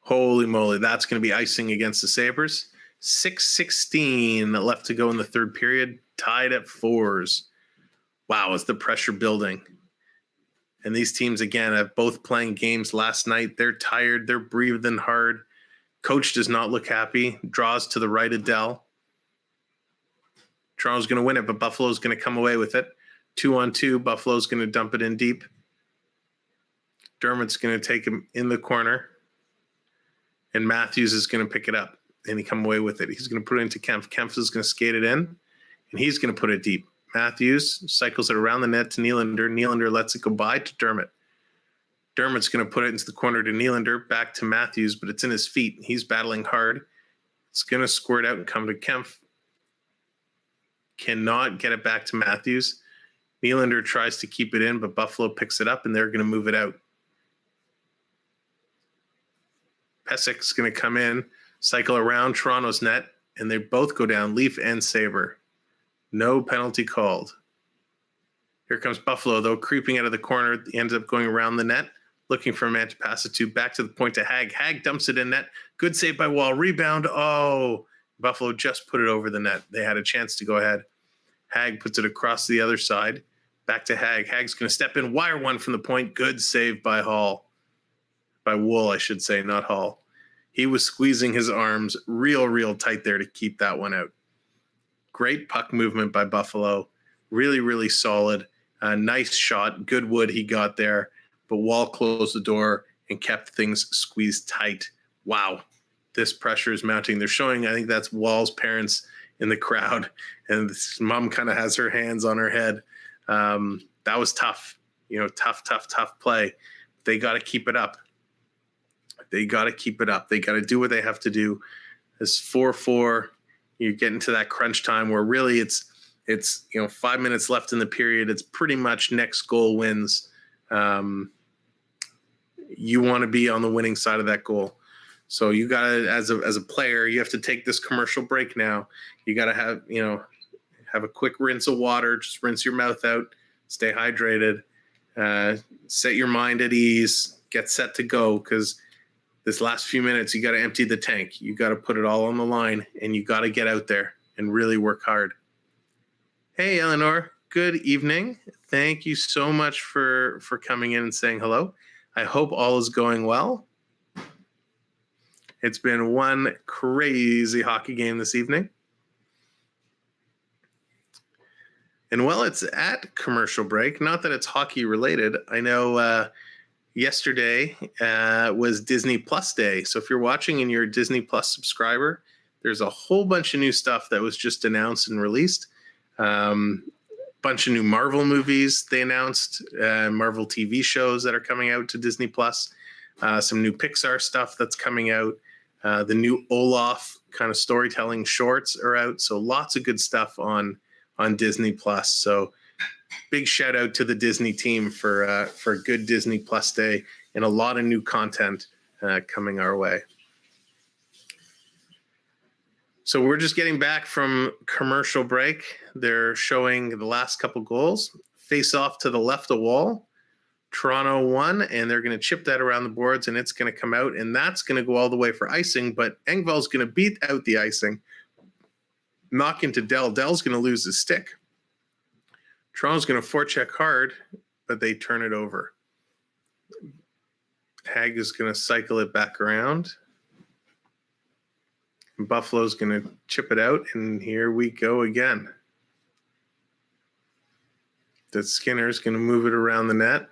Holy moly, that's going to be icing against the Sabres. 6:16 left to go in the third period. Tied at 4s. Wow, is the pressure building. And these teams, again, have both playing games last night. They're tired. They're breathing hard. Coach does not look happy. Draws to the right of Dell. Toronto's going to win it, but Buffalo's going to come away with it. 2-on-2. Buffalo's going to dump it in deep. Dermott's going to take him in the corner. And Matthews is going to pick it up. And he come away with it. He's going to put it into Kempf. Kempf is going to skate it in. And he's going to put it deep. Matthews cycles it around the net to Nylander. Nylander lets it go by to Dermott. Dermott's going to put it into the corner to Nylander, back to Matthews, but it's in his feet. He's battling hard. It's going to squirt out and come to Kempf. Cannot get it back to Matthews. Nylander tries to keep it in, but Buffalo picks it up, and they're going to move it out. Pesic's going to come in, cycle around Toronto's net, and they both go down, Leaf and Sabre. No penalty called. Here comes Buffalo, though, creeping out of the corner. He ends up going around the net, looking for a man to pass it to. Back to the point to Hag. Hag dumps it in net. Good save by Wall. Rebound. Oh, Buffalo just put it over the net. They had a chance to go ahead. Hag puts it across the other side. Back to Hag. Hag's going to step in. Wire one from the point. Good save by Hall. By Wool, I should say, not Hall. He was squeezing his arms real tight there to keep that one out. Great puck movement by Buffalo. Really, really solid. Nice shot. Good wood he got there. But Wall closed the door and kept things squeezed tight. Wow. This pressure is mounting. They're showing, I think that's Wall's parents in the crowd. And his mom kind of has her hands on her head. That was tough. tough play. They got to keep it up. They got to do what they have to do. It's 4-4. You're getting to that crunch time where really it's 5 minutes left in the period. It's pretty much next goal wins. You want to be on the winning side of that goal. So you got to, as a player, you have to take this commercial break now. You got to have a quick rinse of water. Just rinse your mouth out. Stay hydrated. Set your mind at ease. Get set to go, because this last few minutes, you got to empty the tank. You got to put it all on the line, and you got to get out there and really work hard. Hey, Eleanor. Good evening. Thank you so much for coming in and saying hello. I hope all is going well. It's been one crazy hockey game this evening. And while it's at commercial break, not that it's hockey related, I know yesterday was Disney Plus Day. So if you're watching and you're a Disney Plus subscriber, there's a whole bunch of new stuff that was just announced and released. Bunch of new Marvel movies they announced, Marvel TV shows that are coming out to Disney Plus, some new Pixar stuff that's coming out. The new Olaf kind of storytelling shorts are out. So lots of good stuff on Disney Plus. So big shout out to the Disney team for a good Disney Plus Day and a lot of new content coming our way. So we're just getting back from commercial break. They're showing the last couple goals. Face off to the left of wall. Toronto won, and they're going to chip that around the boards, and it's going to come out, and that's going to go all the way for icing, but Engvall's going to beat out the icing. Knock into Dell. Dell's going to lose his stick. Toronto's going to forecheck hard, but they turn it over. Hag is going to cycle it back around. Buffalo's going to chip it out, and here we go again. The Skinner's going to move it around the net.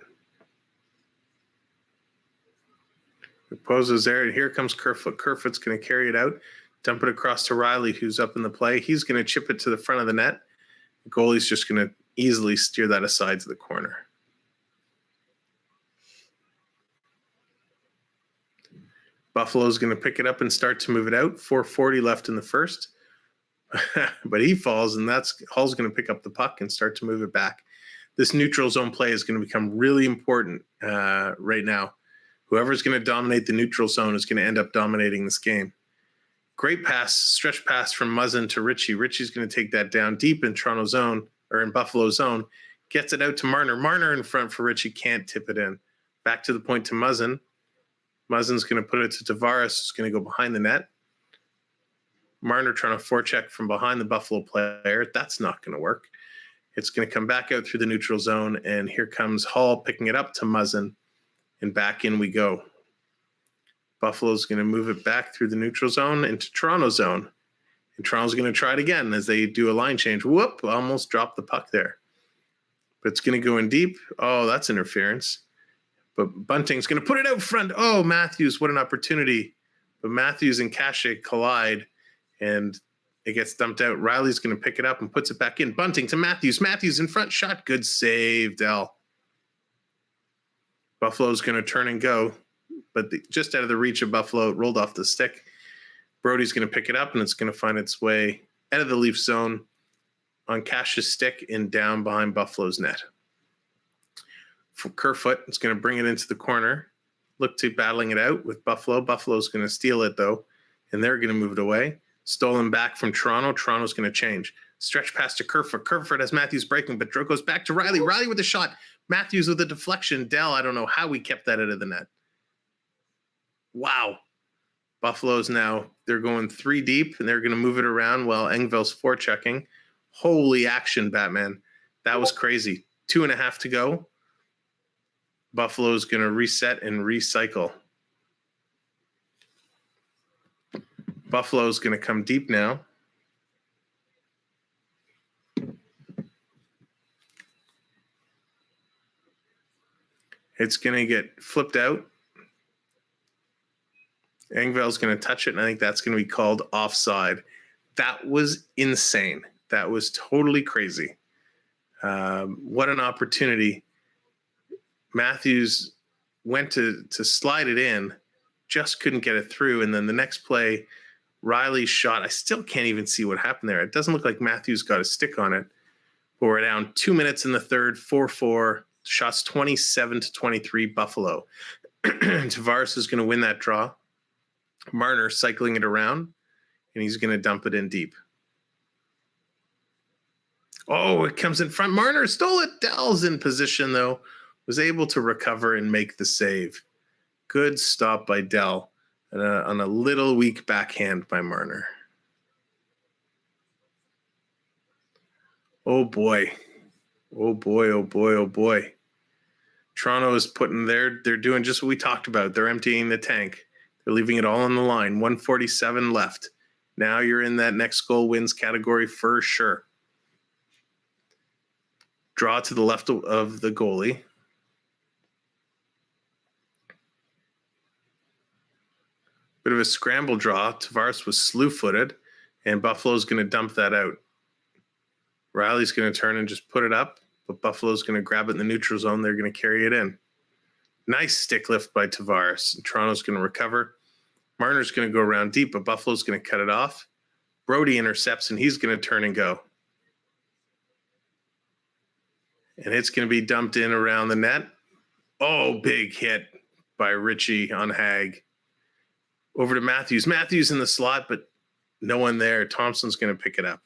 It poses there, and here comes Kerfoot. Kerfoot's going to carry it out, dump it across to Riley, who's up in the play. He's going to chip it to the front of the net. The goalie's just going to easily steer that aside to the corner. Buffalo's going to pick it up and start to move it out. 4:40 left in the first. But he falls, and Hall's going to pick up the puck and start to move it back. This neutral zone play is going to become really important right now. Whoever's going to dominate the neutral zone is going to end up dominating this game. Great pass, stretch pass from Muzzin to Ritchie. Ritchie's going to take that down deep in Toronto zone, or in Buffalo zone. Gets it out to Marner. Marner in front for Ritchie, can't tip it in. Back to the point to Muzzin. Muzzin's going to put it to Tavares, who's going to go behind the net. Marner trying to forecheck from behind the Buffalo player. That's not going to work. It's going to come back out through the neutral zone, and here comes Hall picking it up to Muzzin, and back in we go. Buffalo's going to move it back through the neutral zone into Toronto zone, and Toronto's going to try it again as they do a line change. Whoop, almost dropped the puck there. But it's going to go in deep. Oh, that's interference. But Bunting's going to put it out front. Oh, Matthews, what an opportunity. But Matthews and Cachet collide, and it gets dumped out. Riley's going to pick it up and puts it back in. Bunting to Matthews. Matthews in front. Shot. Good save, Dell. Buffalo's going to turn and go, but just out of the reach of Buffalo, it rolled off the stick. Brody's going to pick it up, and it's going to find its way out of the Leaf zone on Cash's stick and down behind Buffalo's net. For Kerfoot, it's going to bring it into the corner. Look to battling it out with Buffalo. Buffalo's going to steal it, though, and they're going to move it away. Stolen back from Toronto. Toronto's going to change. Stretch pass to Kerfoot. Kerfoot has Matthews breaking, but goes back to Riley. Riley with a shot. Matthews with a deflection. Dell, I don't know how we kept that out of the net. Wow. Buffalo's now, they're going 3 deep, and they're going to move it around while Engvall's forechecking. Holy action, Batman. That was crazy. 2.5 to go. Buffalo's going to reset and recycle. Buffalo's going to come deep now. It's going to get flipped out. Engvall's going to touch it, and I think that's going to be called offside. That was insane. That was totally crazy. What an opportunity. Matthews went to slide it in, just couldn't get it through. And then the next play, Riley's shot, I still can't even see what happened there. It doesn't look like Matthews got a stick on it. But we're down 2 minutes in the third, 4-4. Shots 27-23 Buffalo. Tavares is going to win that draw. Marner cycling it around, and he's going to dump it in deep. Oh, it comes in front. Marner stole it. Dell's in position, though. Was able to recover and make the save. Good stop by Dell on a little weak backhand by Marner. Oh, boy. Oh, boy, oh, boy, oh, boy. Toronto is they're doing just what we talked about. They're emptying the tank. They're leaving it all on the line. 1:47 left. Now you're in that next goal wins category for sure. Draw to the left of the goalie. Bit of a scramble draw. Tavares was slew-footed, and Buffalo's going to dump that out. Riley's going to turn and just put it up, but Buffalo's going to grab it in the neutral zone. They're going to carry it in. Nice stick lift by Tavares. Toronto's going to recover. Marner's going to go around deep, but Buffalo's going to cut it off. Brody intercepts, and he's going to turn and go. And it's going to be dumped in around the net. Oh, big hit by Richie on Hag. Over to Matthews. Matthews in the slot, but no one there. Thompson's going to pick it up.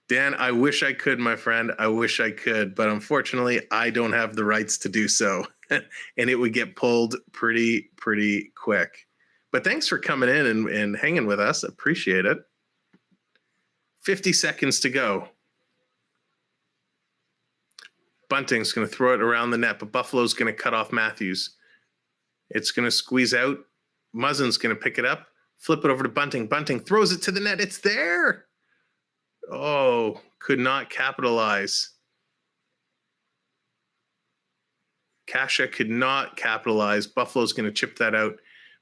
Dan, I wish I could, my friend. I wish I could, but unfortunately, I don't have the rights to do so. And it would get pulled pretty quick. But thanks for coming in and hanging with us. Appreciate it. 50 seconds to go. Bunting's going to throw it around the net, but Buffalo's going to cut off Matthews. It's going to squeeze out. Muzzin's going to pick it up, flip it over to Bunting. Bunting throws it to the net. It's there. Oh, could not capitalize. Kasha could not capitalize. Buffalo's going to chip that out.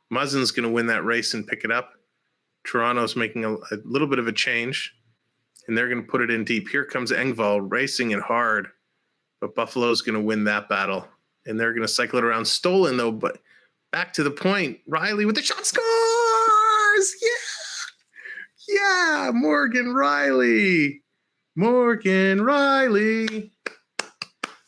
Muzzin's going to win that race and pick it up. Toronto's making a little bit of a change, and they're going to put it in deep. Here comes Engvall racing it hard, but Buffalo's going to win that battle, and they're going to cycle it around. Stolen, though, but back to the point. Riley with the shot, scores! Yeah, Morgan Riley. Morgan Riley.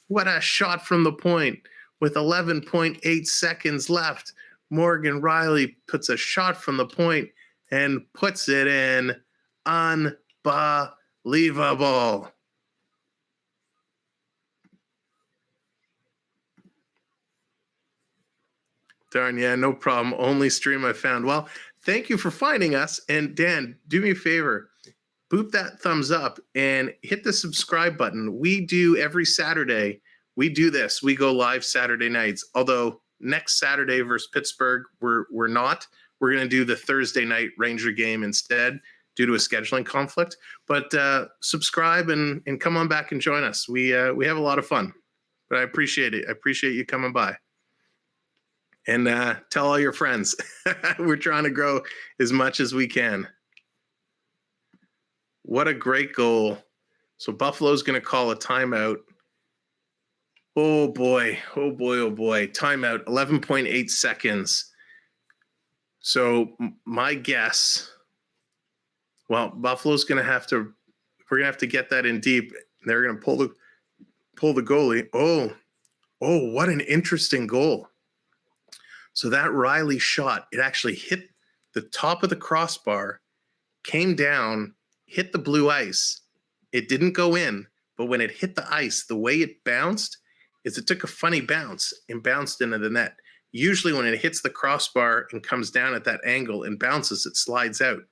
What a shot from the point with 11.8 seconds left. Morgan Riley puts a shot from the point and puts it in. Unbelievable. Darn, yeah, no problem. Only stream I found. Well, thank you for finding us. And Dan, do me a favor. Boop that thumbs up and hit the subscribe button. We do every Saturday. We do this. We go live Saturday nights. Although next Saturday versus Pittsburgh, we're not. We're going to do the Thursday night Ranger game instead due to a scheduling conflict. But subscribe and come on back and join us. We have a lot of fun. But I appreciate it. I appreciate you coming by. And tell all your friends. We're trying to grow as much as we can. What a great goal. So Buffalo's going to call a timeout. Oh, boy. Oh, boy. Oh, boy. Timeout, 11.8 seconds. So my guess, well, Buffalo's going to have to, we're going to have to get that in deep. They're going to pull the goalie. Oh, what an interesting goal. So that Riley shot, it actually hit the top of the crossbar, came down, hit the blue ice. It didn't go in, but when it hit the ice, the way it bounced is it took a funny bounce and bounced into the net. Usually when it hits the crossbar and comes down at that angle and bounces, it slides out.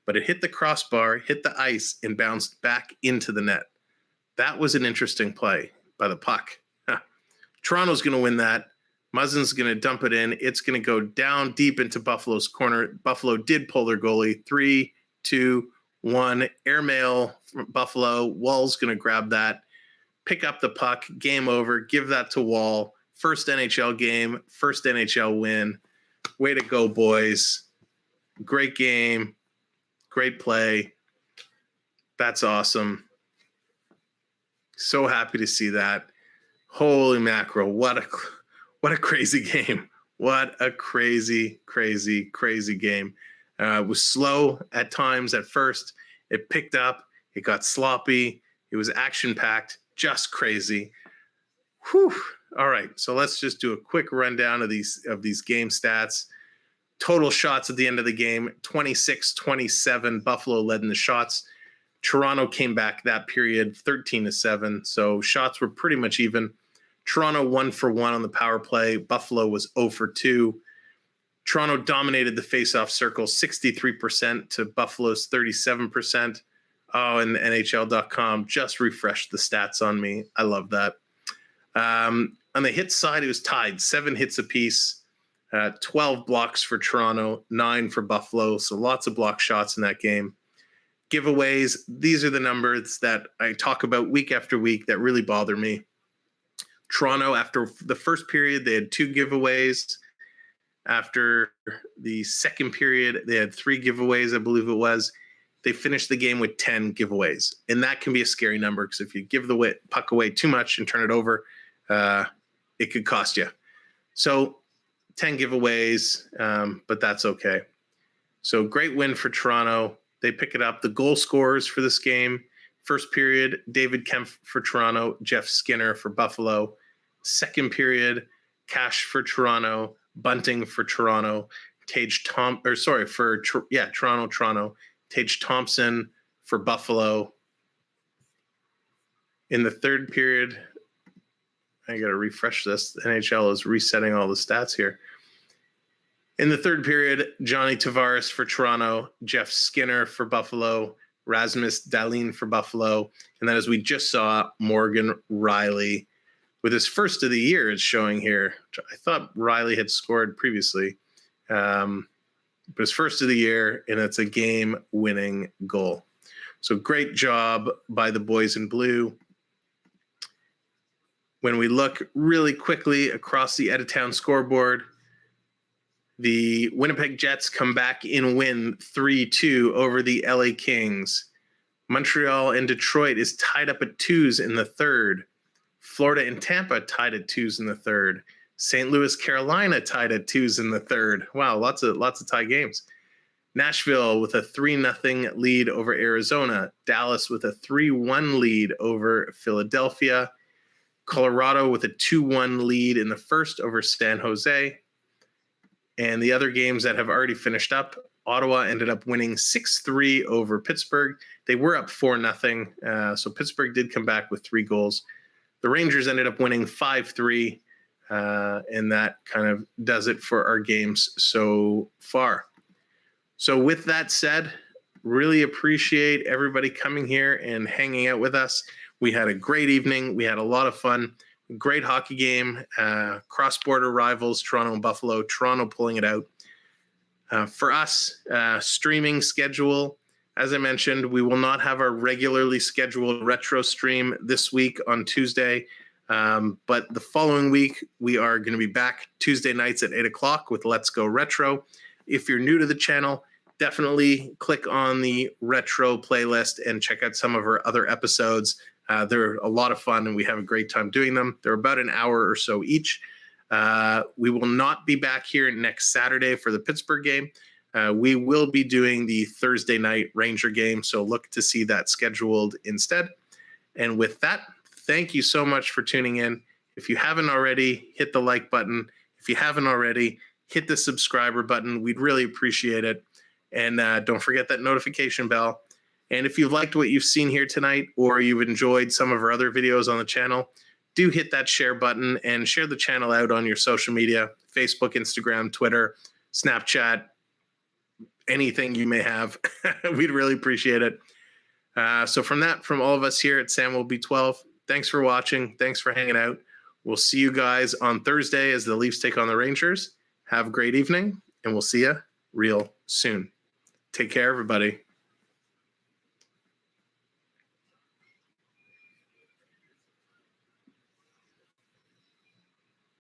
But it hit the crossbar, hit the ice, and bounced back into the net. That was an interesting play by the puck. Toronto's going to win that. Muzzin's going to dump it in. It's going to go down deep into Buffalo's corner. Buffalo did pull their goalie. 3, 2, 1. Airmail from Buffalo. Wall's going to grab that. Pick up the puck. Game over. Give that to Wall. First NHL game. First NHL win. Way to go, boys. Great game. Great play. That's awesome. So happy to see that. Holy mackerel. What a crazy game. What a crazy game. It was slow at times at first. It picked up. It got sloppy. It was action-packed. Just crazy. Whew. All right, so let's just do a quick rundown of these game stats. Total shots at the end of the game, 26-27. Buffalo led in the shots. Toronto came back that period, 13-7. So shots were pretty much even. Toronto 1 for 1 on the power play. Buffalo was 0 for 2. Toronto dominated the faceoff circle, 63% to Buffalo's 37%. Oh, and NHL.com just refreshed the stats on me. I love that. On the hit side, it was tied, 7 hits apiece, 12 blocks for Toronto, 9 for Buffalo. So lots of block shots in that game. Giveaways, these are the numbers that I talk about week after week that really bother me. Toronto, after the first period, they had 2 giveaways. After the second period, they had 3 giveaways, I believe it was. They finished the game with 10 giveaways. And that can be a scary number because if you give the puck away too much and turn it over, it could cost you. So 10 giveaways, but that's okay. So great win for Toronto. They pick it up. The goal scorers for this game, first period, David Kemp for Toronto, Jeff Skinner for Buffalo. Second period, Cash for Toronto, Bunting for Toronto, Toronto. Tage Thompson for Buffalo. In the third period, I got to refresh this. The NHL is resetting all the stats here. In the third period, Johnny Tavares for Toronto, Jeff Skinner for Buffalo, Rasmus Dahlin for Buffalo. And then as we just saw, Morgan Rielly with his first of the year is showing here. I thought Rielly had scored previously. But his first of the year, and it's a game-winning goal. So great job by the boys in blue. When we look really quickly across the Editown scoreboard, the Winnipeg Jets come back and win 3-2 over the LA Kings. Montreal and Detroit is tied up at 2s in the third. Florida and Tampa tied at 2s in the third. St. Louis, Carolina tied at 2s in the third. Wow, lots of tie games. Nashville with a 3-0 lead over Arizona. Dallas with a 3-1 lead over Philadelphia. Colorado with a 2-1 lead in the first over San Jose. And the other games that have already finished up, Ottawa ended up winning 6-3 over Pittsburgh. They were up 4-0, so Pittsburgh did come back with 3 goals. The Rangers ended up winning 5-3. And that kind of does it for our games so far. So with that said, really appreciate everybody coming here and hanging out with us. We had a great evening. We had a lot of fun. Great hockey game. Cross-border rivals, Toronto and Buffalo. Toronto pulling it out. For us, streaming schedule, as I mentioned, we will not have our regularly scheduled retro stream this week on Tuesday. But the following week, we are going to be back Tuesday nights at 8 o'clock with Let's Go Retro. If you're new to the channel, definitely click on the retro playlist and check out some of our other episodes. They're a lot of fun, and we have a great time doing them. They're about an hour or so each. We will not be back here next Saturday for the Pittsburgh game. We will be doing the Thursday night Ranger game, so look to see that scheduled instead. And with that, thank you so much for tuning in. If you haven't already, hit the like button. If you haven't already, hit the subscriber button. We'd really appreciate it. And don't forget that notification bell. And if you've liked what you've seen here tonight, or you've enjoyed some of our other videos on the channel, do hit that share button and share the channel out on your social media, Facebook, Instagram, Twitter, Snapchat, anything you may have. We'd really appreciate it. So from all of us here at Samuel B12, thanks for watching. Thanks for hanging out. We'll see you guys on Thursday as the Leafs take on the Rangers. Have a great evening, and we'll see you real soon. Take care, everybody.